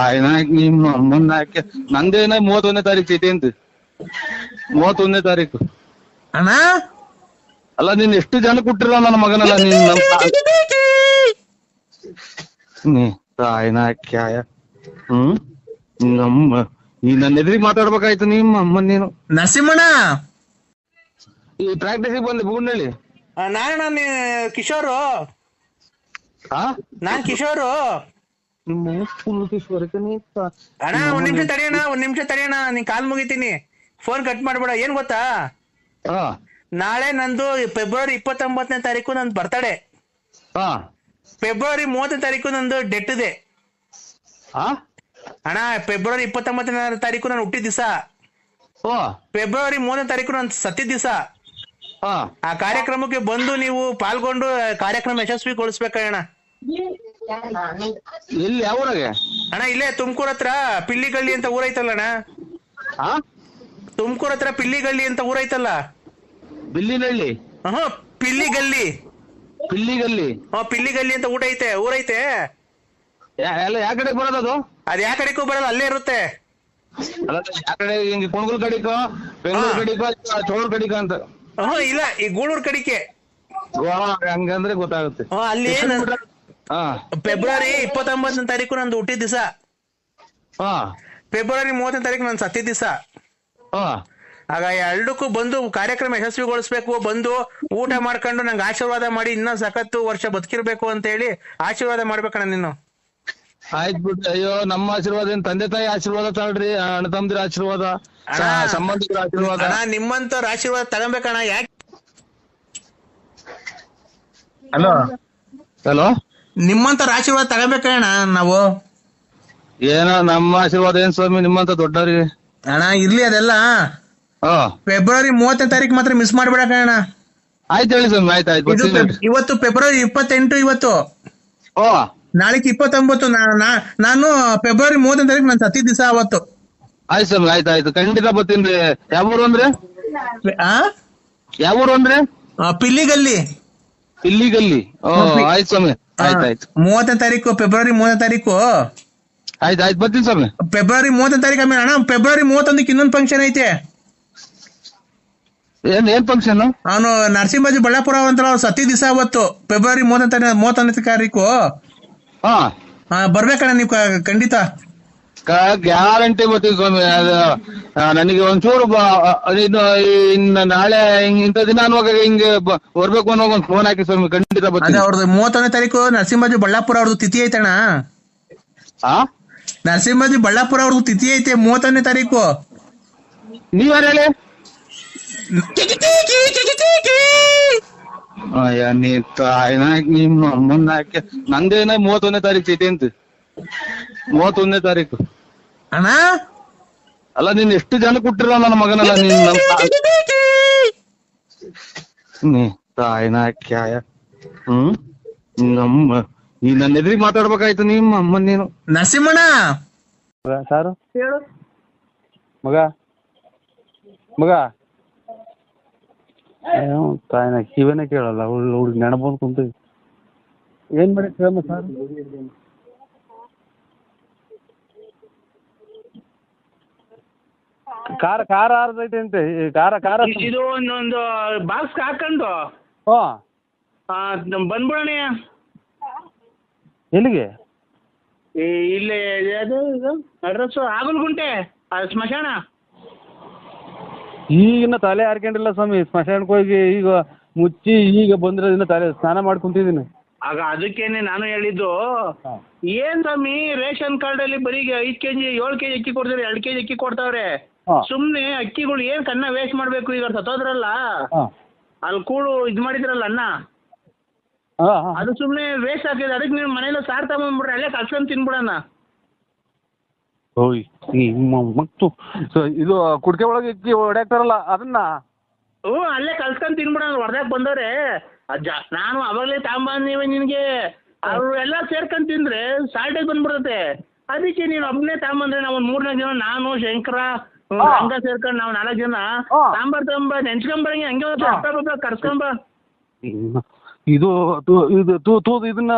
ಆಯ್ನಾಕ್ ನಿಮ್ಮ ಅಮ್ಮನ್ನ ಹಾಕಿ ನಂದೇನ 31ನೇ ತಾರೀಕು ಚೀಟಿ ಅಂತ 31ನೇ ತಾರೀಕು ಅಣ್ಣ. ಅಲ್ಲ ನೀನ್ ಎಷ್ಟು ಜನ ಕೊಟ್ಟಿರಲ್ಲ ನನ್ನ ಮಗನಲ್ಲ ನೀನ್ ಆಯ್ನಾಕ್ಯಾಯ ನಮ್ಮ ಈ ನನ್ನ ಎದುರಿಗೆ ಮಾತಾಡ್ಬೇಕಾಯ್ತು ನಿಮ್ಮ ಅಮ್ಮನ್ ನೀನು. ನರಸಿಂಹಣ್ಣ ಈ ಪ್ರಾಕ್ಟೀಸಿಗೆ ಬಂದೆ ಬೂಡ್ನಳ್ಳಿ. ನಾನು ಕಿಶೋರು. ನಾನ್ ಕಿಶೋರು. ನಿಮ್ಮ ಕಿಶೋರಕ್ಕೆ ಅಣ್ಣ ಒಂದ್ ನಿಮಿಷ ತಡೆಯೋಣ ನೀನ್ ಕಾಲ್ ಮುಗಿತೀನಿ. ಫೋನ್ ಕಟ್ ಮಾಡ್ಬೇಡ. ಏನ್ ಗೊತ್ತಾ, ನಾಳೆ ನಂದು ಫೆಬ್ರವರಿ 29ನೇ ತಾರೀಕು ನಂದು ಬರ್ತಡೇ. ಫೆಬ್ರವರಿ 30ನೇ ತಾರೀಕು ನಂದು ಡೆತ್ ಇದೆ ಅಣ್ಣ. ಫೆಬ್ರವರಿ 29ನೇ ತಾರೀಕು ನಾನು ಹುಟ್ಟಿದ ದಿವಸ, ಫೆಬ್ರವರಿ 3ನೇ ತಾರೀಕು ನಾನು ಸತ್ತಿದ ದಿವಸ. ಆ ಕಾರ್ಯಕ್ರಮಕ್ಕೆ ಬಂದು ನೀವು ಪಾಲ್ಗೊಂಡು ಕಾರ್ಯಕ್ರಮ ಯಶಸ್ವಿಗೊಳಿಸ್ಬೇಕಣ್ಣ. ಎಲ್ಲಿ ಯಾವ ಊರಾಗೆ ಅಣ್ಣ? ಇಲ್ಲೇ ತುಮಕೂರ್ ಹತ್ರ ಪಿಳ್ಳಿಗಳ್ಳಿ ಅಂತ ಊರೈತಲ್ಲ ಅಣ್ಣ. ತುಮಕೂರ್ ಹತ್ರ ಪಿಳ್ಳಿಗಳ್ಳಿ ಅಂತ ಊರೈತಲ್ಲ. ಬಿಲ್ಲಿನಹಳ್ಳಿ? ಪಿಳ್ಳಿಗಲ್ಲಿ. ಪಿಳ್ಳಿಗಲ್ಲಿ ಅಂತ ಊರೈತೆ. ಯಾವ ಕಡೆ ಬರೋದದು? ಅದ್ ಯಾವ ಕಡೆಗೂ ಬರಲ್ಲ, ಅಲ್ಲೇ ಇರುತ್ತೆ. ಯಾವ ಕಡೆ ಹಿಂಗೆ ಕುಣಗುಲ್ ಕಡಿಕೋ, ಬೆಂಗಳೂರು ಕಡಿಕೋ, ಚೋಳೂರ್ ಕಡಿಕೋ ಅಂತ? ಇಲ್ಲ, ಈ ಗೂಳೂರ್ ಕಡಿಕೆ. ಹಂಗಂದ್ರೆ ಗೊತ್ತಾಗುತ್ತೆ. ಅಲ್ಲಿ ಫೆಬ್ರವರಿ 29ನೇ ತಾರೀಕು ನಂದು ಹುಟ್ಟಿದ ದಿವಸ, ಫೆಬ್ರವರಿ 30ನೇ ತಾರೀಕು ನಾನು ಸತ್ತಿದ ದಿವಸ. ಆಗ ಎರಡಕ್ಕೂ ಬಂದು ಕಾರ್ಯಕ್ರಮ ಯಶಸ್ವಿಗೊಳಿಸ್ಬೇಕು. ಬಂದು ಊಟ ಮಾಡ್ಕೊಂಡು ನಂಗೆ ಆಶೀರ್ವಾದ ಮಾಡಿ ಇನ್ನೂ ಸಖತ್ತು ವರ್ಷ ಬದುಕಿರ್ಬೇಕು ಅಂತ ಹೇಳಿ ಆಶೀರ್ವಾದ ಮಾಡ್ಬೇಕಣ್ಣ ನೀನು. ಆಯ್ತು ಬಿಡ್ರಿ. ಅಯ್ಯೋ, ನಮ್ಮ ಆಶೀರ್ವಾದ ಏನ್ ತಂದೆ ತಾಯಿ ಆಶೀರ್ವಾದ ತಗೊಳ್ರಿ, ಅಣ್ಣ ತಮ್ಮದಿರ ಆಶೀರ್ವಾದ, ಸಂಬಂಧಿಕರ ಆಶೀರ್ವಾದ. ನಿಮ್ಮಂತವ್ರ ಆಶೀರ್ವಾದ ತಗೊಬೇಕಣ್ಣ. ಯಾಕೆ? ಹಲೋ, ನಿಮ್ಮಂತವ್ರ ಆಶೀರ್ವಾದ ತಗೊಬೇಕಣ್ಣ ನಾವು. ಏನೋ ನಮ್ಮ ಆಶೀರ್ವಾದ ಏನ್ ಸ್ವಾಮಿ ನಿಮ್ಮಂತ ದೊಡ್ಡವ್ರಿಗೆ. ಅಣ್ಣ ಇರ್ಲಿ ಅದೆಲ್ಲ. ಫೆಬ್ರವರಿ 30ನೇ ತಾರೀಕು ಮಾತ್ರ ಮಿಸ್ ಮಾಡ್ಬೇಡಣ್ಣ. ಆಯ್ತು ಹೇಳಿ ಸ್ವಾಮಿ. ಆಯ್ತು. ಇವತ್ತು ಫೆಬ್ರವರಿ 28. ಇವತ್ತು ನಾಳೆಗೆ 29. ನಾನು ಫೆಬ್ರವರಿ 30ನೇ ತಾರೀಕು ನಾನು ಸತ್ತಿದ ದಿವಸ ಅವತ್ತು. ಆಯ್ತು ಸ್ವಾಮಿ. ಆಯ್ತು ಖಂಡಿತ ಬರ್ತೀನಿ. ಯಾವ ಊರು ಅಂದ್ರೆ? ಪಿಳ್ಳಿಗಲ್ಲಿ. ಆಯ್ತು ಸ್ವಾಮಿ. ಆಯ್ತು. 30ನೇ ತಾರೀಕು, ಫೆಬ್ರವರಿ 30ನೇ ತಾರೀಕು. ಆಯ್ತು ಬರ್ತೀನಿ ಸ್ವಾಮಿ. ಫೆಬ್ರವರಿ 30ನೇ ತಾರೀಕು ಆಮೇಲೆ ಅಣ್ಣ ಫೆಬ್ರವರಿ 31ಕ್ಕೆ ಇನ್ನೊಂದು ಫಂಕ್ಷನ್ ಐತೆ. ಏನ್ ಫಂಕ್ಷನ್? ಅವನು ನರಸಿಂಹಾಜಿ ಬಳ್ಳಾಪುರ ಅಂತ ಸತ್ತಿದ ದಿವಸ ಅವತ್ತು ಫೆಬ್ರವರಿ 31ನೇ ತಾರೀಕು. ಬರ್ಬೇಕಣ್ಣ ನೀವು ಖಂಡಿತ. ಗ್ಯಾರಂಟಿ ಬರ್ತೀವಿ ಸ್ವಾಮಿ. ನನಗೆ ಒಂಚೂರು ಇನ್ನು ನಾಳೆ ಇಂಥ ದಿನ ಅನ್ನುವಾಗ ಹಿಂಗೆ ಬರ್ಬೇಕು ಅನ್ನೋ ಒಂದು ಫೋನ್ ಹಾಕಿ ಸ್ವಾಮಿ. ಖಂಡಿತ ಬರ್ತೀನಿ. ಅವ್ರದ್ದು 31ನೇ ತಾರೀಕು ನರಸಿಂಹಾಜಿ ಬಳ್ಳಾಪುರ ಅವ್ರದ್ದು ತಿಥಿ ಐತಣ್ಣ. ನರಸಿಂಹಾಜಿ ಬಳ್ಳಾಪುರ ಅವ್ರದ್ದು ತಿಥಿ ಐತೆ 31ನೇ ತಾರೀಕು. ನೀವ್ಯಾರು ಹೇಳಿ? ನಿಮ್ಮ ಅಮ್ಮನ್ನ ಹಾಕಿ ನಂದೇನ 31ನೇ ತಾರೀಕು ಚೀಟಿ ಅಂತ 31ನೇ ತಾರೀಕು ಅಣ್ಣ. ಅಲ್ಲ ನೀನ್ ಎಷ್ಟು ಜನ ಕೊಟ್ಟಿರಲ್ಲ ನನ್ನ ಮಗನಲ್ಲ ತಾಯಿನಾಕ್ಯಾಯ. ನಮ್ಮ ಈ ನನ್ನ ಎದುರಿಗೆ ಮಾತಾಡ್ಬೇಕಾಯ್ತು ನಿಮ್ಮ ಅಮ್ಮನ್ ನೀನು. ನರಸಿಂಹಣ್ಣ ಸಾರು ಹೇಳು. ಮಗ ತಾಯಿನ ಕಿವೇನೆ ಕೇಳಲ್ಲ. ಹುಡುಗಿ ನೆನಪಂದು ಕುಂತ ಏನ್ ಮಾಡಿ ಕೇಳಮ್ಮ ಸಾರ್. ಖಾರ ಆರ್ದೈತೆ ಅಂತೆ. ಖಾರ ಇದು ಒಂದೊಂದು ಬಾಕ್ಸ್ ಹಾಕೊಂಡು ಬಂದ್ಬಿಡೋಣ. ಎಲ್ಲಿಗೆ? ಇಲ್ಲೇ ಅಡ್ರೆಸ್ ಆಗಲ್ಗುಂಟೆ ಸ್ಮಶಾನ. ಈಗಿನ ತಲೆ ಹಾರ್ಕೊಂಡಿಲ್ಲ ಸ್ವಾಮಿ. ಸ್ಮಶಾನಕ್ಕೆ ಹೋಗಿ ಈಗ ಮುಚ್ಚಿ ಈಗ ಬಂದಿರೋದಿನ ತಲೆ ಸ್ನಾನ ಮಾಡ್ಕೊಂತಿದ್ದೀನಿ. ಆಗ ಅದಕ್ಕೇನೆ ನಾನು ಹೇಳಿದ್ದು, ಏನ್ ಸ್ವಾಮಿ ರೇಷನ್ ಕಾರ್ಡ್ ಅಲ್ಲಿ ಬರೀ 5 kg 7 kg ಅಕ್ಕಿ ಕೊಡ್ತಾರೆ, 2 kg ಅಕ್ಕಿ ಕೊಡ್ತಾವ್ರೆ. ಸುಮ್ನೆ ಅಕ್ಕಿಗಳು ಏನ್ ಕನ್ನ ವೇಸ್ಟ್ ಮಾಡ್ಬೇಕು. ಈಗ ಸತ್ತೋದ್ರಲ್ಲ ಅಲ್ಲಿ ಕೂಡು ಇದ್ ಮಾಡಿದ್ರಲ್ಲ ಅನ್ನ, ಅದು ಸುಮ್ನೆ ವೇಸ್ಟ್ ಆಗ್ತದೆ. ಅದಕ್ಕೆ ನೀವು ಮನೇಲಿ ಸಾರ್ ತಗೊಂಡ್ಬಿಡ್ರಿ, ಅಲ್ಲೇ ಕಲ್ಸ್ಕೊಂಡ್ ತಿನ್ಬಿಡಣ. ಮತ್ತು ಇದು ಕುಡ್ಕೆ ಒಳಗೆ ಇಕ್ಕಿ ಹೊಡ್ಯಾಕ್ತಾರಲ್ಲ ಅದನ್ನ ಅಲ್ಲೇ ಕಲ್ಸ್ಕೊಂಡ್ ತಿನ್ಬಿಡಣ. ಹೊರದಾಗ ಬಂದವ್ರೆ ನಾನು ಅವಾಗಲೇ ತಗೊಂಬಂದೀವಿ ನಿನ್ಗೆ. ಅವ್ರು ಎಲ್ಲ ಸೇರ್ಕೊಂಡ್ ತಿಂದ್ರೆ ಸಾಲ್ಟೇಜ್ ಬಂದ್ಬಿಡ್ತತೆ. ಅದಕ್ಕೆ ನೀನು ಒಬ್ಬನೇ ತಗೊಂಬಂದ್ರೆ ನಾವು 3-4 ಜನ, ನಾನು ಶಂಕರ ಹಂಗ ಸೇರ್ಕೊಂಡು ನಾವು 4 ಜನ ಸಾಂಬಾರ್ ತಗೊಂಬ ನೆನ್ಸ್ಕೊಂಬರಂಗೆ ಹಂಗೆ ಕರ್ಸ್ಕೊಂಬ. ಇದು ಇದನ್ನ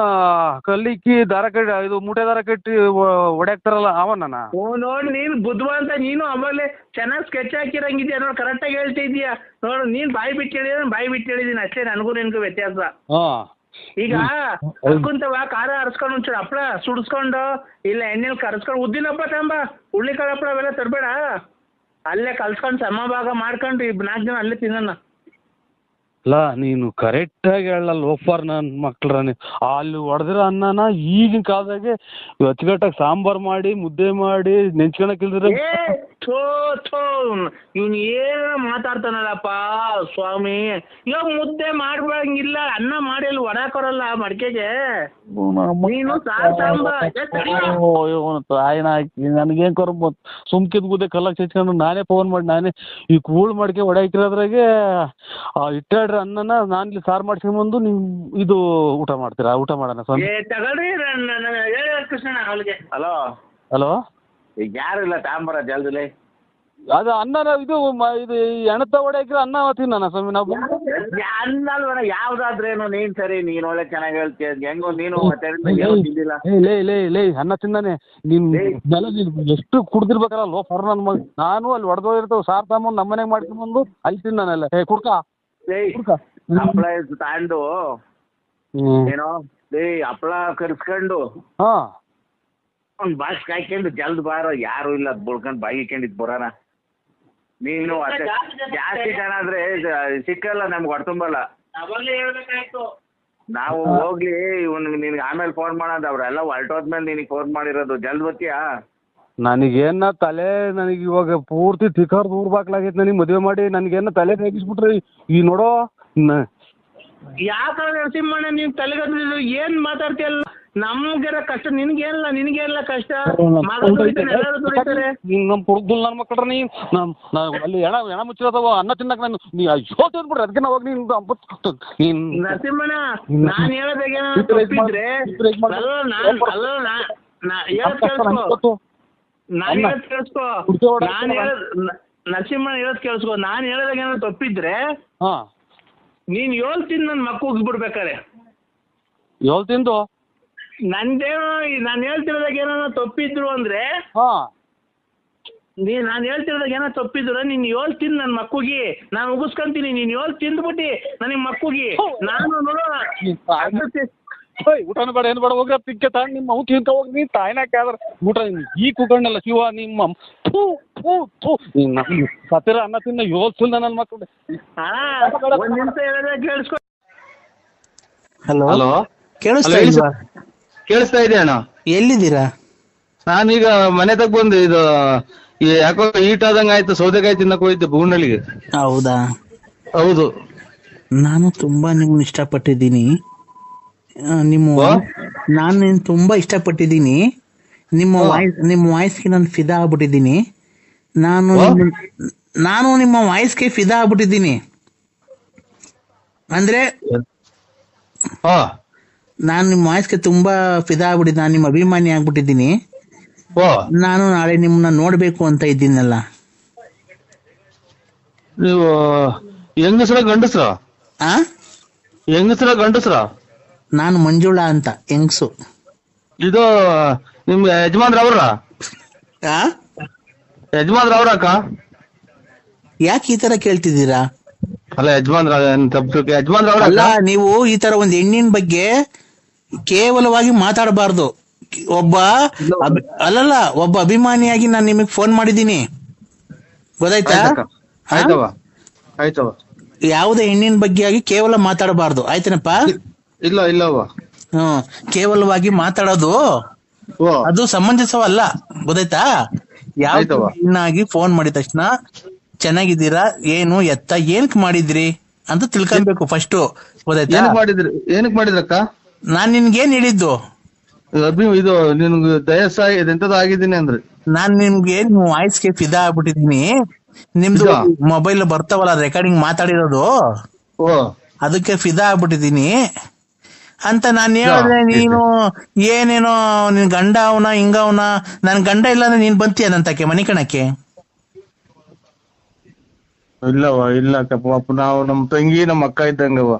ಕಲ್ಲಿಕ್ಕಿ ದಾರ ಕಟ್ಟಿ ಇದು ಮೂಟೆ ದಾರ ಕಟ್ಟಿ ಹೊಡ್ಯಾಕ್ತಾರಲ್ಲ ಅವನ. ಓ ನೋಡಿ ನೀನು ಬುದ್ಧಿವಂತ, ನೀನು ಆಮೇಲೆ ಚೆನ್ನಾಗಿ ಸ್ಕೆಚ್ ಹಾಕಿರಂಗಿದ್ಯಾ ನೋಡಿ, ಕರೆಕ್ಟಾಗಿ ಹೇಳ್ತಿದ್ಯಾ ನೋಡು. ನೀನು ಬಾಯಿ ಬಿಟ್ಟು ಹೇಳಿದ್ರೆ ಬಾಯಿ ಬಿಟ್ಟು ಹೇಳಿದೀನಿ ಅಷ್ಟೇ, ನನಗೂ ನಿನ್ಗೂ ವ್ಯತ್ಯಾಸ. ಈಗ ಕುಂತವ ಖಾರ ಹರಿಸ್ಕೊಂಡು ಒಂಚೂರು ಹಪ್ಪಳ ಸುಡಿಸ್ಕೊಂಡು ಇಲ್ಲ ಎಣ್ಣೆಲಿ ಕರ್ಸ್ಕೊಂಡು ಉದ್ದಿನ ಹಬ್ಬ ತಂಬ ಹುಳ್ಳಿಕಾಳು ಹಪ್ಪಳ ಅವೆಲ್ಲ ತರಬೇಡ, ಅಲ್ಲೇ ಕಲ್ಸ್ಕೊಂಡು ಸಮಭಾಗ ಮಾಡ್ಕೊಂಡು 4 ಜನ ಅಲ್ಲೇ ತಿನ್ನೋಣ. ಅಲ್ಲ ನೀನು ಕರೆಕ್ಟ್ ಆಗಿ ಹೇಳಲ್ಲ ಲೋಫರ್ ನನ್ನ ಮಕ್ಳ್ರ. ಅಲ್ಲಿ ಹೊಡೆದಿರೋ ಅನ್ನನ ಈಗಿನ ಕಾಲದಾಗೆ ಅಚ್ಚುಕಟ್ಟಾಗಿ ಸಾಂಬಾರ್ ಮಾಡಿ ಮುದ್ದೆ ಮಾಡಿ ನೆಂಚ್ಕೊಳಕ್ಕಿಲ್ದ್ರೆ ಇವ್ನು ಏನ ಮಾತಾಡ್ತಾನಲ್ಲಪ್ಪ ಸ್ವಾಮಿ. ಇವಾಗ ಮುದ್ದೆ ಮಾಡ್ಬಂಗಿಲ್ಲ, ಅನ್ನ ಮಾಡಿ ಅಲ್ಲಿ ಹೊಡಾಕೊರಲ್ಲ ಮಡಿಕೆಗೆ. ನೀನು ತಾಯಿನ ಹಾಕಿ ನನಗೇನ್ ಕರ ಸುಮ್ಕಿದ್ ಮುದ್ದೆ ಕಲ್ಲಕ್ಕೆ ಚಚ್ಕೊಂಡು ನಾನೇ ಫೋನ್ ಮಾಡಿ ನಾನೇ ಈ ಕೂಳ್ ಮಡಿಕೆ ಹೊಡಾಕಿರೋದ್ರಾಗೆ ಇಟ್ಟಾಡ್ರಿ ಅನ್ನನ ನಾನು ಇಲ್ಲಿ ಸಾರು ಮಾಡ್ಸ್ಕೊಂಡ್ಬಂದು ನೀವು ಇದು ಊಟ ಮಾಡ್ತೀರಾ? ಊಟ ಮಾಡೋಣ ಸ್ವಾಮಿ. ತಗೊಳ್ರಿ ಕೃಷ್ಣ ಅವಳಿಗೆ. ಹಲೋ ಹಲೋ, ಈಗ ಯಾರು ಇಲ್ಲ ತಾಂಬರ ಜಲ್ದಿಲೆ. ಅದು ಅನ್ನ ಇದು ಎಣತ ಹೊಡೆಯಕ್ರೆ ಅನ್ನ ತಿನ್ನೋಣ ಸ್ವಾಮಿ ನಾವು. ಅನ್ನ ಅಲ್ವನ ಯಾವ್ದಾದ್ರೇನು ನೀನ್ ಸರಿ, ನೀನ್ ಒಳ್ಳೆ ಚೆನ್ನಾಗಿ ಹೇಳ್ತೀಯ ಹೆಂಗೋ ನೀನು ತಿಂದಿಲ್ಲ. ಲೇ ಅನ್ನ ತಿಂದಾನೆ ನೀನ್ ಎಷ್ಟು ಕುಡ್ದಿರ್ಬೇಕಲ್ಲ ಲೋ ಫರ್ ನನ್ ಮಗ. ನಾನು ಅಲ್ಲಿ ಹೊಡೆದೋಗಿರ್ತಾವ ಸಾರ್ ತಗೊಂಡು ನಮ್ಮ ಮನೆಗೆ ಮಾಡ್ಕೊಂಡ್ಬಂದು ಅಲ್ಲಿ ತಿನ್ನಾನಲ್ಲ. ಕುಡ್ಕ ಹಪ್ಪಳ ತಾಂಡು ಏನೋ ಹಪ್ಪಳ ಕರ್ಸ್ಕೊಂಡು ಒಂದ್ ಬಾಸ್ ಕಾಯ್ಕೊಂಡು ಜಲ್ದ್ ಬಾರೋ, ಯಾರು ಇಲ್ಲ ಅದ್ ಬಳ್ಕೊಂಡ್ ಬಾಯಿ ಇಕ್ಕೊಂಡಿದ್ ಬರೋಣ. ನೀನು ಅಷ್ಟೇ ಜಾಸ್ತಿ ಜನ ಆದ್ರೆ ಸಿಕ್ಕಲ್ಲ ನಮ್ಗೆ ಹೊಡ್ತುಂಬಲ್ಲ. ನಾವು ಹೋಗ್ಲಿ ನಿನ್ಗೆ ಆಮೇಲೆ ಫೋನ್ ಮಾಡೋದು, ಅವ್ರೆಲ್ಲ ಹೊರಟೋದ್ಮೇಲೆ ನಿನಗೆ ಫೋನ್ ಮಾಡಿರೋದು. ಜಲ್ದ್ ಬರ್ತೀಯಾ? ನನಗೇನ ತಲೆ ನನಗೆ ಇವಾಗ ಪೂರ್ತಿ ತಿಕ್ಕರ್ ದೂರ ಬಾಕ್ಲಾಗೈತೆ. ನನಗೆ ಮದುವೆ ಮಾಡಿ ನನಗೇನ ತಲೆ ತೆಗಿಸ್ಬಿಟ್ರಿ ಈ ನೋಡೋ. ಯಾಕೆ ನರಸಿಂಹಣ್ಣ ನೀನ್ ತಲೆಗದ್ದು ಏನ್ ಮಾತಾಡ್ತೀಯಲ್ಲ? ನಮ್ಗೆರ ಕಷ್ಟ, ನಿನ್ಗೇನಿಲ್ಲ ಕಷ್ಟ. ನಮ್ ಕುಡ್ದುಲ್ ನನ್ ಮಕ್ಕಳ್ರ ನೀ ಅಲ್ಲಿ ಎಣ ಮುಚ್ಚಿರದವ ಅನ್ನ ತಿನ್ನಕ್ ನಾನು ಬಿಡ್ರಿ ಅದಕ್ಕೆ ಹೋಗಿ ನೀನ್ ನರಸಿಂಹಣ್ಣ ನಾನ್ ಹೇಳೋದಾಗೇನ ತಪ್ಪಿದ್ರೆ ನರಸಿಂಹಣ್ಣ ಹೇಳೋದ್ ಕೇಳಿಸ್ಕೊ. ನಾನ್ ಹೇಳೋದಾಗ ತಪ್ಪಿದ್ರೆ ನೀನ್ 7 ತಿಂದು ನನ್ ಮಕ್ಕ ಉಗ್ಸ್ಬಿಡ್ಬೇಕಾರೆ 7 ತಿಂದು ನಂದೇನೋ ನಾನು ಹೇಳ್ತಿರೋದಾಗ ಏನೋ ತಪ್ಪಿದ್ರು ಅಂದ್ರೆ ನಾನು ಹೇಳ್ತಿರೋದಾಗ ಏನೋ ತಪ್ಪಿದ್ರು ನೀನ್ 7 ತಿಂದು ನನ್ನ ಮಕ್ಕುಗಿ ನಾನು ಉಗಿಸ್ಕೊಂತೀನಿ. ನೀನ್ 7 ತಿಂದ್ಬಿಟ್ಟು ನನಗೆ ಮಕ್ಕುಗಿ ನಾನು ನೋಡೋಣ ಊಟನೂ ಬೇಡ ಏನು ಬೇಡ ಹೋಗ್ರ ತಿಕ್ಕೆ ತಾಂಡ್ ನಿಮ್ಮ ಅವು ತಿಂತ ಹೋಗಿ ನೀ ತಾಯಿನ ಕೇಳಿದ್ರ ಊಟ ಈ ಕುಕ್ಕಣ್ಣಲ್ಲ ಶಿವ ನಿಮ್ಮ ಸತ್ತಿರ ಅನ್ನ ತಿನ್ನ 7 ತಿಂದ ನನ್ನ ಮಕ್ಕಳು. ಒಂದ್ ನಿಮಿಷ ಹೇಳಿದ್ರೆ ಕೇಳಿಸ್ಕೊ. ಹಲೋ ಕೇಳಿಸ್ತಾ ಇಲ್ವಾ? ಕೇಳಿಸ್ತಾ ಇದೆ ಅಣ್ಣ. ಎಲ್ಲಿದ್ದೀರಾ? ನಾನೀಗ ಮನೆ ತಗ ಬಂದೆ. ಇದು ಯಾಕೋ ಈಟ್ ಆದಂಗ ಆಯ್ತು, ಸೌದೆಕಾಯಿ ತಿನ್ನಕ್ ಹೋಗಿದ್ದೆ ಬೂನಳ್ಳಿಗೆ. ಹೌದಾ? ಹೌದು. ನಾನು ತುಂಬಾ ನಿಮ್ಮನ್ನ ಇಷ್ಟಪಟ್ಟಿದ್ದೀನಿ. ನಾನು ತುಂಬಾ ಇಷ್ಟಪಟ್ಟಿದ್ದೀನಿ. ನಿಮ್ಮ ವಾಯ್ಸ್ಗೆ ನಾನು ಫಿದಾ ಆಗ್ಬಿಟ್ಟಿದ್ದೀನಿ. ನಾನು ನಿಮ್ಮ ವಾಯ್ಸ್ಗೆ ಫಿದಾ ಆಗ್ಬಿಟ್ಟಿದ್ದೀನಿ. ಅಂದ್ರೆ ನಾನು ನಿಮ್ಮ ವಾಯ್ಸ್ಗೆ ತುಂಬಾ ಫಿದಾ ಆಗ್ಬಿಟ್ಟಿದ್ದೀನಿ. ನಾನು ನಿಮ್ಮ ಅಭಿಮಾನಿ ಆಗ್ಬಿಟ್ಟಿದ್ದೀನಿ. ನಾನು ನಾಳೆ ನಿಮ್ಮನ್ನ ನೋಡ್ಬೇಕು ಅಂತ ಇದ್ದೀನಲ್ಲ. ನೀವು ಹೆಂಗಸ್ರ ಗಂಡಸ್ರ? ಹೆಂಗಸ್ರ ಗಂಡಸ್ರ? ನಾನು ಮಂಜುಳಾ ಅಂತ ಹೆಂಗಸು. ಇದು ನಿಮ್ ಯಜಮಾನ್ರ ಅವ್ರ? ಯಜಮಾನ್ರ ಅವ್ರ ಅಕ್ಕ? ಯಾಕೆ ಈ ತರ ಕೇಳ್ತಿದ್ದೀರಾ? ಅಲ್ಲ ಯಜಮಾನ್ರ ಯಜಮಾನ್ರ ಅವ್ರ ಅಲ್ಲ. ನೀವು ಈ ತರ ಒಂದ್ ಹೆಣ್ಣಿನ ಬಗ್ಗೆ ಕೇವಲವಾಗಿ ಮಾತಾಡಬಾರ್ದು. ಒಬ್ಬ ಅಭಿಮಾನಿಯಾಗಿ ನಾನು ನಿಮಗ್ ಫೋನ್ ಮಾಡಿದ್ದೀನಿ, ಗೊತ್ತಾಯ್ತಾ? ಆಯ್ತವ. ಯಾವುದೇ ಹೆಣ್ಣಿನ ಬಗ್ಗೆ ಆಗಿ ಕೇವಲ ಮಾತಾಡಬಾರ್ದು, ಆಯ್ತೇನಪ್ಪ? ಇಲ್ಲವ. ಕೇವಲವಾಗಿ ಮಾತಾಡೋದು ಅದು ಸಮಂಜಸವಲ್ಲ, ಗೊತ್ತಾಯ್ತಾ? ಯಾವ ಹೆಣ್ಣಾಗಿ ಫೋನ್ ಮಾಡಿದ ತಕ್ಷಣ ಚೆನ್ನಾಗಿದ್ದೀರಾ, ಏನು ಎತ್ತ ಏನಕ್ ಮಾಡಿದ್ರಿ ಅಂತ ತಿಳ್ಕೊಬೇಕು ಫಸ್ಟ್, ಗೊತ್ತಾಯ್ತಾ? ಏನಕ್ ಮಾಡಿದ್ರಕ್ಕ? ನಾನ್ ನಿನ್ಗೇನ್ ಹೇಳಿದ್ದು? ಇದು ನಿನ್ಗೆ ಎಂತದ ಆಗಿದ್ದೀನಿ ಅಂದ್ರೆ ನಾನ್ ನಿಮ್ಗೆ ನಿಮ್ಮ ವಾಯ್ಸ್ಗೆ ಫಿದಾ ಆಗ್ಬಿಟ್ಟಿದೀನಿ. ನಿಮ್ದು ಮೊಬೈಲ್ ಬರ್ತಾವಲ್ಲ ರೆಕಾರ್ಡಿಂಗ್ ಮಾತಾಡಿರೋದು, ಅದಕ್ಕೆ ಫಿದಾ ಆಗ್ಬಿಟ್ಟಿದೀನಿ ಅಂತ ನಾನು ಹೇಳಿದ್ರೆ ನೀನು ಏನೇನೋ ನಿನ್ ಗಂಡ ಅವನ ಹಿಂಗ ಅವನ. ನನ್ ಗಂಡ ಇಲ್ಲ ಅಂದ್ರೆ ನೀನ್ ಬಂತೀಯ ನಂತಕ್ಕೆ ಮನೆ ಕಣಕ್ಕೆ? ಇಲ್ಲವ ಇಲ್ಲ ನಾವು ನಮ್ ತಂಗಿ ನಮ್ಮ ಅಕ್ಕ ಇದ್ದಂಗವ.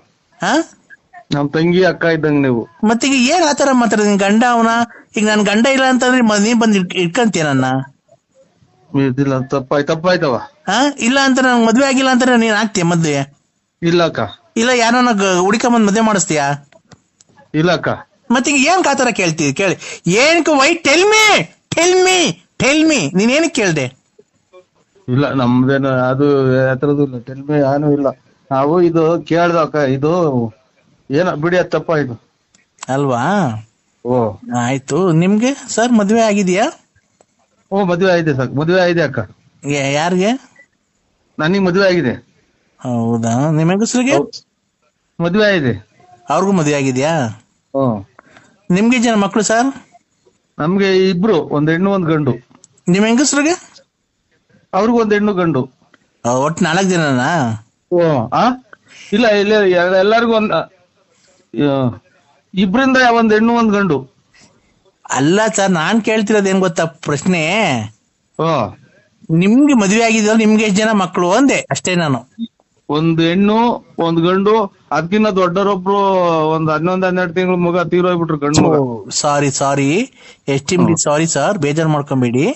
ನಮ್ ತಂಗಿ ಅಕ್ಕ ಇದ್ದಂಗ ನೀವು. ಮತ್ತೀಗ ಏನ್ ಆತರ ಮಾತಾಡ ಗಂಡ ಅವನ? ಈಗ ನನ್ ಗಂಡ ಇಲ್ಲ ಅಂತಂದ್ರೆ ನೀ ಬಂದ್ ಇಟ್ಕಂತೀಯ ನನ್ನ? ಇಲ್ಲ ತಪ್ಪಾಯ್ತವ. ಇಲ್ಲ ಅಂತ ನಂಗೆ ಮದ್ವೆ ಆಗಿಲ್ಲ ಅಂತ ನೀನ್ ಆಗ್ತೀಯ ಮದ್ವೆ? ಇಲ್ಲ ಅಕ್ಕ. ಇಲ್ಲ ಯಾರನ್ನ ಹುಡುಕೊಂಬಂದ್ ಮದ್ವೆ ಮಾಡಿಸ್ತೀಯಾ? ಇಲ್ಲ ಅಕ್ಕ. ಮತ್ತೀಗ ಏನ್ ಆತರ ಕೇಳ್ತೀವಿ? ಕೇಳಿ ಏನಕ್ಕೆ? ವೈ ಟೆಲ್ ಮೀ ನೀನ್ ಏನಕ್ಕೆ ಕೇಳ್ದೆ? ಇಲ್ಲ ನಮ್ದೇನು ಅದು ಯಾತ್ರದ್ದು ಇಲ್ಲ, ಟೆಲ್ಮಿ ಏನೂ ಇಲ್ಲ. ನಾವು ಇದು ಕೇಳ್ದ ಅಕ್ಕ, ಇದು ಏನ ಬಿಡಿ, ಅದು ತಪ್ಪಾಯ್ತು ಅಲ್ವಾ? ಓ ಆಯ್ತು. ನಿಮ್ಗೆ ಸರ್ ಮದ್ವೆ ಆಗಿದ್ಯಾ? ಓ ಮದ್ವೆ ಆಗಿದೆ ಸರ್, ಮದ್ವೆ ಆಗಿದೆ ಅಕ್ಕ. ಯಾರಿಗೆ? ನನಗ್ ಮದ್ವೆ ಆಗಿದೆ. ಹೌದಾ? ನಿಮ್ಮ ಹೆಂಗಸ್ರಿಗೆ ಮದ್ವೆ ಆಗಿದೆ. ಅವ್ರಿಗೂ ಮದ್ವೆ ಆಗಿದ್ಯಾ? ಹ್ಮ್. ನಿಮ್ಗೆ ಜನ ಮಕ್ಳು ಸರ್? ನಮ್ಗೆ ಇಬ್ರು, ಒಂದ್ ಹೆಣ್ಣು ಒಂದ್ ಗಂಡು. ನಿಮ್ ಹೆಂಗಸ್ರಿಗೆ? ಅವ್ರಿಗೂ ಒಂದ್ ಹೆಣ್ಣು ಗಂಡು. ಒಟ್ಟು 4 ಜನನಾ? ಓ ಇಲ್ಲ ಇಲ್ಲ, ಎಲ್ಲರಿಗೂ ಒಂದ್ ಇಬ್ರಿಂದ ಒಂದ್ ಹೆಣ್ಣು ಒಂದ್ ಗಂಡು. ಅಲ್ಲ ಸರ್, ನಾನ್ ಕೇಳ್ತಿರೋದು ಏನ್ ಗೊತ್ತಾ ಪ್ರಶ್ನೆ? ಓ ನಿಮ್ಗೆ ಮದ್ವೆ ಆಗಿದ್ಯಲ್ಲ, ನಿಮ್ಗೆ ಎಷ್ಟು ಜನ ಮಕ್ಳು ಅಂದೆ ಅಷ್ಟೇ ನಾನು. ಒಂದ್ ಹೆಣ್ಣು ಒಂದ್ ಗಂಡು. ಅದಕ್ಕಿಂತ ದೊಡ್ಡರೊಬ್ರು ಒಂದ್ 11-12 ತಿಂಗಳು ಮಗ ತೀರೋಗ್ಬಿಟ್ರು, ಗಂಡು ಮಗ. ಸಾರಿ ಎಸ್ಟಿಮ್ಲಿ ಸಾರಿ ಸರ್, ಬೇಜಾರ್ ಮಾಡ್ಕೊಂಬೇಡಿ.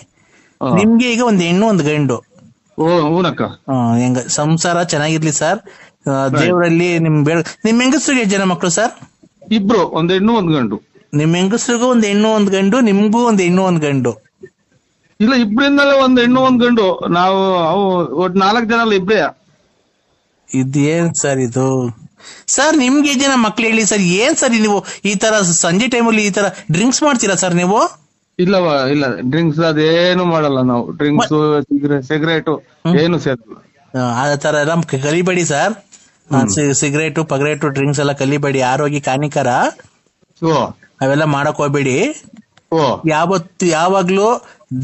ನಿಮ್ಗೆ ಈಗ ಒಂದ್ ಹೆಣ್ಣು ಒಂದ್ ಗಂಡು. ಓ ಹೂನಕ್ಕ. ಹೆಂಗ ಸಂಸಾರ ಚೆನ್ನಾಗಿರ್ಲಿ ಸರ್, ದೇವರಲ್ಲಿ ನಿಮ್ ಹೆಂಗಸ್ರಿಗೆ ಎಷ್ಟು ಜನ ಮಕ್ಳು ಸರ್? ಇಬ್ರು, ಒಂದ್ ಹೆಣ್ಣು ಒಂದ್ ಗಂಡು. ನಿಮ್ ಹೆಂಗಸ್ರಿಗೂ ಒಂದ್ ಹೆಣ್ಣು ಒಂದ್ ಗಂಡು, ನಿಮ್ಗೂ ಒಂದ್ ಹೆಣ್ಣು ಒಂದ್ ಗಂಡು? ಇಲ್ಲ, ಇಬ್ರಿಂದಲೇ ಒಂದ್ ಹೆಣ್ಣು ಒಂದ್ ಗಂಡು. ನಾವು ಒಟ್ಟು 4 ಜನ ಅಲ್ಲ, ಇಬ್ರೇ. ಇದೇನ್ ಸರ್ ಇದು? ಸರ್ ನಿಮ್ಗೆ ಎಷ್ಟು ಜನ ಮಕ್ಳು ಹೇಳಿ ಸರ್? ಏನ್ ಸರ್ ನೀವು ಈ ತರ ಸಂಜೆ ಟೈಮಲ್ಲಿ ಈ ತರ ಡ್ರಿಂಕ್ಸ್ ಮಾಡ್ತೀರಾ ಸರ್ ನೀವು? ಇಲ್ಲವಾ, ಇಲ್ಲ ಡ್ರಿಂಕ್ಸ್ ಅದೇನು ಮಾಡಲ್ಲ ನಾವು. ಡ್ರಿಂಕ್ಸ್ ಸಿಗರೇಟ್ ಏನು ಸೇರ್ತಿಲ್ಲ. ಆ ತರ ಎಲ್ಲ ಕಲಿಬೇಡಿ ಸರ್. ಸಿಗರೇಟು ಪಗರೇಟು ಡ್ರಿಂಕ್ಸ್ ಎಲ್ಲ ಕಲಿಬೇಡಿ, ಆರೋಗ್ಯಕ್ಕೆ ಹಾನಿಕರ. ಅವೆಲ್ಲ ಮಾಡಕ್ ಹೋಗ್ಬೇಡಿ. ಯಾವಾಗ್ಲೂ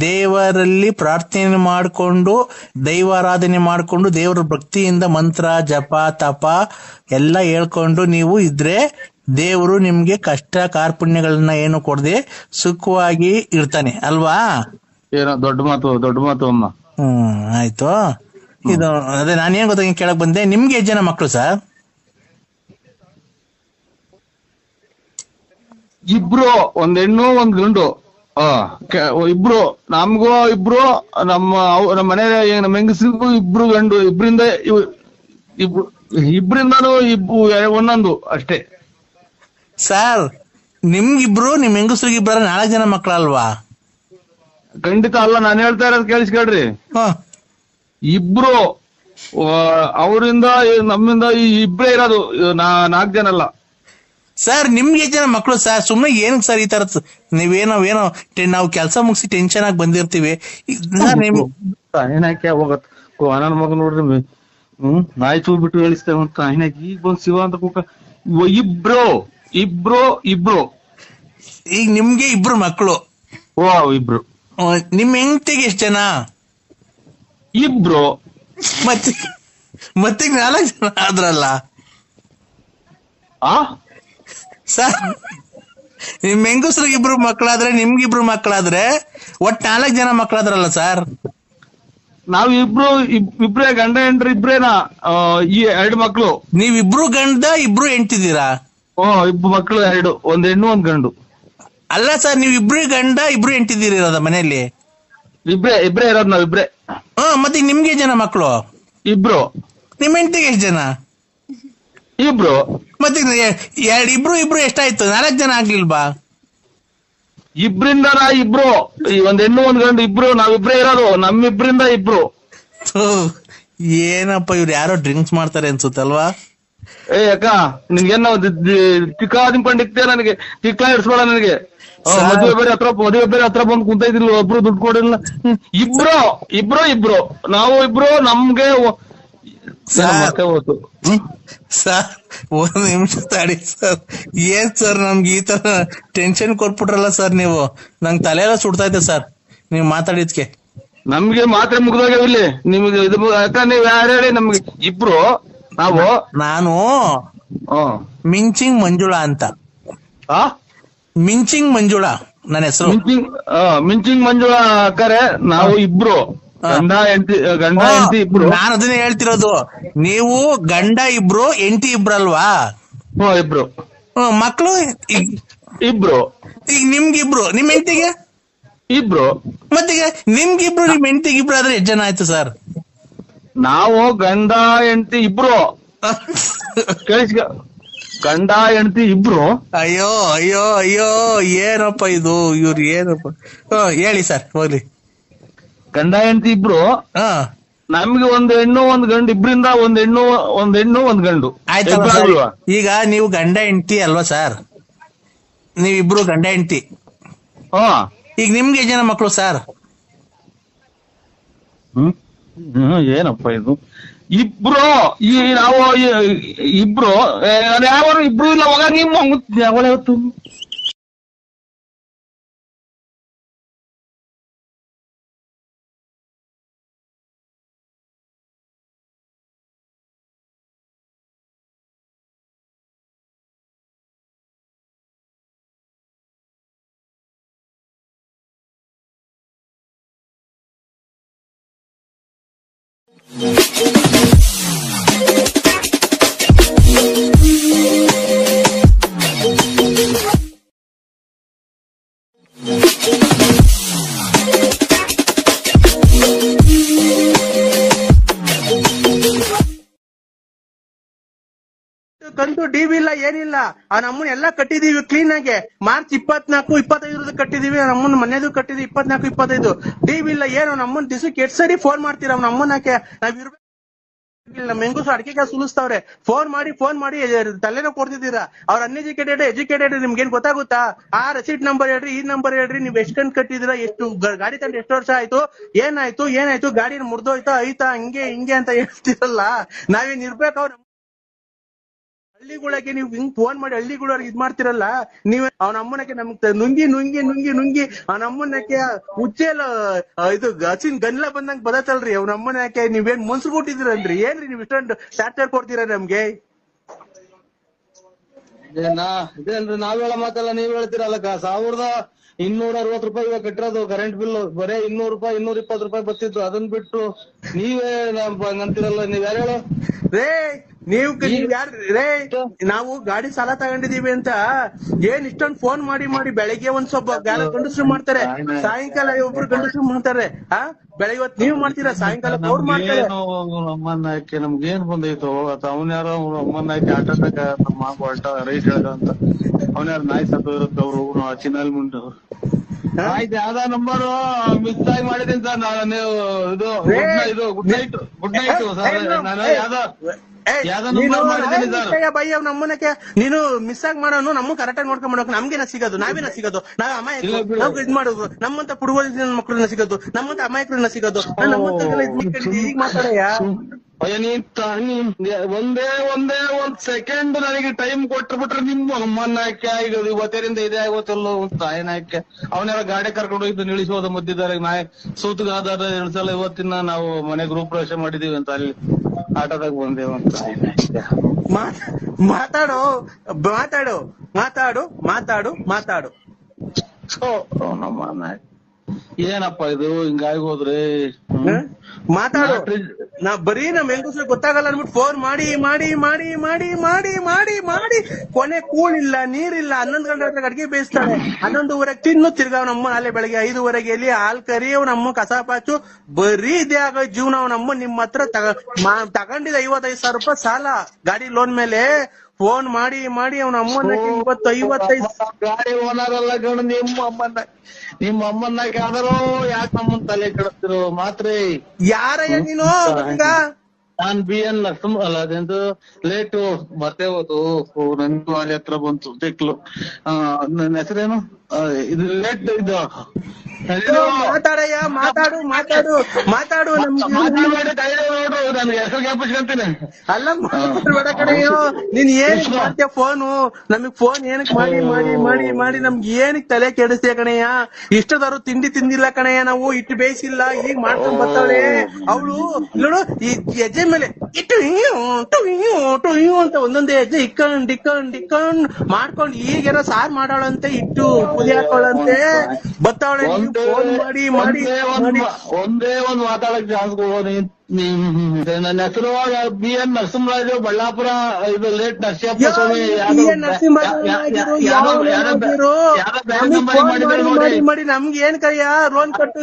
ದೇವರಲ್ಲಿ ಪ್ರಾರ್ಥನೆ ಮಾಡಿಕೊಂಡು, ದೈವಾರಾಧನೆ ಮಾಡಿಕೊಂಡು, ದೇವರ ಭಕ್ತಿಯಿಂದ ಮಂತ್ರ ಜಪ ತಪ ಎಲ್ಲ ಹೇಳ್ಕೊಂಡು ನೀವು ಇದ್ರೆ ದೇವರು ನಿಮ್ಗೆ ಕಷ್ಟ ಕಾರ್ಪಣ್ಯಗಳನ್ನ ಏನು ಕೊಡದೆ ಸುಖವಾಗಿ ಇರ್ತಾನೆ ಅಲ್ವಾ? ಏನೋ ದೊಡ್ಡ ಮಾತು ಅಮ್ಮ. ಆಯ್ತು. ಇದು ಅದೇ ನಾನೇನ್ ಗೊತ್ತ ಕೇಳಕ್ ಬಂದೆ, ನಿಮ್ಗೆ ಎಷ್ಟು ಜನ ಮಕ್ಳು ಸರ್? ಇಬ್ರು, ಒಂದ್ ಹೆಣ್ಣು ಒಂದ್ ಗಂಡು. ಇಬ್ರು ನಮ್ಗೂ, ಇಬ್ರು ನಮ್ಮ ಮನೆ ನಮ್ಮ ಹೆಂಗಸ್ರಿಗೂ ಇಬ್ರು ಗಂಡು. ಇಬ್ರಿಂದಾನು ಒಂದೊಂದು ಅಷ್ಟೇ ಸರ್. ನಿಮ್ಗಿಬ್ರು ನಿಮ್ ಹೆಂಗಸ್ರಿಗಿಬ್ರ 4 ಜನ ಮಕ್ಳಲ್ವಾ? ಖಂಡಿತ ಅಲ್ಲ, ನಾನು ಹೇಳ್ತಾ ಇರೋದು ಕೇಳಿಸ್ಕೊಳ್ರಿ. ಇಬ್ರು ಅವರಿಂದ ನಮ್ಮಿಂದ ಇಬ್ರೇ ಇರೋದು, 4 ಜನ ಅಲ್ಲ ಸರ್. ನಿಮ್ಗೆ ಎಷ್ಟು ಜನ ಮಕ್ಳು ಸರ್? ಸುಮ್ನೆ ಏನಕ್ಕೆ ಸರ್ ಈ ತರ ನೀವೇನೋ ನಾವು ಕೆಲಸ ಮುಗಿಸಿ ಟೆನ್ಷನ್ ಆಗಿ ಬಂದಿರ್ತೀವಿ. ಏನಕ್ಕೆ ಹೋಗತ್ ನನ್ನ ಮಗ ನೋಡ್ರಿ, ನಾಯಿ ಚೂ ಬಿಟ್ಟು ಹೇಳಿಸ್ತೇವೆ ಅಂತ ಏನಕ್ಕೆ ಈಗ ಬಂದ್ ಶಿವ ಅಂತ ಕೂಕ. ಇಬ್ರು ಈಗ ನಿಮ್ಗೆ ಇಬ್ರು ಮಕ್ಳು? ಓ ಇಬ್ರು. ನಿಮ್ ಹೆಂಡತಿಗೆ ಎಷ್ಟು ಜನ? ಇಬ್ರು. ಮತ್ತೆ 4 ಜನ ಆದ್ರಲ್ಲ ಸರ್. ನಿಮ್ ಹೆಂಗಸ್ರಿಗೆ ಇಬ್ರು ಮಕ್ಕಳಾದ್ರೆ, ನಿಮ್ಗಿಬ್ರು ಮಕ್ಕಳಾದ್ರೆ ಒಟ್ 4 ಜನ ಮಕ್ಕಳಾದ್ರಲ್ಲ ಸರ್. ನಾವ್ ಇಬ್ರೇ ಗಂಡ ಹೆಂಡ್ರು ಇಬ್ರೇನಾ? ಈ 2 ಮಕ್ಳು. ನೀವಿಬ್ರು ಗಂಡ ಇಬ್ರು ಹೆಂಡ್ತಿದ್ದೀರಾ? ಇಬ್ರು ಮಕ್ಳು 2, ಒಂದ್ ಹೆಣ್ಣು ಒಂದ್ ಗಂಡು. ಅಲ್ಲ ಸರ್, ನೀವ್ ಇಬ್ರು ಗಂಡ ಇಬ್ರು ಹೆಂಡ್ತಿದ್ದೀರ ಮನೆಯಲ್ಲಿ? ಇಬ್ರೇ ಇರೋದು ನಾವಿಬ್ರೇ. ಮತ್ತೆ ನಿಮ್ಗೆ ಜನ ಮಕ್ಳು? ಇಬ್ರು. ನಿಮ್ ಹೆಂಡತಿಗೆ ಎಷ್ಟು ಜನ? ಇಬ್ರು. ಮತ್ತೆ ಇಬ್ರು ಎಷ್ಟಾಯ್ತು? 4 ಜನ ಆಗ್ಲಿಲ್ವಾ? ಇಬ್ರಿಂದ ಇಬ್ರು, ಒಂದ್ ಹೆಣ್ಣು ಒಂದ್ ಗಂಡು ಇಬ್ರು, ನಾವಿಬ್ರೇ ಇರೋದು. ನಮ್ಮಿಬ್ರಿಂದ ಇಬ್ರು. ಏನಪ್ಪ ಇವ್ರು ಯಾರೋ ಡ್ರಿಂಕ್ಸ್ ಮಾಡ್ತಾರೆ ಅನ್ಸುತ್ತಲ್ವಾ? ಅಕ್ಕ ನಿನ್ಗೇನು ತಿಕ್ಕಾದಿಂಕೊಂಡಿಕ್ತೇ, ನನಗೆ ತಿಕ್ಲಾ ಇಡ್ಸ್ಬೇಡ ನನಗೆ. ಮದುವೆ ಬೇರೆ ಹತ್ರ ಬಂದು ಕುಂತ ಇದಿಲ್ಲ, ಒಬ್ರು ದುಡ್ಡು ಕೊಡಿಲ್ಲ. ಇಬ್ರು ನಾವು ಇಬ್ರು. ನಮ್ಗೆ ಸರ್ 1 ನಿಮಿಷ ತಡಿ ಸರ್. ಏನ್ ಸರ್ ನಮ್ಗೆ ಈ ತರ ಟೆನ್ಷನ್ ಕೊಟ್ಬಿಟ್ರಲ್ಲ ಸರ್ ನೀವು. ನಂಗೆ ತಲೆ ಎಲ್ಲ ಸುಡ್ತಾ ಇದೆ ಸರ್ ನೀವ್ ಮಾತಾಡಿದ್ಕೆ. ನಮ್ಗೆ ಮಾತ್ರೆ ಮುಗ್ದೋಗ್ಯಾವಿಲ್ಲಿ ನಿಮ್ಗೆ. ಇದು ಅಕ್ಕ ನೀವ್ ಯಾರು ಹೇಳಿ? ನಮ್ಗೆ ಇಬ್ರು ನಾನು ಮಿಂಚಿಂಗ್ ಮಂಜುಳಾ ಅಂತ. ಮಿಂಚಿಂಗ್ ಮಂಜುಳಾ ನನ್ನ ಹೆಸರು. ಮಿಂಚಿಂಗ್ ಮಂಜುಳಾ ಅಕ್ಕರೆ. ನಾವು ಇಬ್ರು ಗಂಡ ಹೆಂಡತಿ ಇಬ್ರು. ನಾನು ಅದನ್ನೇ ಹೇಳ್ತಿರೋದು. ನೀವು ಗಂಡ ಇಬ್ರು ಹೆಂಡತಿ ಇಬ್ರಲ್ವಾ? ಇಬ್ರು. ಮಕ್ಳು ಇಬ್ರು. ಈಗ ನಿಮ್ಗಿಬ್ರು, ನಿಮ್ ಹೆಂಡತಿಗೆ ಇಬ್ರು. ಮತ್ತೀಗ ನಿಮ್ಗಿಬ್ರು ನಿಮ್ ಹೆಂಡತಿಗಿಬ್ರು ಆದ್ರೆ ಎಷ್ಟು ಜನ ಆಯ್ತು ಸರ್? ನಾವು ಗಂಡ ಹೆಂಡತಿ ಇಬ್ರು. ಕೇಳಿಸ್ಕ, ಗಂಡ ಹೆಂಡತಿ ಇಬ್ರು. ಅಯ್ಯೋ ಅಯ್ಯೋ ಅಯ್ಯೋ, ಏನಪ್ಪ ಇದು, ಇವ್ರು ಏನಪ್ಪ. ಹೇಳಿ ಸರ್, ಹೋಗ್ಲಿ. ಗಂಡ ಹೆಂಡತಿ ಇಬ್ರು. ನಮ್ಗೆ ಒಂದ್ ಹೆಣ್ಣು ಒಂದ್ ಗಂಡು, ಇಬ್ರಿಂದ ಒಂದ್ ಹೆಣ್ಣು ಒಂದ್ ಗಂಡು. ಆಯ್ತಲ್ವಾ? ಈಗ ನೀವು ಗಂಡ ಹೆಂಡತಿ ಅಲ್ವಾ ಸರ್? ನೀವಿಬ್ರು ಗಂಡ ಹೆಂಡತಿ. ಈಗ ನಿಮ್ಗೆ ಜನ ಮಕ್ಕಳು ಸರ್? ಏನಪ್ಪ ಇದು, ಇಬ್ರು. ಈ ನಾವು ಇಬ್ರು, ಯಾವ ಇಬ್ರು ಇಲ್ಲ. ಹೋಗ ನಿಮ್ಮ ಯಾವಳೆ ಹೊತ್ತು ಕಂತು ಡಿವಿ ಇಲ್ಲ, ಏನಿಲ್ಲ. ಆ ನಮ್ಮನ್ನ ಎಲ್ಲಾ ಕಟ್ಟಿದೀವಿ ಕ್ಲೀನ್ ಆಗಿ. ಮಾರ್ಚ್ 24-25 ಕಟ್ಟಿದೀವಿ. ನಮ್ಮನ್ನ ಮನೆದು ಕಟ್ಟಿದೀವಿ 24-25. ಡಿವಿ ಇಲ್ಲ, ಏನು ನಮ್ಮನ್ನ ದಿವಸಕ್ಕೆ 8 ಸರಿ ಫೋನ್ ಮಾಡ್ತೀರ ನಮ್ಮನ್ನಕ್ಕೆ. ನಾವ್ ಇರ್ಬೇಕು. ನಮ್ ಹೆಂಗಸು ಅಡಿಕೆ ಸುಲಿಸ್ತಾವ್ರೆ. ಫೋನ್ ಮಾಡಿ ತಲೆನೋ ಕೊಡ್ತಿದ್ದೀರಾ. ಅವ್ರ ಎಜುಕೇಟೆಡ್ ನಿಮ್ಗೇನ್ ಗೊತ್ತಾಗುತ್ತಾ? ಆ ರೆಸಿಟ್ ನಂಬರ್ ಹೇಳ್ರಿ, ಈ ನಂಬರ್ ಹೇಳ್ರಿ, ನೀವ್ ಎಷ್ಟ್ ಕಂತ್ ಕಟ್ಟಿದಿರಾ, ಎಷ್ಟು ಗಾಡಿ ತಂದು ಎಷ್ಟು ವರ್ಷ ಆಯ್ತು, ಏನಾಯ್ತು ಗಾಡಿ ಮುರ್ದೋಯ್ತಾ ಐತಾ, ಹಿಂಗೆ ಅಂತ ಹೇಳ್ತಿರಲ್ಲ. ನಾವೇನ್ ಇರ್ಬೇಕು? ಅವ್ರ ಹಳ್ಳಿಗಳಿಗೆ ನೀವು ಹಿಂಗ್ ಫೋನ್ ಮಾಡಿ ಹಳ್ಳಿಗಳವ್ರಿಗೆ ಇದ್ ಮಾಡ್ತಿರಲ್ಲ. ನೀವ್ ಅವ್ನ ಅಮ್ಮನಕ್ಕೆ ನಮ್ಗ್ ನುಂಗಿ ಆ ನಮ್ಮನ್ನಕ್ಕೆ ಉಚ್ಚೆಲ್ಲ ಇದು ಹಸಿನ್ ಗನ್ಲ ಬಂದಂಗ್ ಬದತ್ತಲ್ರಿ. ಅವ್ನ ಅಮ್ಮನಕ್ಕೆ ನೀವೇನ್ ಮುನ್ಸ್ಬಿಟ್ಟಿದಿರಲ್ರಿ? ಏನ್ರಿ ನೀವ್ ಇಷ್ಟೊಂದು ಚಾರ್ಜರ್ ಕೊಡ್ತೀರಾ ನಮ್ಗೆ? ಇದೇನ್ರಿ ನಾವ್ ಹೇಳೋ ಮಾತಲ್ಲ ನೀವ್ ಹೇಳ್ತೀರಲ್ಲಕ್ಕ. 1260 ರೂಪಾಯಿ ಇವಾಗ ಕಟ್ಟಿರೋದು ಕರೆಂಟ್ ಬಿಲ್. ಬರೇ 200 ರೂಪಾಯಿ 220 ರೂಪಾಯಿ ಬರ್ತಿತ್ತು. ಅದನ್ ಬಿಟ್ಟು ನೀವೇ ಅಂತೀರಲ್ಲ. ನೀವ್ ಯಾರು ಹೇಳೋ ನೀವು ರೇ? ನಾವು ಗಾಡಿ ಸಾಲ ತಗೊಂಡಿದೀವಿ ಅಂತ ಏನ್ ಇಷ್ಟೊಂದು ಫೋನ್ ಮಾಡಿ ಬೆಳಗ್ಗೆ ಒಂದ್ ಸ್ವಲ್ಪ ಗಂಡಸ್ರು ಮಾಡ್ತಾರೆ, ಸಾಯಂಕಾಲ ಒಬ್ರು ಗಂಡಸ್ರು ಮಾಡ್ತಾರೆ. ಬೆಳಗ್ಗೆ ಹೊತ್ತು ನೀವು ಮಾಡ್ತೀರಾ, ಸಾಯಂಕಾಲ ಅವ್ರು ಮಾಡ್ತಾರೆ. ಅಮ್ಮನ್ನ ಹಾಕಿ ನಮ್ಗೇನ್ ಬಂದೈತು? ಅವನ್ ಯಾರೋ ಅಮ್ಮನ್ನ ಹಾಕಿ ಆಟೋದಾಗ ನಮ್ಮ ರೈಟ್ ಹೇಳ್ದ ಅಂತ ಅವನ್ಯಾರು ನಾಯಿ ಸತ್ತು ಇರುತ್ತೆ. ಅವ್ರು ಚಿನ್ನಲ್ ಮುಂಡು ಆಯ್ತು. ಯಾವ್ದ ನಂಬರ್ ಮಿಸ್ ಆಗಿ ಮಾಡಿದೀನಿ ಸರ್ ನಾನು. ಇದು ಗುಡ್ ನೈಟ್ ಸರ್. ನಾನು ಬೈ ಅವ್ ನಮ್ಮನಕ್ಕೆ ನೀನು ಮಿಸ್ ಆಗಿ ಮಾಡೋನು. ನಮ್ಮ ಕರೆಕ್ಟ್ ಆಗಿ ನೋಡ್ಕೊಂಡ್ ಮಾಡೋಕೆ ನಮ್ಗೇನ ಸಿಗೋದು? ನಾವೇನ ಸಿಗೋದು? ನಾವ್ ಅಮಾಯಕರು. ನಾವು ಇದ್ ಮಾಡೋದು ನಮ್ಮಂತ ಪುಡುವ ಮಕ್ಕಳನ್ನ ಸಿಗೋದು, ನಮ್ಮಂತ ಅಮಾಯಕರನ್ನ ಸಿಗೋದು. ಈಗ ಮಾತಾಡಯ್ಯ. ಒಂದೇ ಒಂದ್ ಸೆಕೆಂಡ್ ನನಗೆ ಟೈಮ್ ಕೊಟ್ಬಿಟ್ರೆ ನಿಮ್ಮ ಅಮ್ಮನ್ನ ಹಾಕಿ ಈಗ ಇವತ್ತರಿಂದ ಇದೇ ಆಗೋತಲ್ಲೋ ತಾಯಿನ ಹಾಕಿ ಅವನ್ನೆಲ್ಲ ಗಾಡಿ ಕರ್ಕೊಂಡು ಹೋಗಿದ್ದು ನಿಲ್ಲಿಸೋದು ಮಧ್ಯದಾರ ನಾಯಿ ಸೂತ್ಗ ಆಧಾರ ಇಳಿಸಲ್ಲ. ಇವತ್ತಿನ ನಾವು ಮನೆ ಗೃಹ ಪ್ರವೇಶ ಮಾಡಿದೀವಿ ಅಂತ ಅಲ್ಲಿ ಆಟೋದಾಗ ಬಂದೇವ ಅಂತ. ಮಾತಾಡು. ನಮ್ಮ ಏನಪ್ಪ ಇದು ಹಿಂಗಾಗಿ ಹೋದ್ರೆ? ಮಾತಾಡು. ನಾ ಬರೀ ನಮ್ ಹೆಂಗಸ್ರು ಗೊತ್ತಾಗಲ್ಲ ಅನ್ಬಿಟ್ಟು ಫೋನ್ ಮಾಡಿ ಕೊನೆ ಕೂಳಿಲ್ಲ, ನೀರಿಲ್ಲ. 11 ಗಂಟೆ ಅಡ್ಗೆ ಬೇಯಿಸ್ತಾಳೆ. 11:30 ತಿನ್ನು ತಿರ್ಗಾವ್ ನಮ್ಮ ನಾಳೆ ಬೆಳಗ್ಗೆ 5:30 ಎಲ್ಲಿ ಹಾಲ್ ಕರಿ ನಮ್ಮ ಕಸ ಪಾಚು. ಬರೀ ಇದೇ ಆಗೋ ಜೀವನ. ಅವನಮ್ಮ ನಿಮ್ಮ ಹತ್ರ ತಗೊಂಡಿದ್ದ 55,000 ರೂಪಾಯಿ ಸಾಲ ಗಾಡಿ ಲೋನ್ ಮೇಲೆ. ಫೋನ್ ಮಾಡಿ ಅವನ ಅಮ್ಮನ 55 ಗಾಡಿ ಓನರ್ ಅಲ್ಲ ಗಣ. ನಿಮ್ಮ ಅಮ್ಮನ್ನ ಯಾವ್ದಾರೋ ಯಾಕೆ ನಮ್ಮನ್ ತಲೆ ಕೆಡಿಸ್ತಿರೋ ಮಾತ್ರ. ಯಾರಯ್ಯ ನೀನು? ನಾನ್ BN ನರಸಿಂಹ ಅಲ್ಲ ಅದೆಂದು ಲೇಟು ಮತ್ತೆ ಹೋದು. ನನ್ಗೂ ಅಲ್ಲಿ ಹತ್ರ ಬಂತು ತಿಕ್ಲು. ನನ್ನ ಹೆಸರೇನು? ಇದು ಲೇಟ್ ಇದು ಮಾತಾಡಯ್ಯ. ಮಾತಾಡು. ನನ್ಗೆ ಹೆಸರು ಜ್ಞಾಪಿಸ್ಕೊಂತೀನಿ. ಅಲ್ಲ ಮಾತಾಡ್ಬೇಡ ಕಡೆಯೋ. ನೀನ್ ಏನಕ್ ಮಾಡ್ತೀಯ ಫೋನು? ನಮಗ್ ಫೋನ್ ಏನಕ್ ಮಾಡಿ ನಮ್ಗೆ ಏನಕ್ ತಲೆ ಕೆಡಿಸ್ತೀಯ ಕಣಯ್ಯ? ಇಷ್ಟದಾರು ತಿಂಡಿ ತಿಂದಿಲ್ಲ ಕಣಯ್ಯ, ನಾವು ಇಟ್ಟು ಬೇಯಿಸಿಲ್ಲ. ಈಗ ಮಾಡ್ಕೊಂಡ್ ಬರ್ತಾಳೆ ಅವಳು. ನೋಡು ಈ ಹೆಜ್ಜೆ ಮೇಲೆ ಇಟ್ಟು ಟು ಅಂತ ಒಂದೊಂದೇ ಹೆಜ್ಜೆ ಇಕ್ಕೊಂಡ್ ಮಾಡ್ಕೊಂಡು ಈಗೇನೋ ಸಾರ್ ಮಾಡೋಳಂತೆ, ಇಟ್ಟು ಪುಲಿ ಹಾಕೋಳಂತೆ ಬರ್ತಾವಳೆ. ಫೋನ್ ಮಾಡಿ ಒಂದೇ ಒಂದ್ ಮಾತಾಡಕ್ ಜಾಸ್ತಿ ನನ್ನ ಹೆಸರು BN ನರಸಿಂಹರಾಜು, ಬಳ್ಳಾಪುರ. ಇದು ಲೇಟ್ ನರಸಿಂಹಪ್ಪ ಸ್ವಾಮಿ. ಮಾಡಿ ನಮ್ಗೆ ಏನ್ ಕಯ್ಯ ಲೋನ್ ಕಟ್ಟು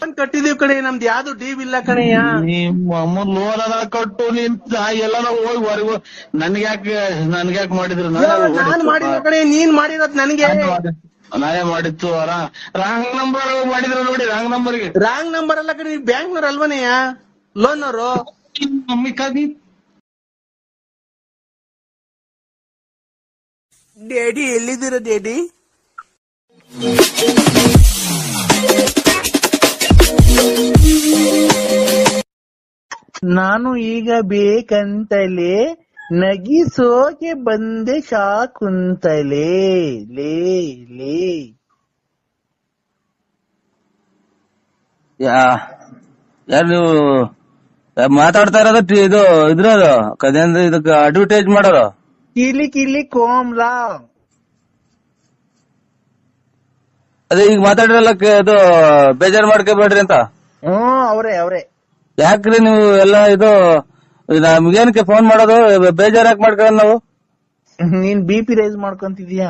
ಲೋನ್ ಕಟ್ಟಿದೀವಿ ಕಣೆ, ನಮ್ದು ಯಾವ್ದು ಡೀವ್ ಇಲ್ಲ ಕಣಯ್ಯ. ನಿಮ್ಮ ಲೋನ್ ಅದ ಕಟ್ಟು ನೀನ್ ಎಲ್ಲಾರ ಹೋಗಿ ಹೊರಗು. ನನ್ಗ್ಯಾಕ್ ಮಾಡಿದ್ರು? ನಾನ್ ಮಾಡಿರೋ ಕಣೆ, ನೀನ್ ಮಾಡಿರೋದ್ ನನ್ಗೆ. ನಾನೇ ಮಾಡಿತ್ತು. ರಾಂಗ್ ನಂಬರ್ ಮಾಡಿದ್ರ ನೋಡಿ. ರಾಂಗ್ ನಂಬರ್ಗೆ ರಾಂಗ್ ನಂಬರ್ ಅಲ್ಲ ಕಣೆ, ಬ್ಯಾಂಕ್ನವ್ರು ಅಲ್ವನೆಯ ಲೋನ್ನವರು. Daddy ಎಲ್ಲಿದ್ದೀರ daddy? ನಾನು ಈಗ ಬೇಕಂತಲೇ ನಗಿಸೋಕೆ ಬಂದೆ ಶಾಕುಂತಲೇ. ಲೇ ಲೇ ಯಾರು ನೀವು ಮಾತಾಡ್ತಾ ಇರೋದು? ಇದು ಇದ್ರದು ಕದೇಂದ್ರ ಇದಕ್ಕೆ ಅಡ್ವರ್ಟೈಸ್ ಮಾಡೋದು. ಕಿಲಿ ಕಿಲಿ ಕೋಮ್ಲಾ. ಅದೇ ಈಗ ಮಾತಾಡಿರಲ್ಲ, ಅದು ಬೇಜಾರ್ ಮಾಡ್ಕೋಬೇಡ್ರಿ ಅಂತ. ಅವ್ರೆ ಯಾಕ್ರಿ ನೀವು ಎಲ್ಲ ಇದು ನಮ್ಗೇನಕ್ಕೆ ಫೋನ್ ಮಾಡೋದು? ಬೇಜಾರ್ ಯಾಕೆ ಮಾಡ್ಕೊಳ್ಳೋದು ನಾವು? ನೀನ್ BP ರೈಸ್ ಮಾಡ್ಕೊಂತಿದ್ಯಾ?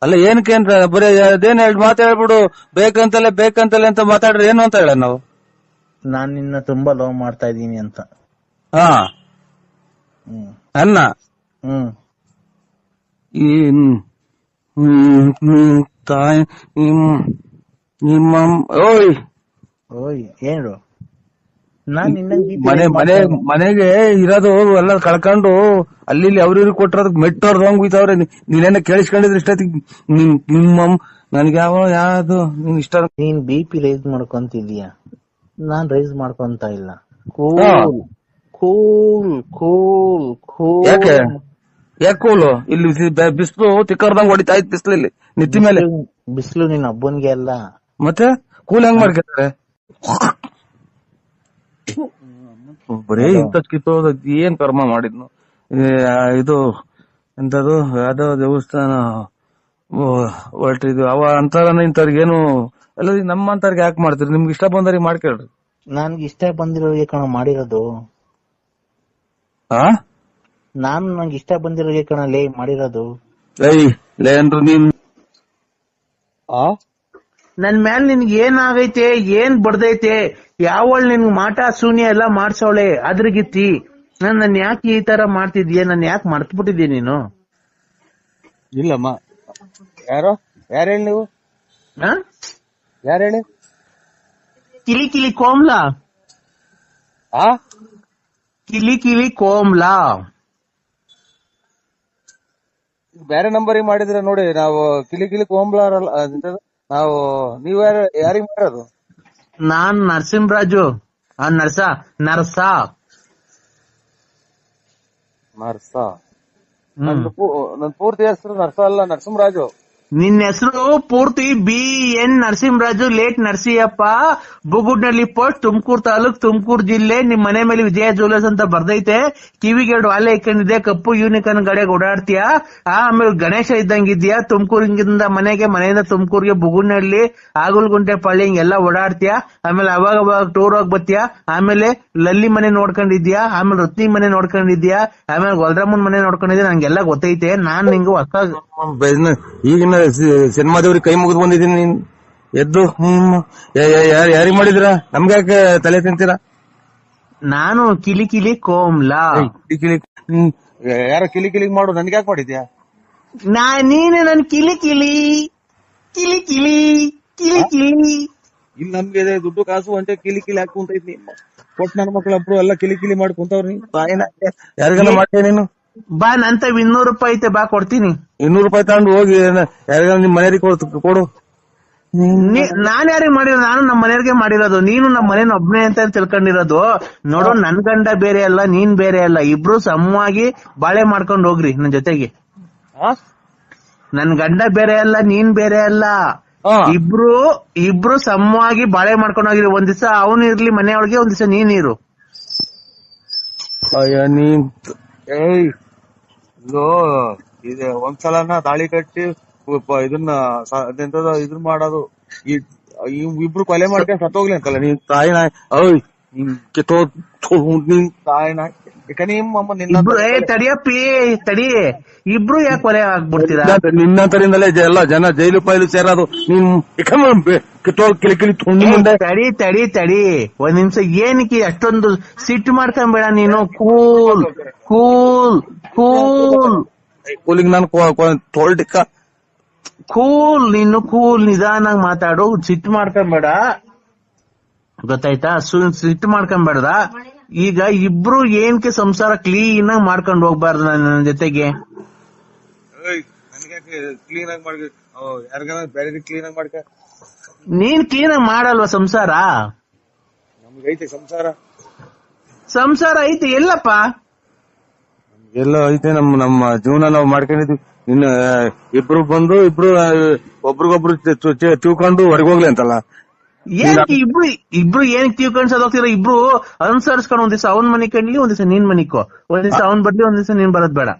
ಅಲ್ಲ ಏನಕ್ಕೆ ಅಂತ ಬರೀ ಅದೇನ್ ಮಾತು ಹೇಳ್ಬಿಡು. ಬೇಕಂತಲೇ ಅಂತ ಮಾತಾಡ್ರಿ ಏನು ಅಂತ ಹೇಳ ನಾವು. ನಾನ್ ನಿನ್ನ ತುಂಬಾ ಲವ್ ಮಾಡ್ತಾ ಇದೀನಿ ಅಂತ. ಹಾ ಅನ್ನ ತಾಯಿ ನಿಮ್ಮ ಓಯ್ ಓಯ್ ಏನು? ನಾನ್ ಮನೆಗೆ ಇರೋದು ಎಲ್ಲ ಕಳ್ಕೊಂಡು ಅಲ್ಲಿ ಅವ್ರಿವ್ರಿಗೆ ಕೊಟ್ಟಿರೋದಕ್ಕೆ ಮೆಟ್ಟೋರ್ದಂಗ್ ಹೋಯ್ತವ್ರೆ. ನೀನೇನ ಕೇಳಿಸ್ಕೊಂಡಿದ್ರೆ ಇಷ್ಟೊತ್ತಿಗೆ ನಿಮ್ಮ ನನ್ಗೆ ಯಾವ್ದು ನೀನ್ ಇಷ್ಟ. ನೀನ್ BP ರೈಸ್ ಮಾಡ್ಕೊಂತಿದ್ಯಾ? ನಾನ್ ರೈಸ್ ಮಾಡ್ಕೊಂತ ಇಲ್ಲ. ಯಾಕೆ ಕೂಲು? ಇಲ್ಲಿ ಬಿಸಿಲು ತಿಕ್ಕರ್ದಂಗ್ ಹೊಡಿತಾ ಇತ್ತು. ಬಿಸಿಲಲ್ಲಿ ನಿತ್ತಿ ಮೇಲೆ ಬಿಸಿಲು ನಿನ್ ಹಬ್ಬನ್ಗೆ ಅಲ್ಲ. ಮತ್ತೆ ಕೂಲ್ ಹೆಂಗ್ ಮಾಡ್ಕೊತಾರೆ? ಬರೀ ಇಂಥ ಕಿತ್ತೋದ ಏನ್ ಕರ್ಮ ಮಾಡಿದ್ನು. ಇದು ಎಂತದು ಯಾವ್ದೋ ದೇವಸ್ಥಾನ ಹೊರಟಿದ್ವಿ ಅವ ಅಂತಾರ ಇಂಥವ್ರಿಗೇನು ಎಲ್ಲ ನಮ್ಮಂತವ್ರಿಗೆ ಯಾಕೆ ಮಾಡ್ತೀರಿ? ನಿಮ್ಗೆ ಇಷ್ಟ ಬಂದವ್ರಿಗೆ ಮಾಡ್ಕೇಳ್ರಿ. ನನ್ಗೆ ಇಷ್ಟ ಬಂದಿರೋರಿಗೆ ಕಣ ಮಾಡಿರೋದು. ನಂಗೆ ಇಷ್ಟ ಬಂದಿರೋರಿಗೆ ಕಣ ಲೇ ಮಾಡಿರೋದು. ಲೇನ್ರು ನೀನ್ ನನ್ ಮ್ಯಾಲ್ ನಿನ್ಗೆ ಏನಾಗೈತೆ, ಏನ್ ಬಡ್ದೈತೆ, ಯಾವಳ್ ನಿನ್ಗ್ ಮಾಟ ಶೂನ್ಯ ಎಲ್ಲ ಮಾಡ್ಸವಳೆ ಅದ್ರಗಿತ್ತಿ. ನನ್ ಯಾಕೆ ಈ ತರ ಮಾಡ್ತಿದ್ಯಾ? ನನ್ ಯಾಕೆ ಮರ್ತ್ಬಿಟ್ಟಿದ್ಯಾ ನೀನು? ಇಲ್ಲಮ್ಮ. ಯಾರು ಹೇಳಿ ನೀವು? ಯಾರು ಹೇಳಿ? ಕಿಲಿ ಕಿಲಿ ಕೋಮ್ಲಾ. ಕಿಲಿ ಕಿಲಿ ಕೋಮ್ಲಾ ಬೇರೆ ನಂಬರ್ ಮಾಡಿದ್ರೆ ನೋಡಿ. ನಾವು ಕಿಲಿ ಕೋಂಬ್ಲಾರಲ್ಲ ನಾವು. ನೀವ್ ಯಾರಿಗ್ ಮಾಡೋದು? ನಾನ್ ನರಸಿಂಹರಾಜು. ನರ್ಸ ನನ್ ಪೂರ್ತಿ ಹೆಸರು ನರ್ಸ ಅಲ್ಲ, ನರಸಿಂಹರಾಜು. ನಿನ್ನ ಹೆಸರು ಪೂರ್ತಿ BN Narasimharaju late Narasiyappa, Bugudnalli post, Tumakuru taluk, Tumakuru ಜಿಲ್ಲೆ. ನಿಮ್ ಮನೆ ಮೇಲೆ ವಿಜಯ ಜ್ಯುವೆಲರ್ಸ್ ಅಂತ ಬರ್ದೈತೆ. ಕಿವಿಗೆ 2 ವಾಲೆ ಇಕ್ಕೊಂಡಿದೆ, ಕಪ್ಪು ಯೂನಿಕಾರ್ನ್ ಗಾಡಿಯಾಗ ಓಡಾಡ್ತೀಯ. ಆಮೇಲೆ ಗಣೇಶ ಇದ್ದಂಗಿದ್ಯಾ. ತುಮಕೂರಿಂದ ಮನೆಯಿಂದ ತುಮಕೂರಿಗೆ ಬುಗುಡ್ನಳ್ಳಿ, ಆಗುಲ್ಗುಂಟೆ, ಪಳ್ಳಿ ಹಿಂಗೆಲ್ಲ ಓಡಾಡ್ತೀಯ. ಆಮೇಲೆ ಅವಾಗ ಟೂರ್ ಹೋಗ್ ಬತ್ತೀಯ. ಆಮೇಲೆ ಲಲ್ಲಿ ಮನೆ ನೋಡ್ಕೊಂಡಿದ್ಯಾ, ಆಮೇಲೆ ರತ್ನಿ ಮನೆ ನೋಡ್ಕೊಂಡಿದ್ಯಾ, ಆಮೇಲೆ ಗೊಲ್ರಮ್ಮನ್ ಮನೆ ನೋಡ್ಕೊಂಡಿದ್ಯಾ. ನಂಗೆಲ್ಲ ಗೊತ್ತೈತೆ. ನಾನ್ ನಿಂಗೆ ಹೊಸ ಈಗಿನ ಸಿನಿಮಾದವ್ರಿಗೆ ಕೈ ಮುಗಿದು ಬಂದಿದ್ದೀನಿ. ನೀನ್ ಎದ್ದು ಯಾರಿಗ್ ಮಾಡಿದ್ರ? ನಮ್ಗ್ಯಾಕೆ ತಲೆ ತಿಂತೀರಾ? ನಾನು ಕಿಲಿ ಕಿಲಿ ಕೋಮ್ಲಾ. ಯಾರೋ ಕಿಲಿ ಮಾಡು, ನನ್ಗ್ಯಾಕೆ ಮಾಡಿದ್ಯಾ? ನೀನೆ ನನ್ ಕಿಲಿ ಕಿಲಿ ಇಲ್ಲಿ ನಮ್ಗೆ ದುಡ್ಡು ಕಾಸು ಅಂತೆ ಕಿಲಿ ಹಾಕುಂತ ಇದ್ನಿ. ಕೊಟ್ಟು ನನ್ನ ಮಕ್ಳೊಬ್ರು ಎಲ್ಲ ಕಿಲಿ ಮಾಡಿ ಕುಂತವ್ರಿ. ಯಾರಿಗೆಲ್ಲ ಮಾಡ್ತೇನೆ ನೀನು? ಬಾ, ನಂತ 200 ರೂಪಾಯಿ ಐತೆ, ಬಾ ಕೊಡ್ತೀನಿ. 200 ರೂಪಾಯಿ ತಗೊಂಡು ಹೋಗಿ ಯಾರಿಗಾರ ನಿಮ್ ಮನೆಯವ್ರಿಗೆ ಕೊಡು. ನಾನ್ ಯಾರಿಗೆ ಮಾಡಿರೋದು? ನಾನು ನಮ್ಮ ಮನೆಯವ್ರಿಗೆ ಮಾಡಿರೋದು. ನೀನು ನಮ್ಮ ಮನೇನ ಒಬ್ನೇ ಅಂತ ತಿಳ್ಕೊಂಡಿರೋದು. ನೋಡು, ನನ್ ಗಂಡ ಬೇರೆ ಅಲ್ಲ, ನೀನ್ ಬೇರೆ ಅಲ್ಲ. ಇಬ್ರು ಸಮವಾಗಿ ಬಾಳೆ ಮಾಡ್ಕೊಂಡ್ ಹೋಗ್ರಿ ನನ್ ಜೊತೆಗೆ. ನನ್ ಗಂಡ ಬೇರೆ ಅಲ್ಲ, ನೀನ್ ಬೇರೆ ಅಲ್ಲ. ಇಬ್ರು ಸಮವಾಗಿ ಬಾಳೆ ಮಾಡ್ಕೊಂಡ್ ಹೋಗಿರಿ. ಒಂದ್ ದಿವಸ ಅವನು ಇರ್ಲಿ ಮನೆಯೊಳಗೆ, ಒಂದ್ ದಿವಸ ನೀರು. ನೀನ್ ಒಂದ್ಸಲನ ತಾಳಿ ಕಟ್ಟಿ ಇದನ್ನ ಮಾಡೋದು. ಇಬ್ರು ಕೊಲೆ ಮಾಡ್ಕೊಂಡು ಸತ್ತೋಗ್ಲಿ ಅಂತಲ್ಲ ನೀನ್ ತಾಯಿ ನಾಯ್ ಓಯ್ ನಿನ್ ಕಿತ್ತೋ ನಿನ್ ತಾಯಿ ನಾಯ್ ಇಬ್ರು ತಡಿಯಪ್ಪಿ ತಡಿ ಇಬ್ರು ಯಾಕೆ ಕೊಲೆ ಆಗ್ಬಿಡ್ತೀರಾ? ನಿನ್ನಂತರಿಂದಲೇ ಎಲ್ಲ ಜನ ಜೈಲು ಪೈಲು ಸೇರೋದು. ನೀನ್ ಕಿತ್ತೋ ಕಿಲಿಕಿಲಿ ತುಂಡಿ ಮುಂದೆ ತಡಿ ತಡಿ ತಡಿ ಒಂದ್ ನಿಮಿಷ ಏನಕ್ಕೆ ಅಷ್ಟೊಂದು ಸಿಟ್ಟು ಮಾಡ್ಕೊಂಬೇಡ ನೀನು. ಕೂಲ್ ಕೂಲ್ ಕೂಲ್ ಕೂಲಿಗೆ ನಾನು ತೋಲ್ಟಿಕ್ಕ ಕೂಲ್ ನೀನು ಕೂಲ್ ನಿಧಾನಾಗ್ ಮಾತಾಡು. ಸಿಟ್ಟು ಮಾಡ್ಕೊಂಬೇಡ ಗೊತ್ತಾಯ್ತಾ? ಸಿಟ್ಟು ಮಾಡ್ಕೊಂಬೇಡ್ದ. ಈಗ ಇಬ್ರು ಏನಕ್ಕೆ ಸಂಸಾರ ಕ್ಲೀನ್ ಆಗಿ ಮಾಡ್ಕೊಂಡು ಹೋಗ್ಬಾರ್ದು ನನ್ನ ಜೊತೆಗೆ? ಕ್ಲೀನ್ ಆಗಿ ಮಾಡ್ಕ ಯಾರಿಗಾರ ಬೇರೆ ಕ್ಲೀನ್ ಆಗಿ ಮಾಡ್ಕ. ನೀನ್ ಕ್ಲೀನ್ ಆಗಿ ಮಾಡಲ್ವಾ ಸಂಸಾರ? ನಮ್ಗೈತೆ ಸಂಸಾರ. ಸಂಸಾರ ಐತೆ ಎಲ್ಲಪ್ಪ? ಎಲ್ಲ ಐತೆ. ನಮ್ಮ ಜೀವನ ನಾವು ಮಾಡ್ಕೊಂಡಿದ್ವಿ. ಇನ್ನು ಇಬ್ರು ಬಂದು ಇಬ್ರು ಒಬ್ರಿಗೊಬ್ರು ತಿಳ್ಕೊಂಡು ಹೊರಗೋಗ್ಲಿ ಅಂತಲ್ಲ. ಏನಕ್ಕೆ ಇಬ್ರು ಏನಕ್ಕೆ ತಿಳ್ಕೊಂಡ್ ಹೋಗ್ತೀರ? ಇಬ್ರು ಅನುಸರಿಸ್ಕೊಂಡು ಒಂದ್ ದಿವಸ ಅವನ್ ಮನೆ ಕಂಡ್ಲಿ, ಒಂದ್ ದಿವಸ ನೀನ್ ಮನಿಕೋ, ಒಂದ್ ದಿವಸ ಅವನ್ ಬರ್ಲಿ, ಒಂದ್ ದಿವಸ ನೀನ್ ಬರೋದ್ ಬೇಡ.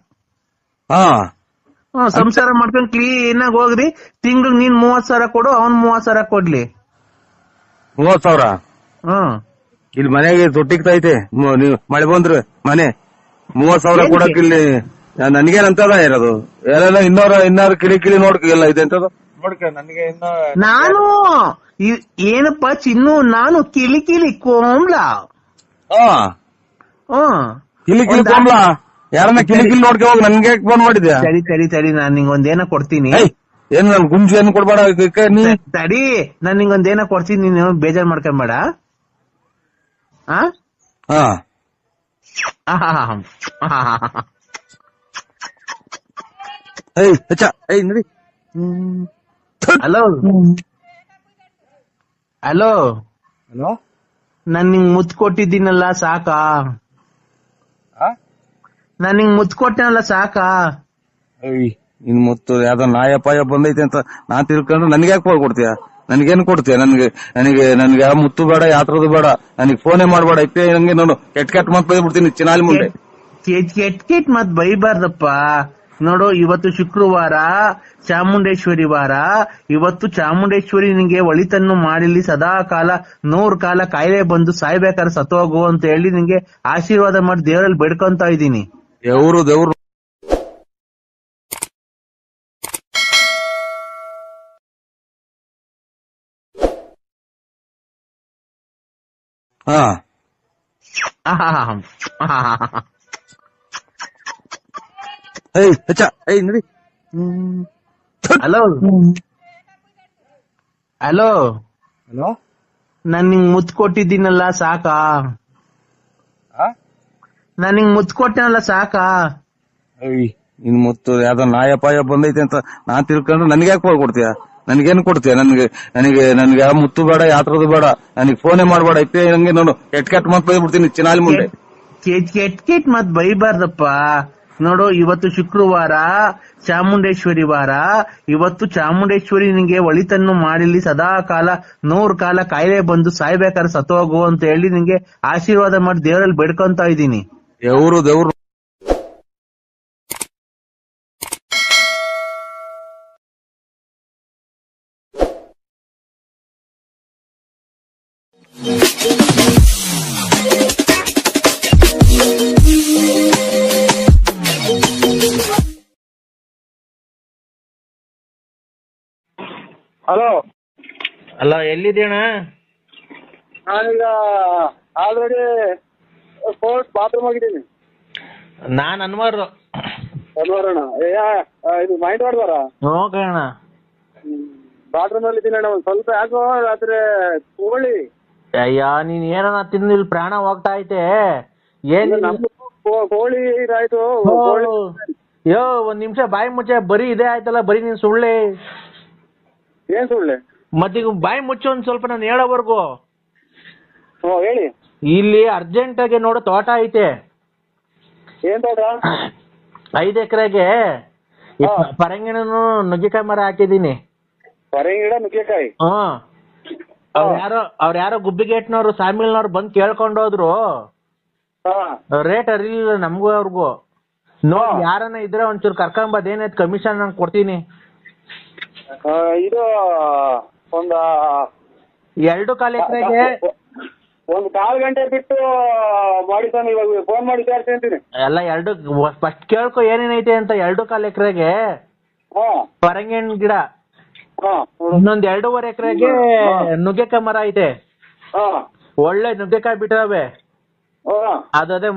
ಸಂಸಾರ ಮಾಡ್ಕೊಂಡ್ ಕ್ಲೀನ್ ಆಗಿ ಹೋಗ್ರಿ. ತಿಂಗ್ಳಿಗೆ ನೀನ್ 30,000 ಕೊಡು, ಅವ್ನ್ 30,000 ಕೊಡ್ಲಿ. 30,000 ಇಲ್ಲಿ ಮನೆಗೆ ತೊಟ್ಟಿಗ್ತೈತೆ. ನೀವು ಮಳೆ ಬಂದ್ರೆ ಮನೆ 30,000 ಕೊಡಕ್ ಇಲ್ಲಿ ನನ್ಗೇನಂತದ ಇರೋದು? ಎಲ್ಲ ಇನ್ನಾರು ಕಿಳಿ ನೋಡ್ಕ ಎಲ್ಲ ಇದೆ ಅಂತದ ನೋಡ್ಕ. ನನ್ಗೆ ನಾನು ಏನಪ್ಪಾ ಚಿನ್ನು, ನಾನು ಕಿಲಿ ಕೋಮ್ಲ. ಕಿಲಿ ಕೋಮ್ಲ ಯಾರನ್ನ ಕಿಲಿ ನೋಡ್ಕ ಹೋಗಿ ನನ್ಗೆ ಫೋನ್ ಮಾಡಿದ್ಯಾ? ತಡಿ ನಾನ್ ನಿಂಗೊಂದೇನ ಕೊಡ್ತೀನಿ. ಏನ್ ನನ್ ಗುಂಜು ಏನ್ ಕೊಡ್ಬೇಡ ನೀ. ತಡಿ ನಾನ್ ನಿಂಗೊಂದೇನ ಕೊಡ್ತೀನಿ, ನೀನು ಬೇಜಾರ್ ಮಾಡ್ಕೊಂಬೇಡ. ನಡಿ. ಹಲೋ ಹಲೋ ಹಲೋ, ನಾನ್ ನಿಂಗ್ ಮುತ್ ಕೊಟ್ಟಿದ್ದೀನಲ್ಲ ಸಾಕಾ? ನಾನ್ ನಿಂಗ್ ಮುತ್ ಕೊಟ್ಟನಲ್ಲ ಸಾಕಾ? ಇನ್ ಮುತ್ತು ಯಾವ್ದೋ ನಾಯಪಾಯ ಬಂದೈತೆ ಅಂತ ನಾನ್ ತಿಳ್ಕೊಂಡ್ರೆ ನನ್ಗೆ ಯಾಕೆ ಫೋನ್ ಕೊಡ್ತೀಯ? ನನ್ಗೇನ್ ಕೊಡ್ತೀಯ? ನನ್ಗೆ ಯಾವ ಮುತ್ತು ಬೇಡ, ಯಾತ್ರದು ಬೇಡ, ನನಗೆ ಫೋನೇ ಮಾಡ್ಬೇಡ. ಇಪ್ಪೆ ನಂಗೆ ನೋಡು ಕೆಟ್ ಮತ್ ಬೈಬಿಡ್ತೀನಿ ಚಿನಾಲಿ ಮುಂದೆ. ಕೆಟ್ ಮತ್ ಬೈಬಾರ್ದಪ್ಪ. ನೋಡು, ಇವತ್ತು ಶುಕ್ರವಾರ, ಚಾಮುಂಡೇಶ್ವರಿ ವಾರ. ಇವತ್ತು ಚಾಮುಂಡೇಶ್ವರಿ ನಿಂಗೆ ಒಳಿತನ್ನು ಮಾಡಿಲಿ, ಸದಾ ಕಾಲ 100 ಕಾಲ ಕಾಯಿಲೆ ಬಂದು ಸಾಯ್ಬೇಕಾದ್ರೆ ಸತ್ತೋಗು ಅಂತ ಹೇಳಿ ನಿಂಗೆ ಆಶೀರ್ವಾದ ಮಾಡಿ ದೇವರಲ್ಲಿ ಬೇಡ್ಕೊಂತ ಇದ್ದೀನಿ. ದೇವ್ರು ನಡಿ. ಹಲೋ ಹಲೋ ಹಲೋ, ನಾನ್ ನಿಂಗ್ ಮುತ್ ಕೊಟ್ಟಿದ್ದೀನಲ್ಲ ಸಾಕಾ? ನಾನ್ ನಿಂಗ್ ಮುತ್ ಕೊಟ್ಟನಲ್ಲ ಸಾಕಾ? ಇನ್ ಮುತ್ತು ಯಾವ್ದೋ ನಾಯಪಾಯ ಬಂದೈತೆ ಅಂತ ನಾನ್ ತಿಳ್ಕೊಂಡ್ರೆ ನನ್ಗೆ ಯಾಕೆ ಫೋನ್ ಕೊಡ್ತೀಯ? ನನ್ಗೇನ್ ಕೊಡ್ತೀಯ? ನನ್ಗೆ ಯಾವ ಮುತ್ತು ಬೇಡ, ಯಾತ್ರದು ಬೇಡ, ನನಗೆ ಫೋನೇ ಮಾಡ್ಬೇಡ. ಇಪ್ಪೆ ನಂಗೆ ನೋಡು ಕೆಟ್ ಮತ್ ಬೈಬಿಡ್ತೀನಿ ಚಿನಾಲಿ ಮುಂದೆ. ಕೆಟ್ ಮತ್ ಬೈಬಾರ್ದಪ್ಪ. ನೋಡು, ಇವತ್ತು ಶುಕ್ರವಾರ, ಚಾಮುಂಡೇಶ್ವರಿ ವಾರ. ಇವತ್ತು ಚಾಮುಂಡೇಶ್ವರಿ ನಿಂಗೆ ಒಳಿತನ್ನು ಮಾಡಿಲಿ, ಸದಾ ಕಾಲ 100 ಕಾಲ ಕಾಯಿಲೆ ಬಂದು ಸಾಯ್ಬೇಕಾದ್ರೆ ಸತ್ತೋಗು ಅಂತ ಹೇಳಿ ನಿಂಗೆ ಆಶೀರ್ವಾದ ಮಾಡಿ ದೇವರಲ್ಲಿ ಬೇಡ್ಕೊಂತ ಇದ್ದೀನಿ. ದೇವ್ರು ಹಲೋ ಅಲ್ಲ, ಎಲ್ಲಿದ್ದೀಣ? ನಾನೀಗ ಆಲ್ರೆಡಿ ಬಾತ್ರೂಮ್ ಆಗಿದ್ದೀನಿ. ನಾನ್ ಅನ್ವರ್ ಅಣ್ಣ. ಇದು ಮೈಂಡ್ ವಾರ್ಡರ ಹೋಗೋಣ. ಬಾತ್ರೂಮ್ ಅಲ್ಲಿ ಇದ್ದೀನಿ ಅಣ್ಣ. ಒಂದ್ ಸ್ವಲ್ಪ ಯಾಕೋ ರಾತ್ರಿ ಕೋಳಿ. ಅಯ್ಯ, ನೀನ್ ಏನನ್ನ ತಿಂದು ಇಲ್ಲಿ ಪ್ರಾಣ ಹೋಗ್ತಾ ಐತೆ. ಏನ್ ಕೋಳಿ ಇದಾಯ್ತು. ಯೋ, ಒಂದ್ ನಿಮಿಷ ಬಾಯಿ ಮುಚ್ಚೆ. ಬರೀ ಇದೇ ಆಯ್ತಲ್ಲ, ಬರೀ ನೀನ್ ಸುಳ್ಳೆ. ಏನ್ ಸುಳ್ಳೆ? ಮತ್ತೀಗ ಬಾಯಿ ಮುಚ್ಚು ಒಂದ್ ಸ್ವಲ್ಪ, ನಾನು ಹೇಳೋವರೆಗೂ. ಹೇಳಿ. ಇಲ್ಲಿ ಅರ್ಜೆಂಟ್ ಆಗಿ ನೋಡೋ ತೋಟ ಐತೆ. ಏನ್ ತೋಟ? 5 ಎಕರೆಗೆ ಪರಂಗಿಣನು ನುಗ್ಗೆಕಾಯಿ ಮರ ಹಾಕಿದೀನಿ. ಪರಂಗಿಡ ನುಗ್ಗೆಕಾಯಿ? ಅವ್ರ್ಯಾರೋ ಗುಬ್ಬಿಗೇಟ್ನವ್ರು, ಸಾಮಿಲ್ನವ್ರು ಬಂದ್ ಕೇಳ್ಕೊಂಡೋದ್ರು. ರೇಟ್ ಅರಿಲಿಲ್ಲ ನಮ್ಗೂ ಅವ್ರಿಗೂ. ನೋಡಿ, ಯಾರನ್ನ ಇದ್ರೆ ಒಂಚೂರು ಕರ್ಕೊಂಬದ್, ಏನಾಯ್ತು ಕಮಿಷನ್ ನಾನು ಕೊಡ್ತೀನಿ. ಇದು ಒಂದ 2.25 ಎಕರೆಗೆ ಒಂದು 1/4 ಗಂಟೆ ಬಿಟ್ಟು ಮಾಡಿ ಸ್ವಾಮಿ, ಇವಾಗ ಫೋನ್ ಮಾಡಿ ವಿಚಾರಿಸಿ ಅಂತೀನಿ. ಎಲ್ಲ ಫಸ್ಟ್ ಕೇಳ್ಕೊ ಏನೇನೈತೆ ಅಂತ. 2.25 ಎಕರೆಗೆ ಪರಂಗಿಹಣ್ಣು ಗಿಡ, ಇನ್ನೊಂದ್ 2.5 ಎಕರೆಗೆ ನುಗ್ಗೆಕಾಯಿ ಮರ ಐತೆ. ಒಳ್ಳೆ ನುಗ್ಗೆಕಾಯಿ ಬಿಟ್ಟವೆ. ಅದೇ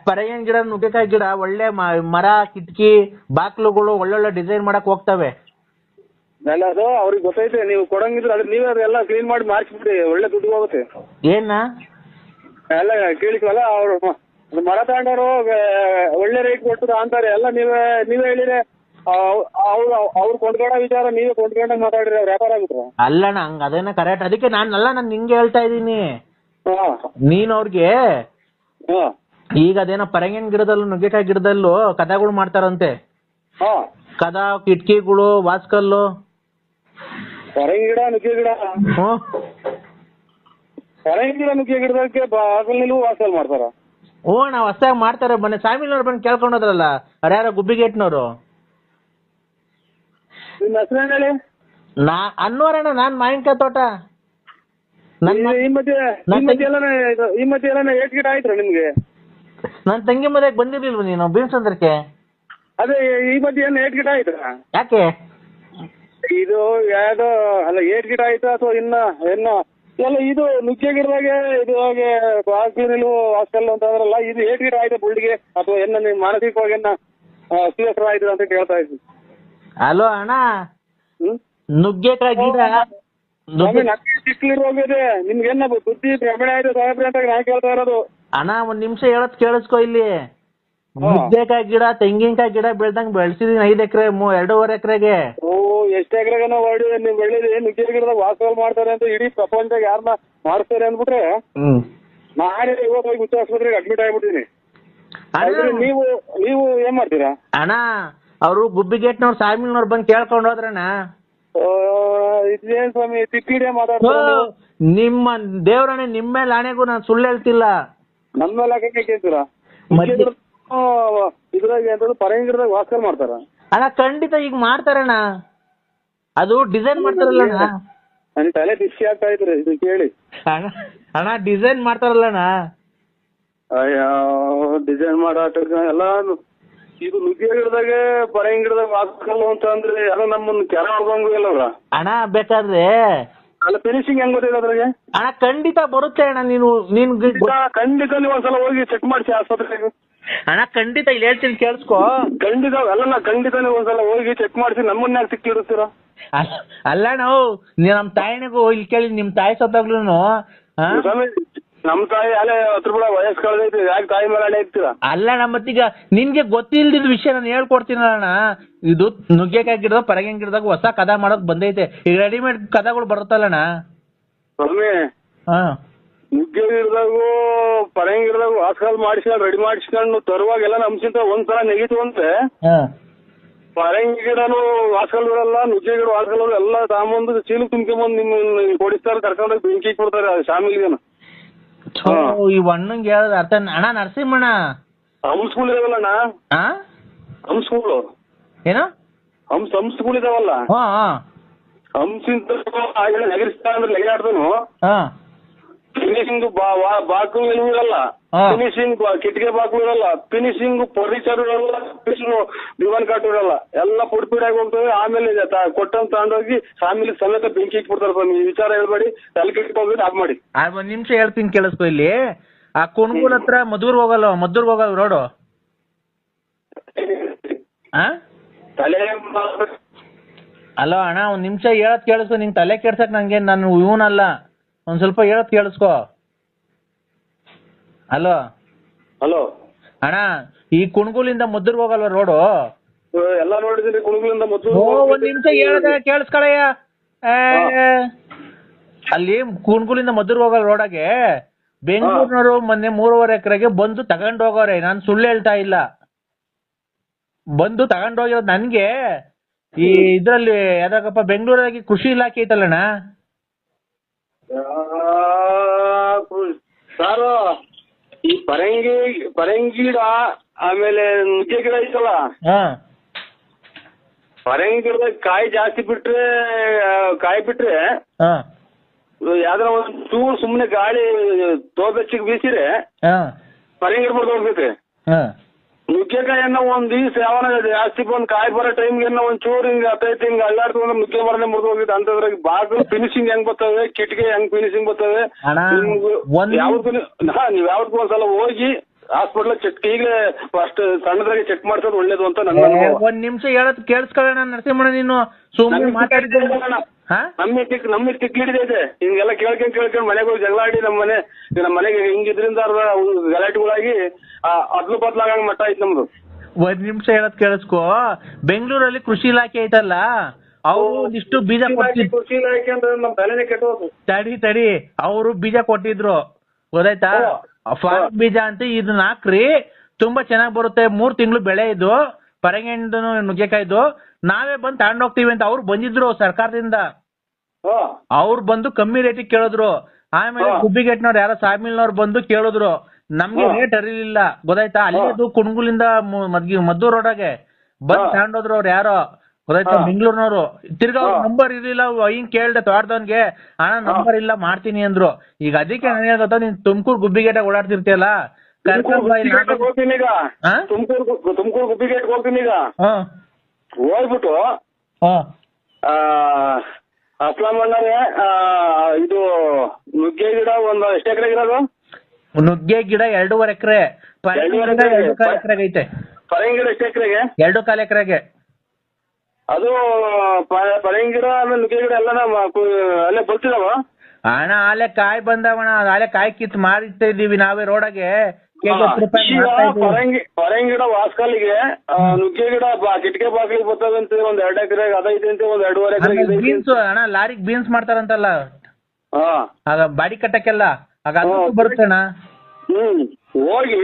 ಪರಂಗಿಹಣ್ಣು ಗಿಡ, ನುಗ್ಗೆಕಾಯಿ ಗಿಡ ಒಳ್ಳೆ ಮರ, ಕಿಟಕಿ, ಬಾಕ್ಲುಗಳು ಒಳ್ಳೊಳ್ಳೆ ಡಿಸೈನ್ ಮಾಡಕ್ ಹೋಗ್ತವೆ. ಅಲ್ಲ, ಅದು ಅವ್ರಿಗೆ ಗೊತ್ತೈತೆ, ನೀವು ಕೊಡಂಗಿದ್ರೆ ಅದ್ರ ನೀವೇ ಅದೆಲ್ಲ ಕ್ಲೀನ್ ಮಾಡಿ ಮಾಡಿಸ್ಬಿಡಿ, ಒಳ್ಳೆ ದುಡ್ಡು ಹೋಗುತ್ತೆ. ಏನ ಎಲ್ಲ ಕೇಳಿಸ್ವಲ್ಲ, ಅವ್ರು ಮರ ತಗೊಂಡವರು ಒಳ್ಳೆ ರೇಟ್ ಕೊಡ್ತದ ಅಂತಾರೆ. ಎಲ್ಲ ನೀವೇ ಹೇಳಿದ್ರೆ ಅವ್ರು ಕೊಂಡ್ಕೊಳ್ಳೋ ವಿಚಾರ ನೀವೇ ಕೊಂಡ್ಕೊಂಡಾಗ ಮಾತಾಡ್ರಿ, ಅವ್ರು ವ್ಯಾಪಾರ ಆಗುತ್ತ. ಅಲ್ಲಣ್ಣ, ಹಂಗ ಅದೇನ ಕರೆಕ್ಟ್. ಅದಕ್ಕೆ ನಾನು ನಿಂಗೆ ಹೇಳ್ತಾ ಇದೀನಿ, ನೀನ್ ಅವ್ರಿಗೆ ಈಗ ಅದೇನೋ ಪರಂಗಿಹಣ್ಣು ಗಿಡದಲ್ಲೂ ನುಗ್ಗೆಕಾಯಿ ಗಿಡದಲ್ಲೂ ಕದಗಳು ಮಾಡ್ತಾರಂತೆ. ಕದ, ಕಿಟಕಿಗಳು, ವಾಸ್ಕಲ್ಲು, ಪರಂಗಿ ಗಿಡ, ನುಗ್ಗೆ ಗಿಡ, ಪರಂಗಿ ಗಿಡ, ನುಗ್ಗೆ ಗಿಡದಕ್ಕೆ ಬಾಗಲ್ ವಾಸಲ್ ಮಾಡ್ತಾರ. ನಾವು ಹೊಸದಾಗಿ ಮಾಡ್ತಾರೆ. ಬನ್ನಿ ಸಾಮಿಲ್ನವ್ರು ಬಂದು ಕೇಳ್ಕೊಂಡೋದ್ರಲ್ಲ, ಯಾರೋ ಗುಬ್ಬಿಗೇಟ್ನವ್ರು. ನಿನ್ನ ಹೆಸರು ಹೇಳಿ. ಅನ್ನೋರಣ್ಣ, ನಾನ್ ಮಾವಿನಕಾಯಿ ತೋಟ. ಈ ಮಧ್ಯೆ ಎಲ್ಲ ಏಟ್ ಗಿಡ ಆಯ್ತ್ರ ನಿಮ್ಗೆ? ನನ್ ತಂಗಿ ಮದ್ವೆಗೆ ಬಂದಿರ್ಲಿಲ್ವ ನೀನು ಬೀನ್ಸಂದ್ರಕ್ಕೆ? ಅದೇ ಈ ಮಧ್ಯೆ ಏನು ಏಟ್ ಗಿಡ ಆಯ್ತಾ? ಯಾಕೆ ಇದು ಯಾವ್ದೋ ಅಲ್ಲ, ಏಟ್ ಗಿಡ ಆಯ್ತಾ ಅಥವಾ ಇನ್ನ ಎಲ್ಲ ಇದು ನುಗ್ಗೆ ಗಿಡದಾಗೆ ಇದು ಹಾಗೆ ಹಾಸ್ಟೆಲ್ ಅಂತ ಅಂದ್ರಲ್ಲ, ಇದು ಏಟ್ ಗಿಡ ಆಯ್ತಾ ಬುಳ್ಳಿಗೆ ಅಥವಾ ನಿಮ್ ಮಾನಸಿಕವಾಗಿ ಅಸ್ವಸ್ಥ ಆಯ್ತು ಅಂತ ಕೇಳ್ತಾ ಇದ್ವಿ. ಹಲೋ ಅಣ್ಣ, ನುಗ್ಗೆಕಾಯಿ ಗಿಡ ಚಿಕ್ಕಲಿರೋಗಿದೆ, ನಿಮ್ಗೇನ ಬುದ್ಧಿ ಭ್ರಮಣೆ ಆಯ್ತು ಸಾಹೇಬ್ರೆ ಅಂತ ನಾ ಕೇಳ್ತಾ ಇರೋದು. ಅಣ್ಣ ಒಂದ್ ನಿಮಿಷ ಹೇಳತ್ ಕೇಳಿಸ್ಕೊ. ಇಲ್ಲಿ ನುಗ್ಗೆಕಾಯಿ ಗಿಡ, ತೆಂಗಿನಕಾಯಿ ಗಿಡ ಬೆಳ್ದಂಗ್ ಬೆಳ್ಸಿದೀನಿ 5 ಎಕರೆ 2.5 ಎಕರೆಗೆ. ಎಷ್ಟು ಎಕರೆಗೆ ನೀವು ಬೆಳೆದಿ ನುಗ್ಗೆ ಗಿಡದಾಗ ವಾಸಲ್ ಮಾಡ್ತಾರೆ ಅಂತ ಇಡೀ ಪ್ರಪಂಚದಾಗ ಯಾರನ್ನ ಮಾಡ್ತಾರೆ ಅಂದ್ಬಿಟ್ರೆ ನಾನೇ ಇವತ್ತು ಹೋಗಿ ಹುಚ್ಚ ಆಸ್ಪತ್ರೆಗೆ ಅಡ್ಮಿಟ್ ಆಗ್ಬಿಟ್ಟಿನಿ. ನೀವು ಏನ್ ಮಾಡ್ತೀರಾ ಅಣ್ಣ? ಅವರು ಗುಬ್ಬಿಗೇಟ್ನವ್ರು ಸಾಮಿಲ್ನವ್ರು ಬಂದು ಕೇಳ್ಕೊಂಡು ಹೋದ್ರಣ್ಣ. ಇದೇನ್ ಸ್ವಾಮಿ ತಿಕ್ಕಿಡೇ ಮಾತಾಡ್ತಾರೆ? ನಿಮ್ಮ ದೇವ್ರಣ್ಣ, ನಿಮ್ಮ ಮೇಲೆ ಆಣೆಗೂ ನಾನು ಸುಳ್ಳು ಹೇಳ್ತಿಲ್ಲ. ನಮ್ಮ ಮೇಲೆ ಹಾಕಕ್ಕೆ ಕೇಳ್ತೀರಾ? ಇದ್ರಾಗ ಎಂತ ಪರಂಗಿ ಗಿಡದಾಗ ವಾಸಲ್ ಮಾಡ್ತಾರ ಅಣ್ಣ? ಖಂಡಿತ ಈಗ ಮಾಡ್ತಾರಣ್ಣ, ಅದು ಡಿಸೈನ್ ಮಾಡ್ತಾರಲ್ಲ ನನ್ ತಲೆ ಬಿಸಿ ಆಗ್ತಾ ಇದ್ರೆ ಇದು ಕೇಳಿ. ಅಣ್ಣ ಡಿಸೈನ್ ಮಾಡ್ತಾರಲ್ಲಣ್ಣ. ಅಯ್ಯೋ, ಡಿಸೈನ್ ಮಾಡಾಟ ಎಲ್ಲ ಇದು ನುಗ್ಗೆ ಗಿಡದಾಗೆ ಪರಂಗಿ ಗಿಡದಾಗ ವಾಸಲ್ ಅಂತ ಅಂದ್ರೆ ಎಲ್ಲ ನಮ್ಮನ್ನ ಕೆರ ಹೊಡ್ದಂಗು ಎಲ್ಲವ್ರ. ಅಣ್ಣ ಬೇಕಾದ್ರೆ ಅಲ್ಲ ಫಿನಿಶಿಂಗ್ ಹೆಂಗ್ ಗೊತ್ತಿಲ್ಲ ಅದ್ರಾಗೆ? ಅಣ್ಣ ಖಂಡಿತ ಬರುತ್ತೆ ಅಣ್ಣ. ನೀನ್ ಖಂಡಿತ ನೀವು ಒಂದ್ಸಲ ಹೋಗಿ ಚೆಕ್ ಮಾಡಿಸಿ ಆಸ್ಪತ್ರೆಗೆ. ಅಣ್ಣ ಖಂಡಿತ ಇಲ್ಲಿ ಹೇಳ್ತೀನಿ ಕೇಳಿಸ್ಕೊ. ಖಂಡಿತ ಅಲ್ಲ, ಖಂಡಿತ ನೀವು ಒಂದ್ಸಲ ಹೋಗಿ ಚೆಕ್ ಮಾಡಿಸಿ ನಮ್ಮನ್ನ ಯಾಕೆ ಸಿಕ್ಕಿಡುತ್ತೀರಾ? ಅಲ್ಲ ನಾವು ನಮ್ ತಾಯಿನಿಗೂ ಇಲ್ಲಿ ಕೇಳಿ, ನಿಮ್ ತಾಯಿ ಸತ್ತಾಗ್ಲೂ ನಮ್ ತಾಯಿ ಅಲ್ಲೇ 10 ರೂಪಾಯಿ ವಯಸ್ಸು ಕಳೆದೈತಿ, ಯಾಕೆ ತಾಯಿ ಮೇಲೆ ಹಣೆ ಇರ್ತೀರಾ? ಅಲ್ಲ ಮತ್ತೀಗ ನಿನ್ಗೆ ಗೊತ್ತಿಲ್ದಿದ್ ವಿಷಯ ನಾನು ಹೇಳ್ಕೊಡ್ತೀನಣ್ಣ. ಇದು ನುಗ್ಗೆಕಾಯಿ ಗಿಡದ ಪರಂಗಿ ಗಿಡದಾಗ ಹೊಸ ಕದ ಮಾಡೋಕ್ ಬಂದೈತೆ. ಈಗ ರೆಡಿಮೇಡ್ ಕದಗಳು ಬರುತ್ತಲ್ಲಣ್ಣ ಸ್ವಾಮಿ. ನುಗ್ಗೆ ಗಿಡದಾಗೂ ಪರಂಗಿ ಗಿಡದಾಗ ವಾಸಲ್ ಮಾಡಿಸ್ಕೊಂಡು ರೆಡಿ ಮಾಡಿಸ್ಕೊಂಡು ತರುವಾಗೆಲ್ಲ ನಮ್ಸಿಂತ ಒಂದ್ಸಲ ನೆಗಿತು ಅಂದ್ರೆ ಪರಂಗಿ ಗಿಡನು ವಾಸಲ್ ಇರಲ್ಲ, ನುಗ್ಗೆ ಗಿಡ ವಾಸಲ್ ಎಲ್ಲ ತಗೊಂಬಂದು ಚೀಲು ತುಂಬ್ಕೊಂಬಂದು ನಿಮ್ ಕೊಡಿಸ್ತಾರೆ, ಕರ್ಕೊಂಡೋಗಿ ಬೆಂಕಿ ಕೊಡ್ತಾರೆ ಶಾಮಿಲ್ಗೇನು. ಈ ಹಣ್ಣಂಗೆ ಹೇಳೋದು ಅರ್ಥ. ಅಣ್ಣ ನರಸಿಂಹಣ್ಣ ಹಂಸ್ಗಳು ಇದಾವಲ್ಲಣ್ಣ, ಹಂಸ್ಗಳು ಏನು ಹಂಸ್ಗಳು ಇದಾವಲ್ಲ, ಹಂಸಿಂತ ನೆಗರಿಸ್ತಾ ಅಂದ್ರೆ ಲೆಗಾಡ್ದನು ಫಿನಿಶಿಂಗ್ ಬಾಕ್ಲು ಇರಲ್ಲ, ಫಿನಿಶಿಂಗ್ ಕಿಟಕಿ ಬಾಕ್ಲು ಇರಲ್ಲ, ಫಿನಿಶಿಂಗ್ ಫರ್ನಿಚರ್ ಇರಲ್ಲ, ದಿವಾನ್ ಕಾಟ್ ಇರಲ್ಲ, ಎಲ್ಲ ಪುಡ್ಪಿಡಾಗಿ ಹೋಗ್ತವೆ. ಆಮೇಲೆ ಕೊಟ್ಟಂತ ತಗೊಂಡೋಗಿ ಆಮೇಲೆ ಸಮೇತ ಬೆಂಕಿ ಇಟ್ಬಿಡ್ತಾರೆ. ಸ್ವಾಮಿ ಈ ವಿಚಾರ ಹೇಳ್ಬೇಡಿ, ತಲೆ ಹೋಗ್ಬಿಟ್ಟು ಆಫ್ ಮಾಡಿ. 1 ನಿಮಿಷ ಹೇಳ್ತೀನಿ ಕೇಳಿಸ್ಕೊ. ಇಲ್ಲಿ ಆ ಕುಣಗುಲ್ ಹತ್ರ ಮದ್ದೂರ್ಗ್ ಹೋಗಲ್ಲ ರೋಡು. ಅಲೋ ಅಣ್ಣ, 1 ನಿಮಿಷ ಹೇಳತ್ ಕೇಳಿಸ್ಕೊ. ನಿಂಗೆ ತಲೆ ಕೆಡ್ಸಕ್ ನಂಗೆ ನಾನು ಇವನಲ್ಲ, ಒಂದ್ ಸ್ವಲ್ಪ ಹೇಳತ್ ಕೇಳಿಸ್ಕೊ. ಹಲೋ ಅಣ್ಣ, ಈ ಕುಣಗುಲಿಂದ ಮದ್ದೂರ್ಗ್ ಹೋಗಲ್ವ ರೋಡು? ಎಲ್ಲ ನೋಡಿದೀನಿ ಕುಣಗುಲಿಂದ ಮದ್ದೂರ್. 1 ನಿಮಿಷ ಹೇಳದ ಕೇಳಿಸ್ಕೊಳಯ್ಯ. ಅಲ್ಲಿ ಕುಣಗುಲಿಂದ ಮದ್ದೂರ್ಗ್ ಹೋಗಲ್ ರೋಡಾಗೆ ಬೆಂಗಳೂರಿನವರು ಮೊನ್ನೆ 3.5 ಎಕರೆಗೆ ಬಂದು ತಗೊಂಡ್ ಹೋಗೋರೆ. ನಾನು ಸುಳ್ಳು ಹೇಳ್ತಾ ಇಲ್ಲ, ಬಂದು ತಗೊಂಡ್ ಹೋಗಿರೋದು. ನನ್ಗೆ ಈ ಇದ್ರಲ್ಲಿ ಯಾವ್ದಕ್ಕಪ್ಪ ಬೆಂಗಳೂರಾಗಿ ಕೃಷಿ ಇಲಾಖೆ ಐತಲ್ಲಣ್ಣ ಸಾರು, ಈ ಪರಂಗಿ ಗಿಡ ಆಮೇಲೆ ನುಗ್ಗೆ ಗಿಡ ಐತಲ್ಲ, ಪರಂಗಿ ಗಿಡದಾಗ ಕಾಯಿ ಜಾಸ್ತಿ ಬಿಟ್ರೆ ಯಾವ್ದಾರ ಒಂದ್ ಚೂರು ಸುಮ್ನೆ ಗಾಳಿ ತೋಬೆಚ್ಚಿಗೆ ಬೀಸಿರೆ ಪರಂಗಿ ಬಿಡ್ದು ಹೋಗ್ತೈತಿ. ನುಗ್ಗೆಕಾಯನ್ನ ಒಂದ್ ದಿವ್ಸ ಯಾವನ ಜಾಸ್ತಿ ಬಂದ್ ಕಾಯಿ ಬರೋ ಟೈಮ್ಗೆ ಒಂದ್ ಚೂರು ಹಿಂಗ ಹತ್ತೈತಿ ಹಿಂಗ ಅಲ್ಲಾಡ್ತಂದ್ರೆ ನುಗ್ಗೆ ಮರನೇ ಮುರಿದು ಹೋಗಿತ್ತು. ಅಂತದ್ರಾಗ ಬಾಗಿಲು ಫಿನಿಶಿಂಗ್ ಹೆಂಗ್ ಬರ್ತವೆ, ಕಿಟಕಿ ಹೆಂಗ್ ಫಿನಿಶಿಂಗ್ ಬರ್ತವೆ. ಯಾವ್ದು ನೀವ್ ಯಾವ್ದಕ್ಕೂ ಒಂದ್ಸಲ ಹೋಗಿ ಹಾಸ್ಪಿಟ್ಲ್ ಚೆಕ್ ಈಗಲೇ ಫಸ್ಟ್ ಸಣ್ಣದ್ರಾಗೆ ಚೆಕ್ ಮಾಡ್ಸೋದು ಒಳ್ಳೇದು ಅಂತ ನನ್ನ ಅನುಭವ. ಒಂದ್ ನಿಮಿಷ ಹೇಳೋದ್ ಕೇಳಿಸ್ಕೊಳ್ಳೋಣ ನರಸಿಂಹಣ್ಣ, ನೀನು ಸುಮ್ಮನೆ ಮಾತಾಡಿದ್ರೆ ನಮ್ಗೆ ಟಿಕ್ ಹಿಡಿದೈತೆ ಹಿಂಗೆಲ್ಲ ಕೇಳ್ಕೊಂಡ್ ಮನೆಗೆ ಹೋಗಿ ಜಗಳ ಆಡಿ ನಮ್ಮ ಮನೆಗೆ ಹಿಂಗಿದ್ರಿಂದ ಗಲಾಟೆಗಳಾಗಿ ಅದ್ಲು ಬದ್ಲಾಗಂಗ್ ಮಟ್ಟ ಐತ್ ನಮ್ದು. ಒಂದ್ ನಿಮಿಷ ಹೇಳೋದ್ ಕೇಳಿಸ್ಕೊ. ಬೆಂಗಳೂರಲ್ಲಿ ಕೃಷಿ ಇಲಾಖೆ ಐತಲ್ಲ, ಅವರು ಇಷ್ಟು ಬೀಜ ಕೊಟ್ಟಿದ್ರು. ಕೃಷಿ ಇಲಾಖೆ ಅಂತ ನಮ್ ತಲೆನೇ ಕೆಟ್ಟೋದು. ತಡಿ ಅವರು ಬೀಜ ಕೊಟ್ಟಿದ್ರು ಗೊತ್ತಾಯ್ತಾ? ಫಾರ್ಮ್ ಬೀಜ ಅಂತ ಇದನ್ನ ಹಾಕ್ರಿ, ತುಂಬಾ ಚೆನ್ನಾಗ್ ಬರುತ್ತೆ, 3 ತಿಂಗಳು ಬೆಳೆ ಇದು, ಪರಂಗಿಹಣ್ಣು ನುಗ್ಗೆಕಾಯ್ದು, ನಾವೇ ಬಂದು ತಗೊಂಡೋಗ್ತೀವಿ ಅಂತ ಅವ್ರು ಬಂದಿದ್ರು ಸರ್ಕಾರದಿಂದ. ಅವ್ರು ಬಂದು ಕಮ್ಮಿ ರೇಟಿಗೆ ಕೇಳಿದ್ರು. ಆಮೇಲೆ ಗುಬ್ಬಿಗೇಟ್ನವ್ರು ಯಾರೋ ಸಾಮಿಲ್ನವ್ರು ಬಂದು ಕೇಳಿದ್ರು, ನಮ್ಗೆ ರೇಟ್ ಅರಿಲಿಲ್ಲ ಗೊತ್ತಾಯ್ತಾ? ಅಲ್ಲಿದು ಕುಣಗುಲಿಂದ ಮದ್ದೂರ್ ರೋಡಾಗೆ ಬಂದ್ ತಗೊಂಡೋದ್ರು ಅವ್ರು ಯಾರೋ ಗೊತ್ತಾಯ್ತಾ, ಬೆಂಗಳೂರಿನವ್ರು. ತಿರ್ಗಾ ನಂಬರ್ ಇರ್ಲಿಲ್ಲ, ಹಿಂಗ್ ಕೇಳ್ದೆ ತೋಟದವನ್ಗೆ, ಅಣ್ಣ ನಂಬರ್ ಇಲ್ಲ ಮಾಡ್ತೀನಿ ಅಂದ್ರು. ಈಗ ಅದಕ್ಕೆ ನನಗೆ ಗೊತ್ತಾ, ನೀನ್ ತುಮಕೂರು ಗುಬ್ಬಿಗೇಟ ಓಡಾಡ್ತಿರ್ತೀಯಲ್ಲ, ತುಮಕೂರು ಗುಬ್ಬಿಗೇಟ್ ಹೋಗ್ತೀನಿ ಈಗ. ಹೋಗ್ಬಿಟ್ಟು ಅಸ್ಲಾಂ ಅಣ್ಣರೇ ಇದು ನುಗ್ಗೆ ಗಿಡ ಒಂದ್ ಎಷ್ಟು ಎಕರೆ ಇರೋದು? ನುಗ್ಗೆ ಗಿಡ 2.5 ಎಕರೆ, 2.5 ಎಕರೆಗೆ ಐತೆ. ಪರಂಗಿ ಗಿಡ ಎಷ್ಟು ಎಕರೆಗೆ? 2.25 ಎಕರೆಗೆ. ಅದು ಪರಂಗಿ ಗಿಡ ಆಮೇಲೆ ನುಗ್ಗೆ ಗಿಡ ಎಲ್ಲ ಅಲ್ಲೇ ಬರ್ತಿದಾವ ಅಣ್ಣ? ಆಲೆ ಕಾಯಿ ಬಂದವಣ, ಆಲೆ ಕಾಯಿ ಕಿತ್ತು ಮಾರಿತಾ ಇದೀವಿ ನಾವೇ ರೋಡಾಗೆ. ಪರಂಗಿ ಗಿಡ ವಾಸ್ಕಲ್ಲಿಗೆ, ನುಗ್ಗೆ ಗಿಡ ಕಿಟಕೆ ಬಾಗಿಲಿಗೆ ಬರ್ತದಂತೆ ಒಂದ್ 2 ಎಕರೆಗೆ ಅದೈತೆ ಅಂತೆ, ಒಂದ್ 2.5 ಎಕರೆಗೆ. ಬೀನ್ಸ್ ಅಣ್ಣ, ಲಾರಿಗೆ ಬೀನ್ಸ್ ಮಾಡ್ತಾರಂತಲ್ಲ ಆಗ ಬಾಡಿ ಕಟ್ಟಕ್ಕೆಲ್ಲ, ಆಗ ಅದು ಬರುತ್ತೆ ಅಣ್ಣ. ಹೋಗಿ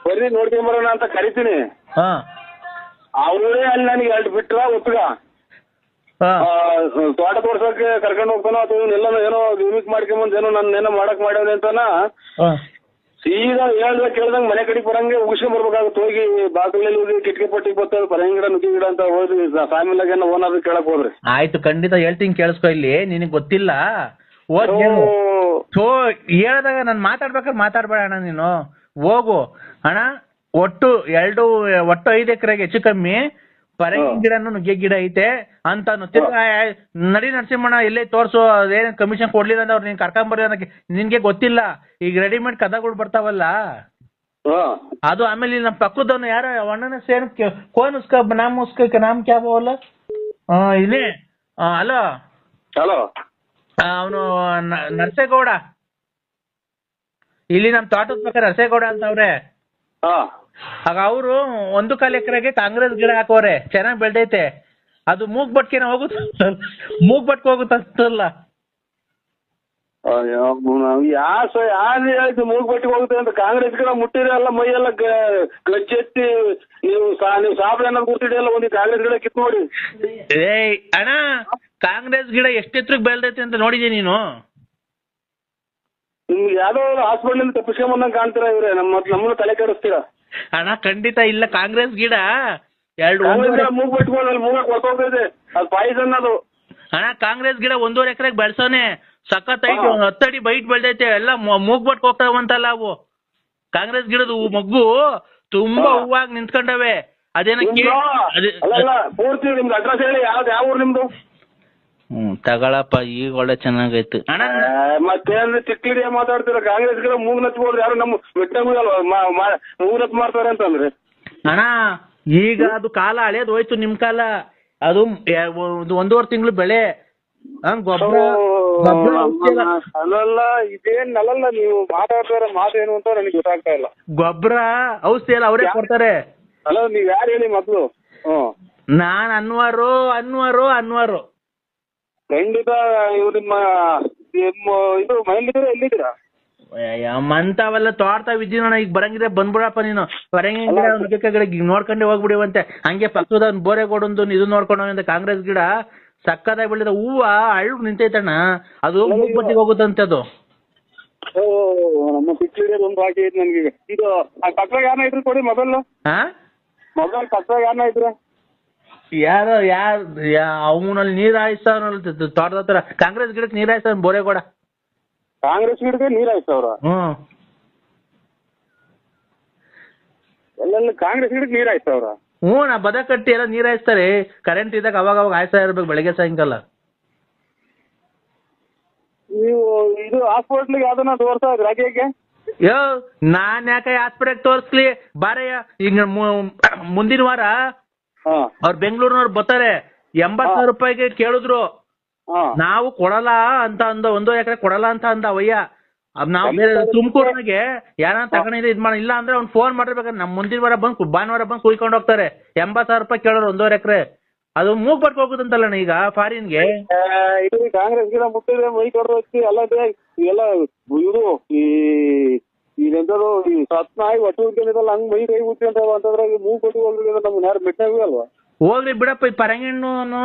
ಬರ್ರಿ ನೋಡ್ಕೊಂಬರೋಣ ಅಂತ ಕರಿತೀನಿ. ಅವರೇ ಅಲ್ಲಿ ನನಗೆ 2 ಬಿಟ್ರ ಒತ್ತಗ ತೋಟ ತೋರ್ಸಕ್ಕೆ ಕರ್ಕೊಂಡು ಹೋಗ್ತಾನೋ ಅಥವಾ ಎಲ್ಲ ಏನೋ ಯೂನಿಕ್ ಮಾಡ್ಕೊಂಬಂದ್ ಏನೋ ನನ್ನ ಏನೋ ಮಾಡಕ್ ಮಾಡ್ಯಾವ ಅಂತಾನ ಸೀದಾ ಕೇಳ್ದಂಗ್ ಮನೆ ಕಡೆಗೆ ಬರಂಗೆ ಉಗಿಸ್ಕೊಂಡ್ ಬರ್ಬೇಕಾಗುತ್ತೆ. ಹೋಗಿ ಬಾಗಿಲಲ್ಲಿ ಹೋಗಿ ಕಿಟಕಿ ಪಟ್ಟಿಗೆ ಬರ್ತದೆ ಪರಂಗಿ ಗಿಡ ನುಗ್ಗಿ ಗಿಡ ಅಂತ ಹೋಗಿ ಫ್ಯಾಮಿಲಿಯಾಗ ಓನರ್ ಕೇಳಕ್ ಹೋದ್ರಿ. ಆಯ್ತು, ಖಂಡಿತ ಹೇಳ್ತೀನಿ ಕೇಳಿಸ್ಕೊ. ಇಲ್ಲಿ ನಿನಗ್ ಗೊತ್ತಿಲ್ಲ ಹೇಳ್ದಾಗ ನಾನು ಮಾತಾಡ್ಬೇಕಾದ್ರೆ ಮಾತಾಡ್ಬೇಡ ಅಣ್ಣ, ನೀನು ಹೋಗು ಅಣ್ಣ. ಒಟ್ಟು 5 ಎಕರೆಗೆ ಹೆಚ್ಚು ಕಮ್ಮಿ ಪರಂಗಿ ಗಿಡನು ನುಗ್ಗೆ ಗಿಡ ಐತೆ ಅಂತ ನಡಿ ನರಸಿಂಹಣ್ಣ ಎಲ್ಲೇ ತೋರ್ಸು, ಅದೇನ್ ಕಮಿಷನ್ ಕೊಡ್ಲಿಲ್ಲ ಅಂದ್ರೆ ಅವ್ರು ನೀನ್ ಕರ್ಕೊಂಬರ್ರಿ ಅನ್ನಕ್ಕೆ ನಿನ್ಗೆ ಗೊತ್ತಿಲ್ಲ. ಈಗ ರೆಡಿಮೇಡ್ ಕದಗಳು ಬರ್ತಾವಲ್ಲ ಅದು. ಆಮೇಲೆ ನಮ್ಮ ಪಕ್ಕದವನು ಯಾರ ಅಣ್ಣನ ಸೇನ್ ಕೋನ್ ಉಸ್ಕ ನಾಮ್ ಕ್ಯಾ ಬೋಲ ಇಲ್ಲಿ ಹಲೋ ಅವನು ನರಸೇಗೌಡ, ಇಲ್ಲಿ ನಮ್ ತೋಟದ ಪಕ್ಕ ನರಸೇಗೌಡ ಅಂತ ಅವ್ರೆ. ಆಗ ಅವರು 1.25 ಎಕರೆಗೆ ಕಾಂಗ್ರೆಸ್ ಗಿಡ ಹಾಕೋರೆ, ಚೆನ್ನಾಗ್ ಬೆಳ್ದೈತೆ. ಅದು ಮೂಗ್ಬಟ್ಕೆನ ಹೋಗುತ್ತೆ, ಮೂಗ್ಬಟ್ಕೆ ಹೋಗುತ್ತಲ್ಲ. ಯಾರು ಮೂಗ್ಬಟ್ಟಿಗೆ ಹೋಗುತ್ತೆ ಅಂತ? ಕಾಂಗ್ರೆಸ್ ಗಿಡ ಮುಟ್ಟಿರಲ್ಲ, ಮೈಯೆಲ್ಲ ಗಚ್ಚೆತ್ತಿ ನೀವು ಸಾಬ್ರ ಏನಾದ್ರು ಕೂತಿಡಿಯಲ್ಲ, ಒಂದು ಕಾಂಗ್ರೆಸ್ ಗಿಡ ಕಿತ್ ನೋಡಿ. ಅಣ್ಣ ಕಾಂಗ್ರೆಸ್ ಗಿಡ ಎಷ್ಟೆತ್ರಕ್ಕೆ ಬೆಳ್ದೈತೆ ಅಂತ ನೋಡಿದೀನಿ ನೀನು? ನಿಮ್ಗೆ ಯಾವ್ದೋ ಹಾಸ್ಪಿಟಲ್ ತಪ್ಪಿಸ್ಕೊಂಬಂದಂಗ್ ಕಾಣ್ತೀರಾ ಇವ್ರೆ, ನಮ್ಮನ್ನು ತಲೆ ಕೆಡಿಸ್ತೀರಾ ಅಣ್ಣ? ಖಂಡಿತ ಇಲ್ಲ, ಕಾಂಗ್ರೆಸ್ ಗಿಡ ಮೂಗ್ ಬಿಟ್ಕೊಳ್ಳಿ, ಮೂಗಕ್ಕೆ ಹೊರಟೋಗ್ತೈತೆ, ಅದು ಪಾಯ್ಸನ್ ಅದು. ಅಣ್ಣ ಕಾಂಗ್ರೆಸ್ ಗಿಡ 1.5 ಎಕರೆಗೆ ಬೆಳ್ಸೋನೆ, ಸಖತ್ ಐತೆ, 10 ಅಡಿ ಬೈಟ್ ಬೆಳ್ದೈತೆ, ಎಲ್ಲ ಮೂಗ್ಬಟ್ ಹೋಗ್ತಾವಂತಲ್ಲ ಅವು. ಕಾಂಗ್ರೆಸ್ ಗಿಡದ ಮಗ್ಗು ತುಂಬಾ ಹೂವಾಗಿ ನಿಂತ್ಕೊಂಡವೆ. ಅದೇನ ಪೂರ್ತಿ ನಿಮ್ದು ಅಡ್ರೆಸ್ ಹೇಳಿ, ಯಾವ ಊರು ನಿಮ್ದು? ತಗೊಳಪ್ಪ, ಈಗ ಒಳ್ಳೆ ಚೆನ್ನಾಗೈತೆ ಅಣ್ಣ. ಮತ್ತೇನ್ರಿ ಚಿಕ್ಕಿಡಿಯ ಮಾತಾಡ್ತೀರ? ಕಾಂಗ್ರೆಸ್ ಗಿಡ ಮೂಗ್ ನಚ್ಬೋದು, ಯಾರು ನಮ್ಮ ಮೂಗ್ ನಚ್ ಮಾಡ್ತಾರೆ ಅಂತಂದ್ರೆ ಅಣ್ಣ. ಈಗ ಅದು ಕಾಲ ಹಳೇದು ಹೋಯ್ತು, ನಿಮ್ ಕಾಲ. ಅದು 1.5 ತಿಂಗಳು ಬೆಳೆ, ಗೊಬ್ಬರ ಅಲ್ಲ ಇದೇನ್ ಅಲ್ಲಲ್ಲ, ನೀವು ಮಾತಾಡ್ತಾರ ಮಾತೇನು ಅಂತ ನನಗೆ ಗೊತ್ತಾಗ್ತಾ ಇಲ್ಲ. ಗೊಬ್ಬರ ಔಷಧಿ ಎಲ್ಲ ಅವರೇ ಕೊಡ್ತಾರೆ. ಅಲ್ಲ ನೀವ್ ಯಾರು ಹೇಳಿ ಮೊದ್ಲು? ನಾನ್ ಅನ್ವಾರು ಖಂಡಿತ. ಇವ್ ನಿಮ್ಮ ಇದು ಮನೇಲಿದ್ದೀರಾ ಎಲ್ಲಿದ್ದೀರಾ? ಮಂತಾವೆಲ್ಲ ತೋರ್ತಾವಿದ್ದೀನಣ್ಣ. ಈಗ ಬರಂಗಿದ್ರೆ ಬಂದ್ಬಿಡಪ್ಪ ನೀನು. ಪರಂಗಿ ಗಿಡ ನುಗ್ಗೆಕಾಯಿ ನೋಡ್ಕೊಂಡೆ ಹೋಗ್ಬಿಡಿವಂತೆ. ಹಂಗೆ ಪಕ್ಕದ ಬೋರೆಗೋಡೊಂದು ಇದು ನೋಡ್ಕೊಂಡ ಕಾಂಗ್ರೆಸ್ ಗಿಡ ಸಕ್ಕದಾಗಿ ಬೆಳೆದ ಹೂವ ಅಳ್ಳು ನಿಂತೈತಣ್ಣ. ಅದು ಮೂಗ್ಬಟ್ಟಿಗೆ ಹೋಗುತ್ತಂತೆ ಅದು. ನಮ್ಮ ಪಿಕ್ಚರ್ ಒಂದು ಬಾಕಿ ಐತೆ ನನ್ಗೆ. ಇದು ಪಕ್ಕದಾಗ ಯಾರನ್ನ ಇದ್ರು ಕೊಡಿ ಮೊಬೈಲ್. ಮೊಬೈಲ್ ಪಕ್ಕದಾಗ ಯಾರನ್ನ ಇದ್ರು? ಯಾರು ಅವನಲ್ಲಿ ನೀರ್ ಹಾಯಿಸ್ತಾವನಲ್ಲ ತೋಟದ ಹತ್ರ, ಕಾಂಗ್ರೆಸ್ ಗಿಡಕ್ಕೆ ನೀರ್ ಹಾಯಿಸ್ತಾವ ಬೋರೇಗೌಡ. ಕಾಂಗ್ರೆಸ್ ಗಿಡಕ್ಕೆ ನೀರ್ ಹಾಯಿಸ್ತವ್ರ? ಎಲ್ಲೆಲ್ಲ ಕಾಂಗ್ರೆಸ್ ಗಿಡಕ್ಕೆ ನೀರ್ ಹಾಯಿಸ್ತವ್ರ? ನಾ ಬದ ಕಟ್ಟಿ ಎಲ್ಲ ನೀರ್ ಹಾಯಿಸ್ತಾರೆ. ಕರೆಂಟ್ ಇದ್ದಾಗ ಅವಾಗ ಹಾಯಿಸ್ತಾ ಇರ್ಬೇಕು ಬೆಳಗ್ಗೆ ಸಾಯಂಕಾಲ. ನೀವು ಇದು ಹಾಸ್ಪಿಟ್ಲಿಗೆ ಯಾವ್ದನ್ನ ತೋರ್ತಾ ಇದ್ರಿ ಹಾಗೆ? ನಾನ್ ಯಾಕೆ ಆಸ್ಪತ್ರೆಗೆ ತೋರ್ಸ್ಲಿ ಬಾರಯ್ಯ. ಈಗ ಮುಂದಿನ ವಾರ ಅವ್ರು ಬೆಂಗಳೂರಿನವ್ರು ಬರ್ತಾರೆ. 80,000 ರೂಪಾಯಿಗೆ ಕೇಳಿದ್ರು. ನಾವು ಕೊಡಲ್ಲ ಅಂತ ಅಂದ, 1 ಎಕರೆ ಕೊಡಲ್ಲ ಅಂತ ಅಂದ ಅವಯ್ಯ. ನಾವ್ ಬೇರೆ ತುಮಕೂರ್ನಾಗೆ ಯಾರ ತಗೊಂಡಿದ್ರೆ ಇದ್ ಮಾಡಿ, ಇಲ್ಲ ಅಂದ್ರೆ ಅವ್ನು ಫೋನ್ ಮಾಡಿರ್ಬೇಕಾದ್ರೆ ನಮ್ ಮುಂದಿನ ವಾರ ಬಂದು ಭಾನುವಾರ ಬಂದು ಕುಯ್ಕೊಂಡು ಹೋಗ್ತಾರೆ. 80,000 ರೂಪಾಯಿ ಕೇಳೋರು 1 ಎಕರೆ. ಅದು ಮೂಗ್ ಪಟ್ಕ ಹೋಗುದಂತಲ್ಲ ಈಗ ಫಾರಿನ್ಗೆ. ಇದು ಕಾಂಗ್ರೆಸ್ ಗಿಡ ಮುಟ್ಟಿದ್ರೆ ಮೈ ಕಡ್ದು ಎಲ್ಲ ಎಲ್ಲ ಇದು ಈಗೆಂತದ್ದು ಈ ಸತ್ನಾಯಿ ಒಟ್ಟು ಉದ್ಯಮಿದಲ್ಲ ಹಂಗ್ ಮೈ ಕೈ ಉದ್ದಿ ಅಂತಂದ್ರೆ ಮೂಗ್ ಕೊಟ್ಟು ಹೋಗ್ರಿ ನಮ್ಗೆ ಯಾರು ಮೆಟ್ಟಾಗೂ ಅಲ್ವಾ? ಹೋಗ್ಲಿ ಬಿಡಪ್ಪ. ಈ ಪರಂಗಿಣ್ಣು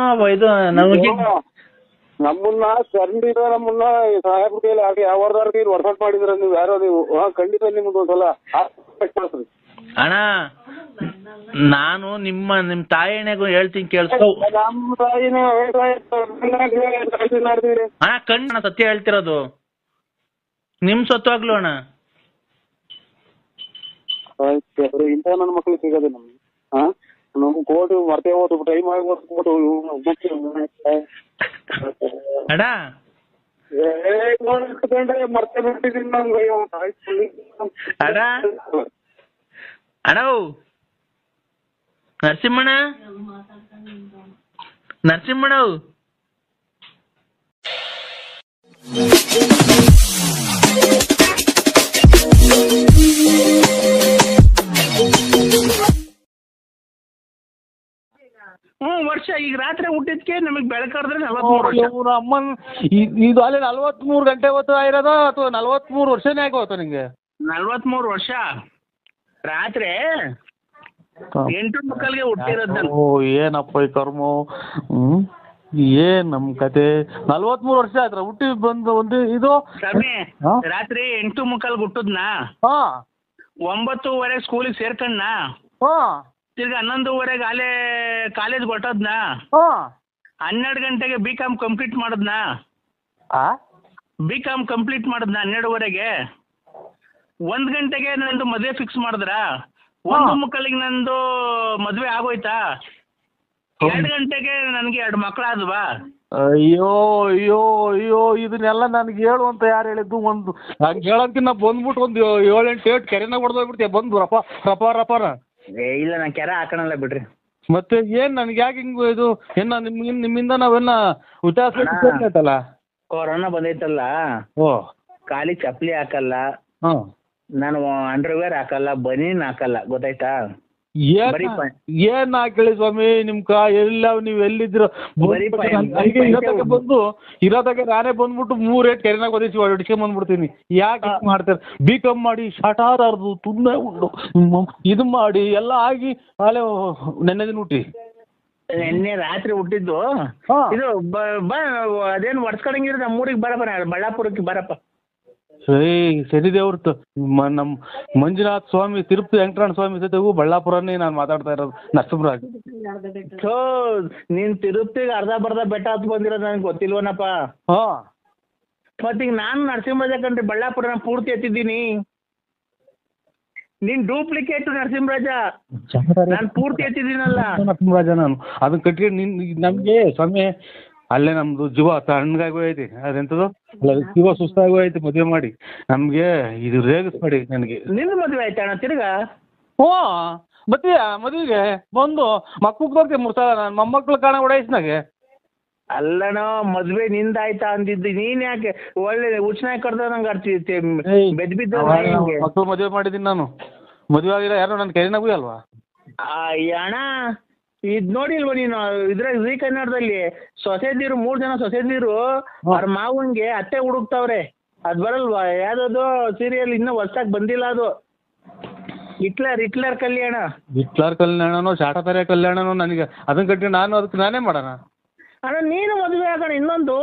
ಇದು ನಮ್ಮನ್ನ ಖಂಡಿತ ನಮ್ಮನ್ನ ಸಾಹೇಬ್ರ ಕೈಲಿ ಹಾಕಿ ಯಾವ್ದಾರ ಕೈಲಿ ವರ್ಕೌಟ್ ಮಾಡಿದ್ರ ನೀವು ಯಾರೋ ನೀವು ಖಂಡಿತ ನಿಮ್ದು ಒಂದ್ಸಲ ಮಾಡ್ರಿ ಅಣ್ಣ. ನಾನು ನಿಮ್ ತಾಯಿನೆಗೂ ಹೇಳ್ತೀನಿ ಕೇಳಿಸ್ಕೊ. ನಮ್ಮ ತಾಯಿನೇ ಅಣ್ಣ ಕಣ್ಣ ಸತ್ಯ ಹೇಳ್ತಿರೋದು. ನಿಮ್ ಸತ್ವಾಗ್ಲು ಅಣ್ಣ. ಇಂಥ ನನ್ನ ಮಕ್ಳು ಸಿಗೋದು ನಮ್ಗೆ. ನಮ್ಗೆ ಕೋಟು ಮರ್ತೇ ಹೋದು ಟೈಮ್ ಆಗಿ ಕೋಟು ಅಣ್ಣ ಮರ್ತೇ ಬಿಟ್ಟಿದ್ದೀನಿ ನಂಗೆ. ಅಣ್ಣ ಅಣ್ಣ ನರಸಿಂಹಣ್ಣ ವರ್ಷ ಈಗ ರಾತ್ರಿ ಹುಟ್ಟಿದ್ಕೆ ನಮಗ್ ಬೆಳಕಾದ್ರೆ 43 ವರ್ಷ. ಅಮ್ಮನ್ ಇದು ಅಲ್ಲಿ 43 ಗಂಟೆ ಹೊತ್ತು ಆಗಿರೋದ ಅಥವಾ 43 ವರ್ಷನೇ ಆಗೋತ ನಿಂಗೆ? 43 ವರ್ಷ ರಾತ್ರಿ 8:30ಗೆ ಹುಟ್ಟಿರೋದ್ ನಾನು. ಏನಪ್ಪ ಈ ಕರ್ಮ. ಏನ್ ನಮ್ ಕತೆ. 43 ವರ್ಷ ಆಯ್ತರ ಹುಟ್ಟಿ ಬಂದು ಒಂದು ಇದು ರಾತ್ರಿ 8:30ಗೆ ಹುಟ್ಟದ್ನಾ. 9:30 ಸ್ಕೂಲಿಗೆ ಸೇರ್ಕಣ್ಣ. ತಿರ್ಗಿ 11:30 ಅಲ್ಲೇ ಕಾಲೇಜ್ ಹೊಟ್ಟದ್ನಾ. 12 ಗಂಟೆಗೆ B.Com ಕಂಪ್ಲೀಟ್ ಮಾಡದ್ನಾ. B.Com ಕಂಪ್ಲೀಟ್ ಮಾಡದ್ನ 12:30ಗೆ. 1 ಗಂಟೆಗೆ ನಂದು ಮದುವೆ ಫಿಕ್ಸ್ ಮಾಡಿದ್ರ. 1:30ಗೆ ನಂದು ಮದ್ವೆ ಆಗೋಯ್ತಾ. 2 ಗಂಟೆಗೆ ನನ್ಗೆ 2 ಮಕ್ಕಳಾದ್ವಾ. ಅಯ್ಯೋ ಅಯ್ಯೋ ಅಯ್ಯೋ ಇದನ್ನೆಲ್ಲ ನನ್ಗೆ ಹೇಳು ಅಂತ ಯಾರು ಹೇಳಿದ್ದು? ಒಂದು ಹಂಗೆ ಹೇಳೋಕ್ಕಿನ್ನ ಬಂದ್ಬಿಟ್ಟು ಒಂದು 7-8 ಕೆರೆನ ಹೊಡೆದೋಗ್ಬಿಡ್ತೀಯ ಬಂದು ರಪಾರ. ಇಲ್ಲ ನಾನು ಕೆರೆ ಹಾಕೋಣಲ್ಲ ಬಿಡ್ರಿ. ಮತ್ತೆ ಏನ್ ನನ್ಗೆ ಯಾಕೆ ಹಿಂಗು ಇದು ಏನ ನಿಮ್ಮಿಂದ ನಾವೆಲ್ಲ ಆಯ್ತಲ್ಲ. ಕೊರೋನಾ ಬಂದೈತಲ್ಲ. ಕಾಲಿ ಚಪ್ಪಲಿ ಹಾಕಲ್ಲ, ನಾನು ಅಂಡರ್ವೇರ್ ಹಾಕಲ್ಲ, ಬನೀನ್ ಹಾಕಲ್ಲ, ಗೊತ್ತಾಯ್ತಾ? ಏನ್ ಹಾಕಳಿ ಸ್ವಾಮಿ ನಿಮ್ ನೀವ್ ಎಲ್ಲಿದ್ರು ಬಂದು ಇರೋದಾಗ ನಾನೇ ಬಂದ್ಬಿಟ್ಟು 3 ರೇಟ್ ಕೆರೆನಾಗ ಒದಿಸಿ ಹೊಡಿಸ್ಕೊಂಡ್ ಬಂದ್ಬಿಡ್ತೀನಿ. ಯಾಕೆ ಮಾಡ್ತಾರೆ? B.Com ಮಾಡಿ ಶಾಟಾರದು ತುಂಬಾ ಉಂಡು ಇದು ಮಾಡಿ ಎಲ್ಲ ಆಗಿ ಅಲ್ಲೇ ನೆನ್ನೆ ದಿನ ಹುಟ್ಟಿ ನಿನ್ನೆ ರಾತ್ರಿ ಹುಟ್ಟಿದ್ದು. ಇದು ಅದೇನು ಒಡ್ಸ್ಕೊಳಂಗಿದ್ರೆ ನಮ್ಮೂರಿಗೆ ಬರಪ್ಪ, ಬಳ್ಳಾಪುರಕ್ಕೆ ಬರಪ್ಪ. ಸರಿ ದೇವ್ರದ್ದು ನಮ್ ಮಂಜುನಾಥ್ ಸ್ವಾಮಿ, ತಿರುಪತಿ ವೆಂಕಟರಮಣ ಸ್ವಾಮಿ ಜೊತೆಗೂ ಬಳ್ಳಾಪುರನೇ ನಾನು ಮಾತಾಡ್ತಾ ಇರೋದು. ನರಸಿಂಹರಾಜ್ ನೀನ್ ತಿರುಪತಿಗೆ ಅರ್ಧ ಬರ್ಧ ಬೆಟ್ಟ ಹತ್ತು ಬಂದಿರೋದು ನನಗೆ ಗೊತ್ತಿಲ್ವನಪ್ಪ. ಮತ್ತೀಗ ನಾನು ನರಸಿಂಹರಾಜ ಕಂಡ್ರೆ ಬಳ್ಳಾಪುರ ಪೂರ್ತಿ ಎತ್ತಿದ್ದೀನಿ. ನೀನ್ ಡೂಪ್ಲಿಕೇಟ್ ನರಸಿಂಹರಾಜ, ನಾನು ಪೂರ್ತಿ ಎತ್ತಿದ್ದೀನಲ್ಲ ನರಸಿಂಹರಾಜ. ನಾನು ಅದನ್ನ ಕಟ್ಕೊಂಡು ನಮ್ಗೆ ಸ್ವಾಮಿ ಅಲ್ಲೇ ನಮ್ದು ಜೀವ ತಣ್ಣಗಾಗಿ ಹೋಯ್ತಿ. ಅದೆಂತದು ಜೀವ ಸುಸ್ತಾಗಿ ಹೋಯ್ತಿ ಮದುವೆ ಮಾಡಿ. ನಮ್ಗೆ ಇದು ರೇಗಿಸ್ಬೇಡಿ ನನಗೆ. ನಿನ್ನ ಮದುವೆ ಆಯ್ತಣ್ಣ ತಿರ್ಗಾ? ಮದುವೆಗೆ ಬಂದು ಮಕ್ಕಳು ತೋರ್ತಿ 3 ಸಲ ನಾನು ಮೊಮ್ಮಕ್ಳು ಕಾಣ ಓಡಾಯಿಸ್ನಾಗೆ. ಅಲ್ಲಣ್ಣ ಮದ್ವೆ ನಿಂದಾಯ್ತಾ ಅಂದಿದ್ದು, ನೀನ್ ಯಾಕೆ ಒಳ್ಳೆ ಉಚ್ಚನಾಗಿ ಕಡ್ದ ನಂಗೆ ಅರ್ತಿ ಬೆದ್ ಬಿದ್ದ. ಮಕ್ಕಳು ಮದುವೆ ಮಾಡಿದ್ದೀನಿ ನಾನು. ಮದುವೆ ಆಗಿಲ್ಲ ಯಾರು ನನ್ನ ಕೈನಾಗೂ ಅಲ್ವಾ? ಅಣ್ಣ ಇದ್ ನೋಡಿಲ್ವ ನೀನು ಇದ್ರಾಗ ಜೀ ಕನ್ನಡದಲ್ಲಿ ಸೊಸೆದಿರು 3 ಜನ ಸೊಸೆದಿರು ಅವ್ರ ಮಾವನ್ಗೆ ಅತ್ತೆ ಹುಡುಕ್ತಾವ್ರೆ. ಅದ್ ಬರಲ್ವಾ? ಯಾವ್ದದು ಸೀರಿಯಲ್ ಇನ್ನೂ ಹೊಸ್ದಾಗಿ ಬಂದಿಲ್ಲ ಅದು. ಹಿಟ್ಲರ್ ಕಲ್ಯಾಣ. ಹಿಟ್ಲರ್ ಕಲ್ಯಾಣನೋ ಶಾಟತಾರ್ಯ ಕಲ್ಯಾಣನೋ ನನಗೆ ಅದನ್ನ ಕಟ್ಟಿ ನಾನು ಅದಕ್ಕೆ ನಾನೇ ಮಾಡೋಣ. ಅಣ್ಣ ನೀನು ಮದುವೆ ಆಗೋಣ ಇನ್ನೊಂದು.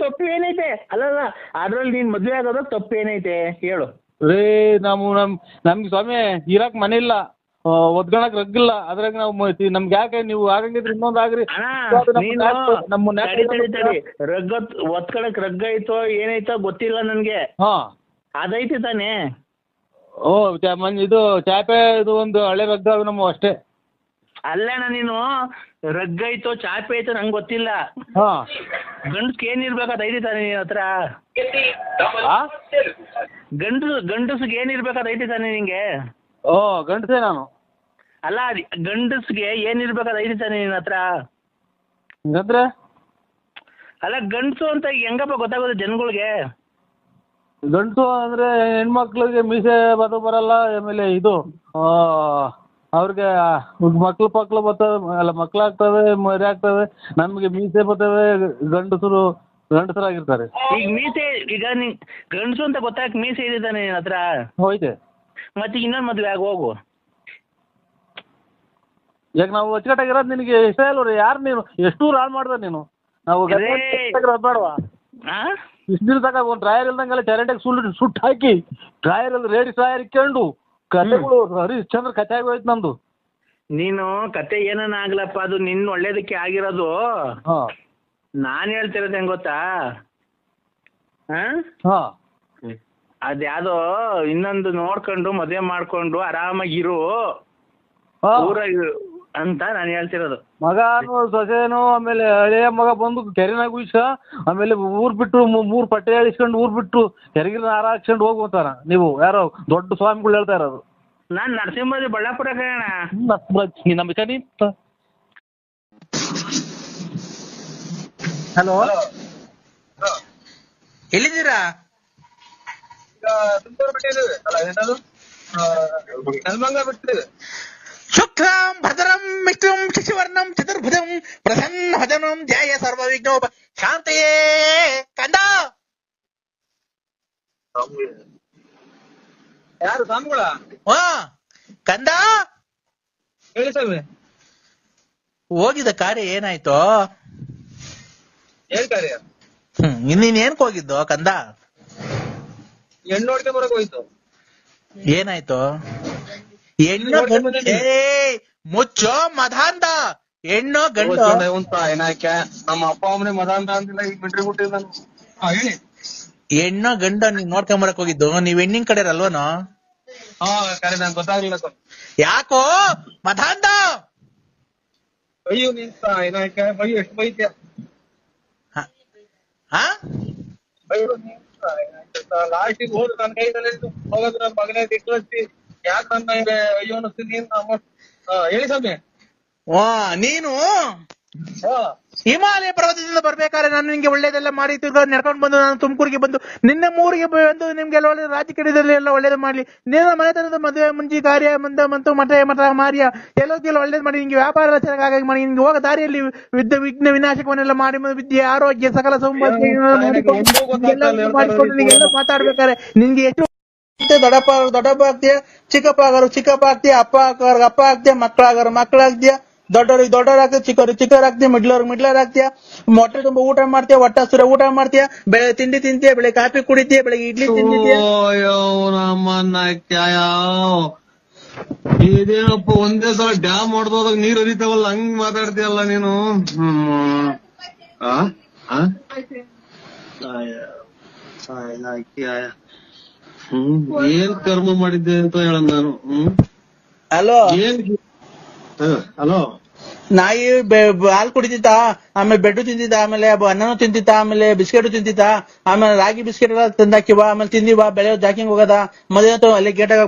ತಪ್ಪು ಏನೈತೆ? ಅಲ್ಲಲ್ಲ ಅದ್ರಲ್ಲಿ ನೀನ್ ಮದುವೆ ಆಗೋದಕ್ಕೆ ತಪ್ಪು ಏನೈತೆ ಹೇಳು? ನಮ್ಗೆ ಸ್ವಾಮಿ ಇರಕ್ ಮನೆ ಇಲ್ಲ. ಒದ್ಗಣಕ್ ರಗ್ಗಿಲ್ಲ. ಅದ್ರಾಗ ನಾವು ನಮ್ಗೆ ಯಾಕೆ ನೀವು ಆಗಂಗಿದ್ರೆ ಇನ್ನೊಂದು ಆಗ್ರಿ. ಒತ್ಕಳಕ್ ರಗ್ಗ ಐತೋ ಏನೈತೋ ಗೊತ್ತಿಲ್ಲ ನನ್ಗೆ. ಅದೈತಿ ತಾನೇ. ಇದು ಚಾಪೆ ಇದು ಒಂದು ಹಳೆ ರಗ್ಗ ನಮ್ಮ ಅಷ್ಟೇ. ಅಲ್ಲೇನ ನೀನು ರಗ್ಗ ಐತೋ ಚಾಪೆ ಐತೋ ನಂಗೆ ಗೊತ್ತಿಲ್ಲ. ಗಂಡಸ್ಗೆ ಏನಿರ್ಬೇಕಾದ ಐತಿ ತಾನೆ ನಿನ್ ಹತ್ರ? ಗಂಡಸ್ಗೆ ಏನಿರ್ಬೇಕಾದ ಐತಿ ತಾನೆ ನಿಂಗೆ? ಗಂಡಸೇ ನಾನು. ಅಲ್ಲ ಗಂಡಸ್ಗೆ ಏನಿರ್ಬೇಕಾದ ಐತಿ ತಾನೆ ನಿನ್ ಹತ್ರ? ಹಂಗಂದ್ರೆ ಅಲ್ಲ ಗಂಡಸು ಅಂತ ಹೆಂಗಪ್ಪ ಗೊತ್ತಾಗೋದು ಜನಗಳಿಗೆ? ಗಂಡಸು ಅಂದ್ರೆ ಹೆಣ್ಮಕ್ಳಿಗೆ ಮೀಸೆ ಬರಲ್ಲ. ಆಮೇಲೆ ಇದು ಅವ್ರಿಗೆ ಮಕ್ಳು ಬರ್ತವೆ, ಅಲ್ಲ ಮಕ್ಳಾಗ್ತವೆ, ಮರಿ ಆಗ್ತವೆ. ನಮ್ಗೆ ಮೀಸೆ ಬರ್ತವೆ. ಗಂಡಸರಾಗಿರ್ತಾರೆ. ಈಗ ಮೀಸೆ ಈಗ ಗಂಡಸು ಅಂತ ಗೊತ್ತಾಗ ಮೀಸೆ ಇದೆ ತಾನೆ ನಿನ್ನ ಹತ್ರ? ಹೋಯ್ತೆ. ಮತ್ತೆ ಇನ್ನೊಂದು ಮದ್ವೆ ಆಗ ಹೋಗು. ಈಗ ನಾವು ಅಚ್ಚುಕಟ್ಟಾಗಿರೋದು ನಿನಗೆ ಇಷ್ಟ ಇಲ್ವ? ಯಾರು ನೀನು ಎಷ್ಟು ಹಾಳು ಮಾಡ್ದ ನೀನು? ನಾವು ಬೇಡವಾ? ಇಷ್ಟು ದಿನ ತಗ ಒಂದು ಡ್ರಾಯರ್ ಇಲ್ದಂಗೆಲ್ಲ ಚರಂಡಿಗೆ ಸುಟ್ಟು ಹಾಕಿ ಡ್ರಾಯರ್ ರೇಡಿ ಡ್ರಾಯರ್ ಇಕ್ಕೊಂಡು ಕತೆಗಳು ಹರಿಶ್ಚಂದ್ರ ಕತೆ ಆಗೋಯ್ತು ನಂದು. ನೀನು ಕತೆ ಏನನ್ನ ಆಗ್ಲಪ್ಪ, ಅದು ನಿನ್ನ ಒಳ್ಳೇದಕ್ಕೆ ಆಗಿರೋದು. ನಾನು ಹೇಳ್ತಿರೋದು ಹೆಂಗ್ ಗೊತ್ತಾ? ಅದ್ಯಾವುದೋ ಇನ್ನೊಂದು ನೋಡ್ಕೊಂಡು ಮದುವೆ ಮಾಡ್ಕೊಂಡು ಆರಾಮಾಗಿರು ಊರಾಗ ಅಂತ ನಾನು ಹೇಳ್ತಿರೋದು. ಮಗನು ಸೊಸೆನು ಆಮೇಲೆ ಹಳೆಯ ಮಗ ಬಂದು ಕೆರೆನಾಗ ಉಯ್ಸ, ಆಮೇಲೆ ಊರ್ ಬಿಟ್ಟು 3 ಪಟ್ಟೆ ಹೇಳಿಸ್ಕೊಂಡು ಊರ್ ಬಿಟ್ಟು ಕೆರೆಗಿನ ಹಾರ ಹಾಕ್ಸ್ಕೊಂಡು ಹೋಗ್ಬೋತಾರ. ನೀವು ಯಾರೋ ದೊಡ್ಡ ಸ್ವಾಮಿಗಳು ಹೇಳ್ತಾ ಇರೋದು. ನಾನ್ ನರಸಿಂಹದಿ ಬಳ್ಳಾಪುರ ಕಣ. ಹಲೋ, ಎಲ್ಲಿದ್ದೀರಾ? ಶುಕ್ಲಾಂ ಭದ್ರಂ ವಿಷ್ಣುಂ ಶಶಿವರ್ಣಂ ಚತುರ್ಭುಜಂ ಪ್ರಸನ್ನವದನಂ ಧ್ಯಾಯ ಸರ್ವವಿಘ್ನೋಪ ಶಾಂತಯೇ. ಕಂದ ಯಾರು ಸ್ವಾಮಿಗಳ? ಕಂದ ಹೇಳಿ ಸ್ವಾಮಿ. ಹೋಗಿದ್ದ ಕಾರ್ಯ ಏನಾಯ್ತು? ಏನ್ ಕಾರ್ಯ? ಇನ್ನೀನ್ ಏನಕ್ ಹೋಗಿದ್ದು ಕಂದ? ಹೆಣ್ಣು ನೋಡ್ಕೆ ಬರಕ್ ಹೋಯ್ತು. ಏನಾಯ್ತು? ಹೆಣ್ಣು ಮುಚ್ಚೋ ಮದಾಂಧ. ಹೆಣ್ಣು ಗಂಡು ಏನಾಯ್ಕೆ? ನಮ್ಮ ಅಪ್ಪ ಅಮ್ಮನೆ ಮದಾಂಧ ಅಂತಿಲ್ಲ, ಈಗ ಬಿಟ್ರಿ ಬಿಟ್ಟಿದ್ ನಾನು. ಹೇಳಿ. ಹೆಣ್ಣು ಗಂಡು ನೀನ್ ನೋಡ್ಕೊಂಬರಕ್ ಹೋಗಿದ್ದು? ನೀವ್ ಹೆಣ್ಣಿನ ಕಡೆ ಅಲ್ವನೋ? ಕರೆ ನಂಗೆ ಗೊತ್ತಾಗ್ಲಿಲ್ಲ ಸರ್. ಯಾಕೋ ಮದಾಂಧ? ಅಯ್ಯೋ ನಿಂತ ಏನಾಯ್ಕೆ? ಅಯ್ಯೋ ಎಷ್ಟು ಬೈತ್ಯ? ಅಯ್ಯೋ ಲಾಸ್ಟಿಗೆ ಹೋದ್ರು ನನ್ನ ಕೈದಲ್ಲಿ ಹೋಗೋದು ನನ್ನ ಮಗನೇ ದಿಕ್ಕಿ ಯಾಕೆ ನನ್ನ ಅಯ್ಯೋ ಅನ್ನಿಸ್ತೀನಿ. ಹೇಳಿ ಸ್ವಾಮಿ. ನೀನು ಹಿಮಾಲಯ ಪರ್ವತದಿಂದ ಬರ್ಬೇಕಾದ್ರೆ ನಾನು ನಿಮ್ಗೆ ಒಳ್ಳೇದೆಲ್ಲ ಮಾಡಿ ನಡ್ಕೊಂಡು ಬಂದು ನಾನು ತುಮಕೂರಿಗೆ ಬಂದು ನಿನ್ನ ಮೂರಿಗೆ ಬಂದು ನಿಮ್ಗೆಲ್ಲ ಒಳ್ಳೆ ರಾಜಕೀಯದಲ್ಲಿ ಎಲ್ಲ ಒಳ್ಳೇದು ಮಾಡ್ಲಿ. ನೀನು ಮನೆತನದ ಮದುವೆ ಮುಂಚಿ ಕಾರ್ಯ ಮಂತು ಮಠ ಮಾರ್ಯ ಎಲ್ಲೋಕ್ಕೆಲ್ಲ ಒಳ್ಳೇದು ಮಾಡಿ ನಿಂಗೆ ವ್ಯಾಪಾರ ಎಲ್ಲ ಚೆನ್ನಾಗಿ ಮಾಡಿ ನಿನ್ಗೆ ಹೋಗೋ ದಾರಿಯಲ್ಲಿ ವಿಘ್ನ ವಿನಾಶಕವನ್ನೆಲ್ಲ ಮಾಡಿ ವಿದ್ಯೆ ಆರೋಗ್ಯ ಸಕಲ ಸೌಭಾಗ್ಯ ಮಾಡಿಕೊಂಡು ನೀಗೆಲ್ಲ ಮಾತಾಡ್ಬೇಕಾದ್ರೆ ನಿನ್ಗೆ ಎಷ್ಟು ದೊಡ್ಡಪ್ಪ ಆಗ್ತೀಯ, ಚಿಕ್ಕಪ್ಪ ಆಗ್ತೀಯ, ಅಪ್ಪ ಆಗ್ತೀಯ, ಮಕ್ಕಳಾಗ್ತೀಯ, ದೊಡ್ಡವರಾಗ್ತೀಯ, ಚಿಕ್ಕವರಾಗ್ತೀಯ, ಮಿಡ್ಲರ್ ಆಗ್ತೀಯ, ಮೊಟ್ಟೆ ತುಂಬ ಊಟ ಮಾಡ್ತೀಯ, ಹೊಟ್ಟೆ ಹಸಿರ ಊಟ ಮಾಡ್ತೀಯ, ಬೆಳೆ ತಿಂಡಿ ತಿಂತೀಯ, ಬೆಳಗ್ಗೆ ಕಾಫಿ ಕುಡಿತೀಯ, ಬೆಳಗ್ಗೆ ಇಡ್ಲಿ ತಿಂತೀಯ. ಇದೇನಪ್ಪ ಒಂದೇ ಸಲ ಡ್ಯಾಮ್ ಹೊಡೆದೋದಾಗ ನೀರ್ ಹರಿತಾವಲ್ಲ ಹಂಗ್ ಮಾತಾಡ್ತೀಯಲ್ಲ ನೀನು. ಏನ್ ಕರ್ಮ ಮಾಡಿದ್ದೆ ಅಂತ ಹೇಳ ನಾನು. ಹಲೋ ಹಲೋ, ನಾಯಿ ಹಾಲು ಕುಡಿತಿತ್ತ, ಆಮೇಲೆ ಬೆಡ್ಡು ತಿಂತಿದ್ದ, ಆಮೇಲೆ ಅನ್ನನೂ ತಿಂತಿತ್ತ, ಆಮೇಲೆ ಬಿಸ್ಕೆಟ್ ತಿಂತಿತ್ತ, ಆಮೇಲೆ ರಾಗಿ ಬಿಸ್ಕೆಟ್ ಎಲ್ಲ ತಂದಾಕಿವ, ಆಮೇಲೆ ತಿಂದಿವ, ಬೆಳೆ ಜಾಕಿಂಗ್ ಹೋಗದ, ಮದುವೆ ಅಲ್ಲಿ ಗೇಟಾಗ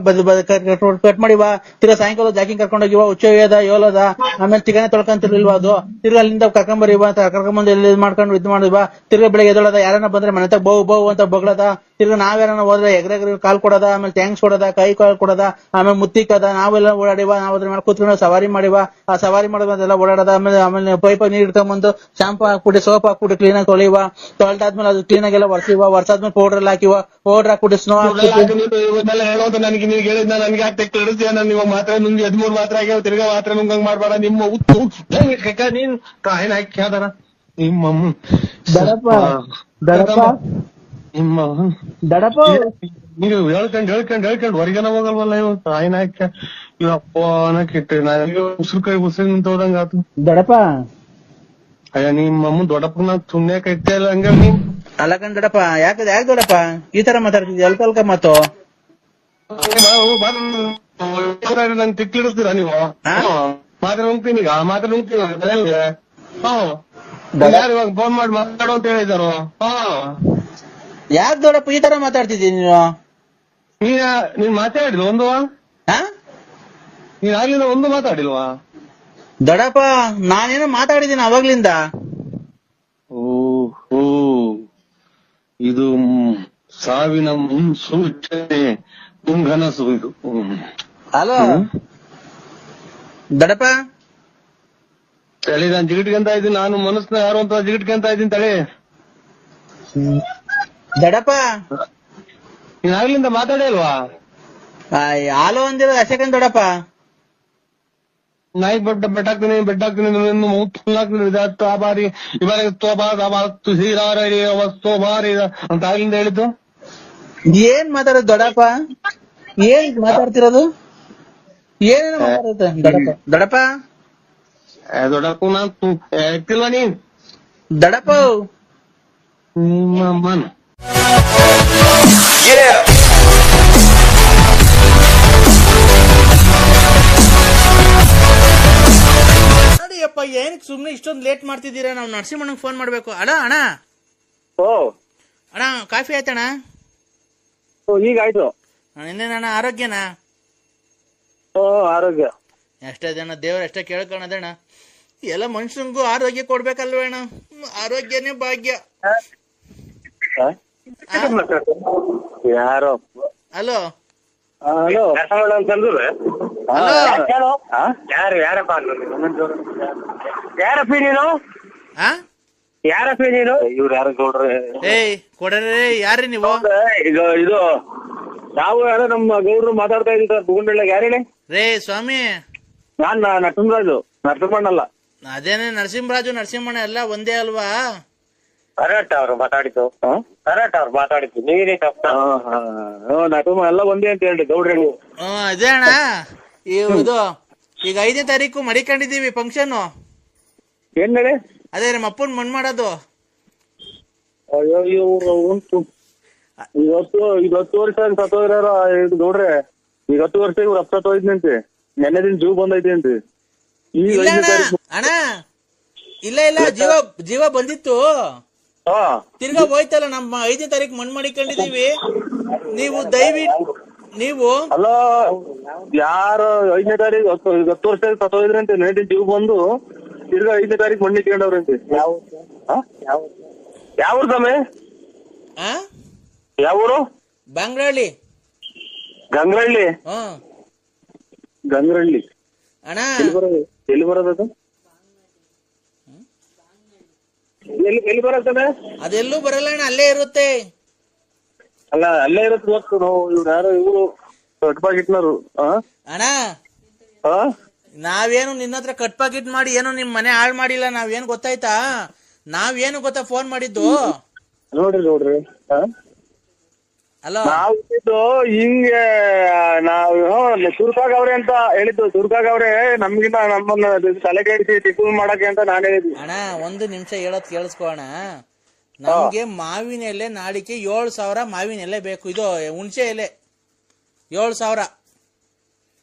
ಕಟ್ ಮಾಡಿವ, ತಿರ್ಗಾ ಸಾಯಂಕಾಲ ಜಾಕಿಂಗ್ ಕರ್ಕೊಂಡೋಗಿವ, ಹುಚ್ಚೋಗ್ಯದ ಯೋಲದ, ಆಮೇಲೆ ತಿಗನೆ ತೊಳ್ಕೊಂತಿರ್ಲಿಲ್ವ ಅದು, ತಿರ್ಗಾ ಅಲ್ಲಿಂದ ಕರ್ಕೊಂಬರಿವ, ಕರ್ಕೊಂಬಂದು ಎಲ್ಲಿ ಮಾಡ್ಕೊಂಡು ಇದ್ ಮಾಡಿವ, ತಿರ್ಗಾ ಬೆಳಗ್ಗೆ ಎದೊಳದ, ಯಾರನ್ನ ಬಂದ್ರೆ ಮನೆ ತಗ ಬಹು ಅಂತ ಬಗ್ಳದ, ತಿರ್ಗಾ ನಾವ್ಯಾರನ್ನ ಹೋದ್ರೆ ಎಗ್ರೆಗ್ರಿ ಕಾಲ್ ಕೊಡದ, ಆಮೇಲೆ ಥ್ಯಾಂಕ್ಸ್ ಕೊಡದ, ಕೈ ಕಾಲ್ ಕೊಡದ, ಆಮೇಲೆ ಮುತ್ತಿಕ್ಕದ, ನಾವೆಲ್ಲ ಓಡಾಡಿವ, ನಾವ್ ಅದ್ರ ಮೇಲೆ ಕೂತ್ಕೊಂಡು ಸವಾರಿ ಮಾಡಿವ, ಆ ಸವಾರಿ ಮಾಡೋದೆಲ್ಲ ಓಡಾಡದ, ಆಮೇಲೆ ಪೈಪ್ ನೀರ್ ಇಟ್ಕೊಂಡ್ಬಂದು ಶಾಂಪು ಹಾಕ್ಬಿಟ್ಟು ಸೋಪ್ ಹಾಕ್ಬಿಟ್ಟು ಕ್ಲೀನ್ ಆಗಿ ತೊಳಿವ, ತೊಳೆದಾದ್ಮೇಲೆ ಅದು ಕ್ಲೀನ್ ಆಗಿಲ್ಲ ಒರೆಸಿವ, ಒರೆಸಾದ್ಮೇಲೆ ಪೌಡರ್ ಎಲ್ಲ ಹಾಕಿವ, ಪೌಡರ್ ಹಾಕ್ಬಿಟ್ಟು ಸ್ನೋ ಹೇಳೋದು ನನಗೆ ನೀವು ಹೇಳಿದ್ನ ನನ್ಗೆ ಯಾಕೆ ತಿಳಿಸ್ತೀಯ? ನಾನು ನೀವು ಮಾತ್ರ ನುಂಗಿ 13 ಮಾತ್ರ ಆಗ್ಯಾವ, ತಿರ್ಗಾ ಮಾತ್ರ ನುಂಗಂಗ್ ಮಾಡ್ಬೇಡ. ನಿಮ್ಮ ಉತ್ತು ನೀನ್ ಕಾಯಿನ ಹಾಕಿ ಯಾವ್ದಾರ ನಿಮ್ಮ ದಡಪ್ಪ ನಿಮ್ಮ ದಡಪ ನೀವು ಹೇಳ್ಕೊಂಡು ಹೊರಗೇನ ಹೋಗಲ್ವಲ್ಲ ಇವತ್ತು ಆಯ್ನ ಹಾಕ ಇವಪ್ಪ ಅನ್ನಕ್ಕಿಟ್ಟು ನನಗೆ ಉಸಿರು ನಿಂತ ಹೋದಂಗ ಆತು. ದಡಪ ಅಯ್ಯ ನಿಮ್ಮ ಅಮ್ಮ ದೊಡ್ಡಪ್ಪನ ಸುಮ್ನೆ ಕೈತೆ ಇಲ್ಲ ಹಂಗ ನೀನ್ ಅಲ್ಲ ಕಣ್ ದೊಡಪ್ಪ, ಯಾಕೆ ದೊಡಪ್ಪ ಈ ತರ ಮಾತಾಡ್ತಿದ್ಯ? ಅಲ್ಪ ಅಲ್ಕ ಮಾತು ನನ್ ತಿಕ್ಕಿಡ್ತೀರಾ ನೀವು? ಮಾತ್ರ ನುಂಗ್ತೀನಿ ಈಗ, ಮಾತ್ರ ನುಂಗ್ತೀನಿ ಯಾರು ಇವಾಗ ಫೋನ್ ಮಾಡಿ ಮಾತಾಡೋ ಅಂತ ಹೇಳಿದಾರು. ಯಾಕೆ ದೊಡಪ್ಪ ಈ ತರ ಮಾತಾಡ್ತಿದ್ಯ ನೀನು? ನೀನ್ ಮಾತಾಡಿಲ್ವ ಒಂದು? ನೀನ್ ಆಗ್ಲಿಂದ ಒಂದು ಮಾತಾಡಿಲ್ವಾ? ದೊಡಪ್ಪ ನಾನೇನೋ ಮಾತಾಡಿದ್ದೀನಿ ಅವಾಗ್ಲಿಂದ. ಓಹೋ, ಇದು ಸಾವಿನ ಮುನ್ಸೂಚನೆ, ಮುಂಗನಸು ಇದು. ಹಲೋ ದೊಡಪ್ಪ, ತಳಿ ನಾನ್ ಜಿಗಿಟ್ಕೊಂತ ಇದ್ದೀನಿ, ನಾನು ಮನಸ್ನ ಯಾರು ಅಂತ ಜಿಗಿಟ್ಕೊಂತ ಇದ್ದೀನಿ ತಳಿ. ದೊಡಪ್ಪ ನೀನ್ ಆಗ್ಲಿಂದ ಮಾತಾಡೇ ಇಲ್ವಾ? ಹಾಲು ಅಂದಿರೋದು ಅಶಕನ್ ದೊಡಪ್ಪ. ನಾಯಿ ಬೆಟ್ಟಾಕ್ತೀನಿ ಬಾರಿ ವಸ್ತು ಬಾರಿ ಅಂತ ಆಗ್ಲಿಂದ ಹೇಳಿದ್ದು. ಏನ್ ಮಾತಾಡೋದು ದೊಡಪ್ಪ? ಏನ್ ಮಾತಾಡ್ತಿರೋದು? ಏನೇನು ಮಾತಾಡುತ್ತೆ ದೊಡಪ್ಪ? ದೊಡಪ್ಪ ದೊಡ್ಡಪ್ಪು ನಾನು ಹೇಳ್ತಿಲ್ವ ನೀನ್? ದೊಡಪ್ಪ ನಿಮ್ಮ ಅಮ್ಮನ ನೋಡಿಯಪ್ಪ, ಏನಕ್ಕೆ ಸುಮ್ನೆ ಇಷ್ಟೊಂದು ಲೇಟ್ ಮಾಡ್ತಿದ್ದೀರಾ? ನಾವು ನರಸಿಂಹಣ್ಣಂಗೆ ಫೋನ್ ಮಾಡ್ಬೇಕು. ಅಣ್ಣ ಅಣ್ಣ ಅಣ್ಣ, ಕಾಫಿ ಆಯ್ತಣ್ಣ? ಈಗ ಆಯ್ತು. ಇನ್ನೇನಣ್ಣ, ಆರೋಗ್ಯನಾ? ಆರೋಗ್ಯ ಎಷ್ಟೇ ಜನ ದೇವ್ರ ಎಷ್ಟೇ ಕೇಳ್ಕೊಳದಣ್ಣ, ಎಲ್ಲ ಮನುಷ್ಯಂಗೂ ಆರೋಗ್ಯ ಕೊಡ್ಬೇಕಲ್ವೇಣ? ಆರೋಗ್ಯನೇ ಭಾಗ್ಯ. ಯಾರೋ ಹಲೋ ಹಲೋ ಯಾರಪ್ಪ ನೀನು? ಯಾರಪ್ಪ ನೀನು? ಇವ್ರು ಯಾರು ಗೌಡ್ರೆ? ಏಯ್ ಕೊಡ್ರಿ, ಯಾರ್ರಿ ನೀವು? ಈಗ ಇದು ನಾವು ಯಾರೋ ನಮ್ಮ ಗೌಡ್ರು ಮಾತಾಡ್ತಾ ಇದ್ದೀವಿ ಸರ್ ಬುಗುಂಡಳ್ಳಿಗೆ. ಯಾರು ಹೇಳಿ? ರೇ ಸ್ವಾಮಿ, ನಾನ್ ನರಸಿಂಹರಾಜು, ನರಸಿಂಹಣ್ಣಲ್ಲ. ಅದೇನೆ ನರಸಿಂಹರಾಜು ನರಸಿಂಹಣ್ಣ ಎಲ್ಲ ಒಂದೇ ಅಲ್ವಾ? ಕರೆಕ್ಟ್ ಅವ್ರು ಮಾತಾಡಿದ್ದು, ಕರೆಕ್ಟ್ ಅವ್ರು ಮಾತಾಡಿದ್ದು. ನೀವೇ ನರಸಿಂಹ ಎಲ್ಲ ಒಂದೇ ಅಂತ ಹೇಳಿ ಗೌಡ್ರೆ ನೀವು. ಅದೇ ಅಣ್ಣ, ಇದು ಈಗ 5ನೇ ತಾರೀಕು ಮಡಿಕೊಂಡಿದೀವಿ ಫಂಕ್ಷನ್. ಏನ್ ಹೇಳಿ? ಅದೇ ನಮ್ಮ ಅಪ್ಪನ್ ಮಣ್ ಮಾಡೋದು. ಅಯ್ಯೋ ಇವ್ರು ಉಂಟು ಇವತ್ತು 10 ವರ್ಷ ಸತ್ತೋದ್ರಾರ ಗೌಡ್ರೆ. ಈಗ 10 ವರ್ಷ ಇವ್ರು ಅಪ್ಪ ಸತ್ತೋಯ್ತಂತೆ. ನೆನ್ನೆ ದಿನ ಜೀವ ಬಂದೈತಿ ಅಂತೆ. ಈಗ ಅಣ್ಣ ಇಲ್ಲ ಜೀವ ಬಂದಿತ್ತು, ತಿರ್ಗಾ ಹೋಯ್ತಲ್ಲ. ನಮ್ಮ 5ನೇ ತಾರೀಕು ಮಣ್ ಮಾಡಿಕೊಂಡಿದೀವಿ. ನೀವು ದಯವಿಟ್ಟು ನೀವು ಅಲ್ಲ ಯಾರು 5ನೇ ತಾರೀಕು 10 ವರ್ಷ ಸತ್ತೋದ್ರಂತೆ. ನೆನ್ನೆ ದಿನ ಜೀವ ಬಂದು ತಿರ್ಗಾ 5ನೇ ತಾರೀಕು ಮಣ್ಣಿ ಕೇಳವ್ರಂತೆ. ಯಾವ ಸಮಯ? ಯಾವ ಊರು? ಬಂಗ್ರಹಳ್ಳಿ. ಗಂಗ್ರಹಳ್ಳಿ? ಗಂಗ್ರಹಳ್ಳಿ ಅಣ್ಣ ಎಲ್ಲಿ ಬರೋದದು? ಎಲ್ಲಿ ಬರತ್ತದ? ಅದೆಲ್ಲೂ ಬರಲ್ಲ ಅಣ್ಣ, ಅಲ್ಲೇ ಇರುತ್ತೆ. ಅಲ್ಲ ಅಲ್ಲೇ ಇರುತ್ತೆ ಗೊತ್ತು. ನಾವು ಇವ್ರು ಯಾರೋ ಇವ್ರು ಕಟ್ ಪಾಕಿಟ್ನರು. ಅಣ್ಣ ನಾವೇನು ನಿನ್ನ ಹತ್ರ ಕಟ್ ಪಾಕಿಟ್ ಮಾಡಿ ಏನು ನಿಮ್ ಮನೆ ಹಾಳು ಮಾಡಿಲ್ಲ. ನಾವೇನು ಗೊತ್ತಾಯ್ತಾ? ನಾವೇನು ಗೊತ್ತಾ ಫೋನ್ ಮಾಡಿದ್ದು? ನೋಡ್ರಿ ಹಲೋ, ನಾವು ಹಿಂಗೆ ನಾವು ಸುರ್ಕಾಗವ್ರೆ ಅಂತ ಹೇಳಿದ್ದು. ಸುರ್ಕಾಗವ್ರೆ ನಮ್ಗಿಂತ ನಮ್ಮನ್ನ ತಲೆ ಕೆಡಿಸಿ ಟಿಫನ್ ಮಾಡಕ್ಕೆ ಅಂತ ನಾನು ಹೇಳಿದ್ವಿ. ಅಣ್ಣ 1 ನಿಮಿಷ ಹೇಳೋದ್ ಕೇಳಿಸ್ಕೊ ಅಣ್ಣ. ನಮ್ಗೆ ಮಾವಿನ ಎಲೆ ನಾಡಿಕೆ 7,000 ಮಾವಿನ ಎಲೆ ಬೇಕು. ಇದು ಹುಣಸೆ ಎಲೆ 7,000.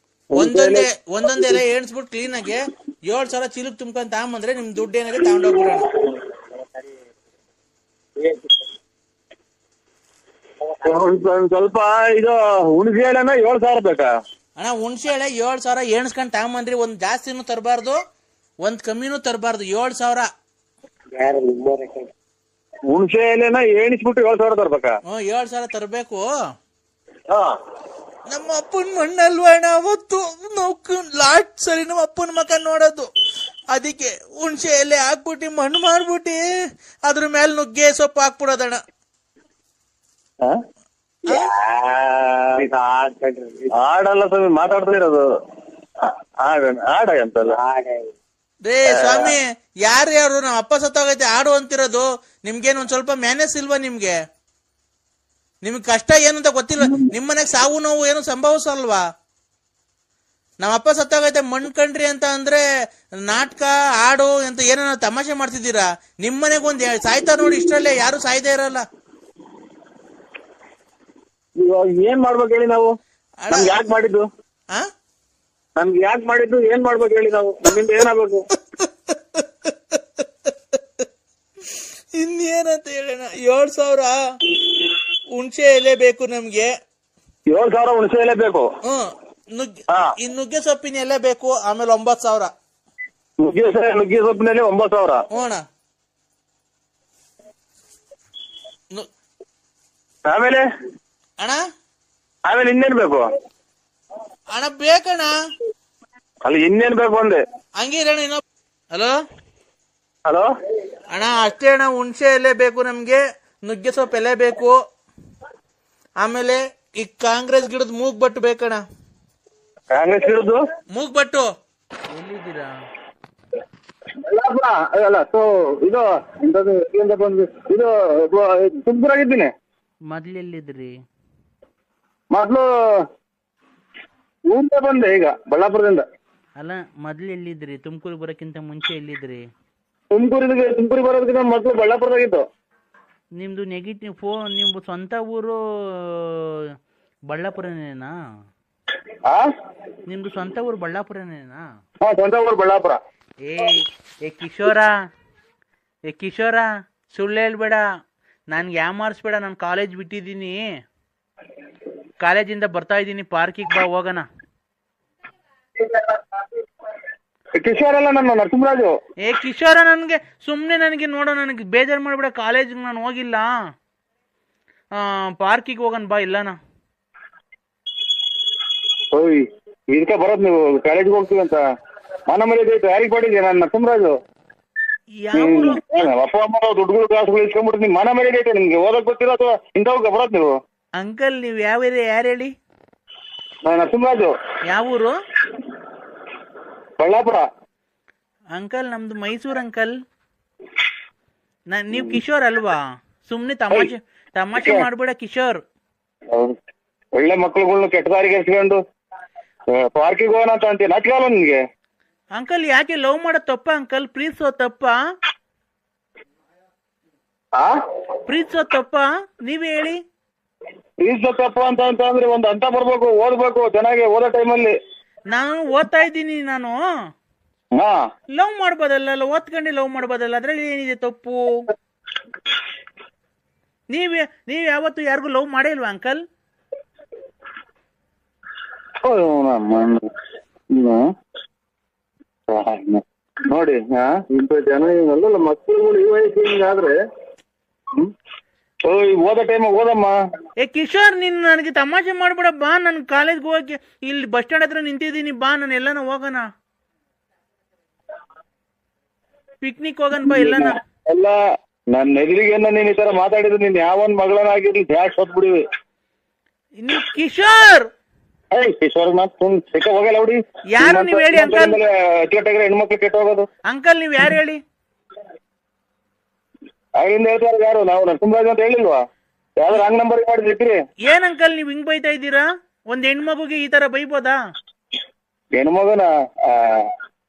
ಒಂದೊಂದ್ ಎಲೆ ಎಣಿಸ್ಬಿಟ್ಟು ಕ್ಲೀನ್ ಆಗಿ 7,000 ಚೀಲಕ್ ತುಂಬ್ಕೊಂಡ್ ತಗೊಂಬಂದ್ರೆ ನಿಮ್ ದುಡ್ಡು ಏನಾಗೆ ತಗೊಂಡೋಗ್ಬಿಡೋಣ. ಸ್ವಲ್ಪ ಇದು ಹುಣಸೆ ಎಲೆನ 7,000 ಬೇಕಾ? ಅಣ್ಣ ಹುಣಸೆ ಎಲೆ 7,000 ಎಣಿಸ್ಕೊಂಡ್ ತಗೊಂಬಂದ್ರಿ. ಒಂದ್ ಜಾಸ್ತಿನೂ ತರಬಾರ್ದು, ಒಂದ್ ಕಮ್ಮಿನೂ ತರಬಾರ್ದು. 7,000. ಹುಣಸೆ ಎಲೆನ ಎಣಿಸ್ಬಿಟ್ಟು 7,000 ತರ್ಬೇಕಾ? 7,000 ತರಬೇಕು. ನಮ್ಮ ಅಪ್ಪನ ಮಣ್ಣಲ್ವಾ ಅಣ್ಣ ಅವತ್ತು ನಾವು ಲಾಸ್ಟ್ ಸರಿ ನಮ್ಮ ಅಪ್ಪನ ಮಕ ನೋಡೋದು. ಅದಕ್ಕೆ ಹುಣಸೆ ಎಲೆ ಹಾಕ್ಬಿಟ್ಟು ಮಣ್ಣು ಮಾಡ್ಬಿಟ್ಟು ಅದ್ರ ಮೇಲೆ ನುಗ್ಗೆ ಸೊಪ್ಪು ಹಾಕ್ಬಿಡೋದಣ್ಣ. ಆಡಲ್ಲ ಸ್ವಾಮಿ ಮಾತಾಡ್ತಾ ಇರೋದು. ಆಡ ಅಂತಲ್ಲ ರೇ ಸ್ವಾಮಿ, ಯಾರು ನಮ್ಮ ಅಪ್ಪ ಸತ್ತೋಗೈತೆ ಆಡು ಅಂತಿರೋದು. ನಿಮ್ಗೇನು ಒಂದ್ ಸ್ವಲ್ಪ ಮ್ಯಾನೇಜ್ ಇಲ್ವಾ ನಿಮ್ಗೆ? ನಿಮ್ಗೆ ಕಷ್ಟ ಏನು ಅಂತ ಗೊತ್ತಿಲ್ಲ. ನಿಮ್ಮನೆಗೆ ಸಾವು ನೋವು ಏನು ಸಂಭವಿಸಲ್ವಾ? ನಮ್ಮಪ್ಪ ಸತ್ತಾಗೈತೆ ಮಣ್ಕಂಡ್ರಿ ಅಂತ ಅಂದ್ರೆ ನಾಟಕ ಹಾಡು ಅಂತ ಏನೇನೋ ತಮಾಷೆ ಮಾಡ್ತಿದ್ದೀರಾ. ನಿಮ್ಮನೆಗೆ ಒಂದ್ ಸಾಯ್ತಾರ ನೋಡಿ, ಇಷ್ಟರಲ್ಲೇ ಯಾರು ಸಾಯ್ದೇ ಇರಲ್ಲ. ಏನ್ ಮಾಡ್ಬೇಕು ಹೇಳಿ ನಾವು? ನಮ್ಗೆ ಯಾಕೆ ಮಾಡಿದ್ದು? ನಮ್ಗೆ ಯಾಕೆ ಮಾಡಿದ್ದು? ಏನ್ ಮಾಡ್ಬೇಕು ಹೇಳಿ ನಾವು? ನಮ್ಮಿಂದ ಏನಾಗ್ಬೇಕು? ಇನ್ನೇನಂತ ಹೇಳೋಣ. 7,000 ಹುಣಸೆ ಎಲೆ ಬೇಕು ನಮ್ಗೆ. 7,000 ಹುಣಸೆ ಎಲೆ ಬೇಕು. ನುಗ್ಗೆ ಸೊಪ್ಪಿನ ಎಲೆ ಬೇಕು. ಆಮೇಲೆ 9,000 ನುಗ್ಗೆ ಸೊಪ್ಪಿನಲ್ಲಿ 9,000. ಹ್ಞೂ. ಆಮೇಲೆ ಅಣ್ಣ ಆಮೇಲೆ ಇನ್ನೇನ್ ಬೇಕು ಅಣ್ಣ? ಬೇಕಣ್ಣ. ಅಲ್ಲಿ ಇನ್ನೇನ್ ಬೇಕು ಅಂದೆ. ಹಂಗಿರಣ್ಣ. ಇನ್ನೊಬ್ಬ ಹಲೋ ಹಲೋ ಅಣ್ಣ, ಅಷ್ಟೇ ಅಣ್ಣ. ಹುಣಸೆ ಎಲೆ ಬೇಕು ನಮ್ಗೆ, ನುಗ್ಗೆ ಸೊಪ್ಪು ಎಲೆ ಬೇಕು. ಆಮೇಲೆ ಈ ಕಾಂಗ್ರೆಸ್ ಗಿಡದ ಮೂಗ್ಬಟ್ಟು ಬೇಕಣ್ಣ. ಕಾಂಗ್ರೆಸ್ ಗಿಡದ್ದು ಮೂಗ್ಬಟ್ಟು ಎಲ್ಲಿದ್ದೀರಾ? ಅಲ್ಲ ಇದು ಇದು ತುಮಕೂರಾಗಿದ್ದೀನಿ. ಮೊದ್ಲು ಎಲ್ಲಿದ್ರಿ? ಮೊದ್ಲು ಊರಿಂದ ಬಂದೆ, ಈಗ ಬಳ್ಳಾಪುರದಿಂದ. ಅಲ್ಲ, ಮೊದ್ಲು ಎಲ್ಲಿದ್ರಿ? ತುಮಕೂರಿಗೆ ಬರೋಕ್ಕಿಂತ ಮುಂಚೆ ಎಲ್ಲಿದ್ರಿ? ತುಮಕೂರಿಗೆ ಬರೋದಕ್ಕಿಂತ ಮೊದ್ಲು ಬಳ್ಳಾಪುರದಾಗಿತ್ತು. ನಿಮ್ದು ನೆಗೆಟಿವ್ ನಿಮ್ದು ಸ್ವಂತ ಊರು ಬಳ್ಳಾಪುರನೇನಾ? ನಿಮ್ದು ಸ್ವಂತ ಊರು ಬಳ್ಳಾಪುರನೇನಾ? ಸ್ವಂತ ಊರು ಬಳ್ಳಾಪುರ. ಏ ಕಿಶೋರ ಸುಳ್ಳು ಹೇಳ್ಬೇಡ, ನನ್ಗೆ ಯಾಮಾರಿಸ್ಬೇಡ. ನಾನು ಕಾಲೇಜ್ ಬಿಟ್ಟಿದ್ದೀನಿ, ಕಾಲೇಜಿಂದ ಬರ್ತಾ ಇದ್ದೀನಿ. ಪಾರ್ಕಿಗೆ ಬಾ, ಹೋಗೋಣ. ಕಿಶೋರ್ ಅಲ್ಲ, ನಾನು ನರಸಿಂಹರಾಜು. ಕಿಶೋರ ನನ್ಗೆ ಸುಮ್ನೆ ನನಗೆ ನೋಡೋ, ನನಗೆ ಬೇಜಾರು ಮಾಡ್ಬೇಡ. ಕಾಲೇಜಿಗೆ ನಾನು ಹೋಗಿಲ್ಲ, ಪಾರ್ಕಿಗೆ ಹೋಗೋಣ ಬಾ. ಇಲ್ಲನಾ ಓಯ್, ಇದಕ್ಕೆ ಬರೋದು ನೀವು ಕಾಲೇಜ್ಗೆ ಹೋಗ್ತೀವಿ ಅಂತ ಮನ ಮರ್ಯಾದೆ ಐತೆ ಯಾರಿಗೆ ಮಾಡಿದ್ಯಾ? ನಾನು ನರಸಿಂಹರಾಜು. ಅಪ್ಪ ಅಮ್ಮ ದುಡ್ಡುಗಳು ಕಾಸುಗಳು ಇಸ್ಕೊಂಡ್ಬಿಟ್ಟು ನಿಮ್ ಮನ ಮರ್ಯಾದೆ ಐತೆ ನಿಮ್ಗೆ? ಓದಕ್ ಗೊತ್ತಿರೋ ಅಥವಾ ಇಂಥವಾಗ ಬರೋದು ನೀವು? ಅಂಕಲ್, ನೀವು ಯಾವ ಏರಿಯಾ? ಯಾರು ಹೇಳಿ? ನಾನು ನರಸಿಂಹರಾಜು. ಯಾವ ಊರು? ಬಳ್ಳಾಪುರ. ಅಂಕಲ್, ನಮ್ದು ಮೈಸೂರು ಅಂಕಲ್. ನೀವು ಕಿಶೋರ್ ಅಲ್ವಾ? ಸುಮ್ನೆ ತಮಾಷೆ ಮಾಡ್ಬೇಡ ಕಿಶೋರ್. ಒಳ್ಳೆ ಮಕ್ಳುಗಳ್ನ ಕೆಟ್ಟ ದಾರಿಗೆ ಎರ್ಸ್ಕೊಂಡು ಪಾರ್ಕಿಗೆ ಹೋಗೋಣ ಅಂತ ಅಂತೀಯ, ನಾಚಿಕಲ್ಲ ನಿನ್ಗೆ? ಅಂಕಲ್, ಯಾಕೆ ಲವ್ ಮಾಡೋದ್ ತಪ್ಪ ಅಂಕಲ್? ಪ್ರೀತಿಸೋ ತಪ್ಪ? ಪ್ರೀತಿಸೋ ತಪ್ಪ? ನೀವೇ ಹೇಳಿ. ಪ್ರೀತಿಸೋ ತಪ್ಪ ಅಂತ ಅಂದ್ರೆ ಒಂದು ಅಂತ ಬರ್ಬೇಕು, ಓದ್ಬೇಕು ಚೆನ್ನಾಗಿ. ಓದೋ ಟೈಮಲ್ಲಿ ನಾನು ಓದ್ತಾ ಇದ್ದೀನಿ. ನಾನು ಲವ್ ಮಾಡ್ಬೋದಲ್ಲ, ಓದ್ಕೊಂಡೆ ಲವ್ ಮಾಡ್ಬೋದಲ್ಲ, ಅದ್ರಲ್ಲಿ ಏನಿದೆ ತಪ್ಪು? ನೀವ್ ಯಾವತ್ತು ಯಾರಿಗೂ ಲವ್ ಮಾಡೇ ಇಲ್ವಾ ಅಂಕಲ್? ನೋಡಿ ಇಂಥ ಜನ ಅಲ್ಲಲ್ಲ ಮಕ್ಕಳುಗಳು ಈ ವಯಸ್ಸು ಹಿಂಗಾದ್ರೆ ಓದೋ ಟೈಮ್ ಓದಮ್ಮ. ಕಿಶೋರ್, ನೀನ್ ನನಗೆ ತಮಾಷೆ ಮಾಡ್ಬೇಡ. ಬಾ, ನನ್ ಕಾಲೇಜ್ಗೆ ಹೋಗಿ ಇಲ್ಲಿ ಬಸ್ ಸ್ಟ್ಯಾಂಡ್ ಹತ್ರ ನಿಂತಿದ್ದೀನಿ. ಬಾ, ನಾನು ಎಲ್ಲಾನ ಹೋಗೋಣ, ಪಿಕ್ನಿಕ್ ಹೋಗೋಣ ಬಾ. ಎಲ್ಲಾನ ಎಲ್ಲ ನನ್ನ ಎದುರಿಗೆ ನೀನ್ ಈ ತರ ಮಾತಾಡಿದ್ರೆ ನೀನ್ ಯಾವನ್ ಮಗಳನ್ನಾಗಿರ್ಲಿ ಬ್ಯಾಗ್ ಸೋತ್ಬಿಡಿವಿ. ಕಿಶೋರ್ ಕಿಶೋರ್ ಹೋಗಲ್ಲ ಹುಡಿ. ಯಾರು ನೀವ್ ಹೇಳಿ ಅಂಕಲ್? ಅಚ್ಚುಕಟ್ಟಾಗ್ರೆ ಹೆಣ್ಮಕ್ಳು ಕೆಟ್ಟ ಹೋಗೋದು. ಅಂಕಲ್, ನೀವ್ ಯಾರು ಹೇಳಿ? ಆಗಿಂದ ಹೇಳ್ತಾರೆ ಯಾರು? ನಾವು ನರಸಿಂಹರಾಜ್ ಅಂತ ಹೇಳಿಲ್ವಾ? ಯಾವ್ದಾರು ರಾಂಗ್ ನಂಬರ್ ಮಾಡಿದ್ರಿ? ಏನ್ ಅಂಕಲ್ ನೀವ್ ಹಿಂಗ್ ಬೈತಾ ಇದ್ದೀರಾ? ಒಂದ್ ಹೆಣ್ಮಗುಗೆ ಈ ತರ ಬೈಬೋದಾ? ಹೆಣ್ಮಗನ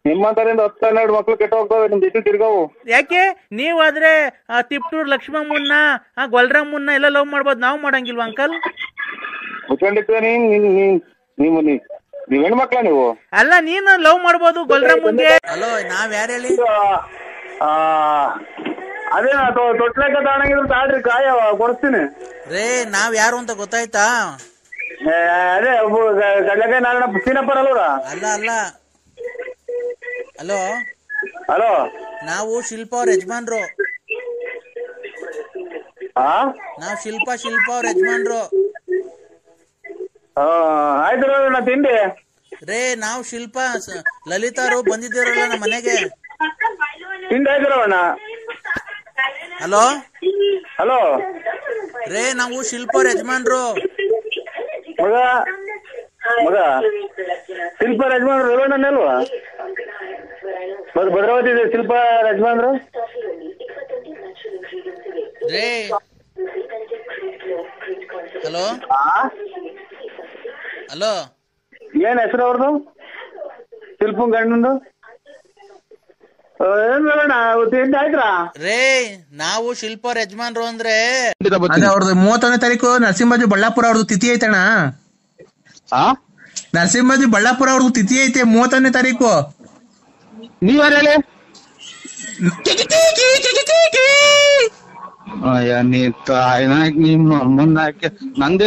ನಿಮ್ಮಂತರಿಂದ 10-12 ಮಕ್ಳು ಕೆಟ್ಟ ಹೋಗ್ತಾವೆ, ನಿಮ್ ಜೊತೆ ತಿರ್ಗಾವು. ಯಾಕೆ? ನೀವಾದ್ರೆ ತಿಪ್ಟೂರ್ ಲಕ್ಷ್ಮಮ್ಮನ್ನ, ಗೊಲ್ರಮ್ಮನ್ನ ಎಲ್ಲ ಲವ್ ಮಾಡ್ಬೋದು, ನಾವ್ ಮಾಡಂಗಿಲ್ವಾ ಅಂಕಲ್? ಮುಚ್ಕೊಂಡಿರ್ತೀವ ನೀವು ಹೆಣ್ಮಕ್ಳ ನೀವು? ಅಲ್ಲ, ನೀನು ಲವ್ ಮಾಡ್ಬೋದು ಗೊಲ್ರಮ್ಮಂಗೆ. ಹಲೋ, ನಾವ್ ಯಾರು ಹೇಳಿ? ಅದೇ ತೊಟ್ಲೆಕ್ಕ ತಾಣಂಗಿದ್ರು ತಾಳ್ರಿ, ಕಾಯ ಕೊಡಿಸ್ತೀನಿ. ರೇ, ನಾವ್ ಯಾರು ಅಂತ ಗೊತ್ತಾಯ್ತಾ? ಅದೇ ಗಡ್ಲಕಾಯಿ ನಾರಾಯಣ ಸೀನಪ್ಪರ್ ಅಲ್ವರ? ಅಲ್ಲ. ಹಲೋ ಹಲೋ, ನಾವು ಶಿಲ್ಪ ಅವ್ರ ಯಜಮಾನ್ರು. ನಾವ್ ಶಿಲ್ಪ ಅವ್ರ ಯಜಮಾನ್ರು. ಆಯ್ತು ನಾ ತಿಂಡಿ. ರೇ, ನಾವು ಶಿಲ್ಪ ಲಲಿತಾರು ಬಂದಿದ್ದೀರಲ್ಲ ನಮ್ಮ ಮನೆಗೆ. ತಿಂಡಿ ಆಯ್ತಿರವಣ್ಣ? ಹಲೋ ಹಲೋ ರೇ, ನಾವು ಶಿಲ್ಪ ಅವ್ರ ಯಜಮಾನ್ರು. ಮಗ ಶಿಲ್ಪ ಯಜಮಾನ್ರು ರೇವಣ್ಣ ಅಲ್ವಾ? ಭದ್ರಾವತಿ ಶಿಲ್ಪ ಯಜಮಾನ್ರು. ರೇ ಹಲೋ ಹಲೋ, ಏನ್ ಹೆಸರು ಅವ್ರದ್ದು? ಶಿಲ್ಪನ್ ಗಂಡಂದು ಏನ್ ಬೇಡ ತಿಂಡಿ ಆಯ್ತಾ? ರೇ ನಾವು ಶಿಲ್ಪವ್ರ ಯಜಮಾನ್ರು ಅಂದ್ರೆ ಅವ್ರದ್ದು 31ನೇ ತಾರೀಕು ನರಸಿಂಹಜಿ ಬಳ್ಳಾಪುರ ಅವ್ರದ್ದು ತಿಥಿ ಐತಣ್ಣ. ನರಸಿಂಹಜಿ ಬಳ್ಳಾಪುರ ಅವ್ರದ್ದು ತಿಥಿ ಐತೆ 31ನೇ ತಾರೀಕು. ನೀವ್ಯಾರು ಹೇಳಿ? ನಿಮ್ಮ ಅಮ್ಮನ್ನ ನಂದೇ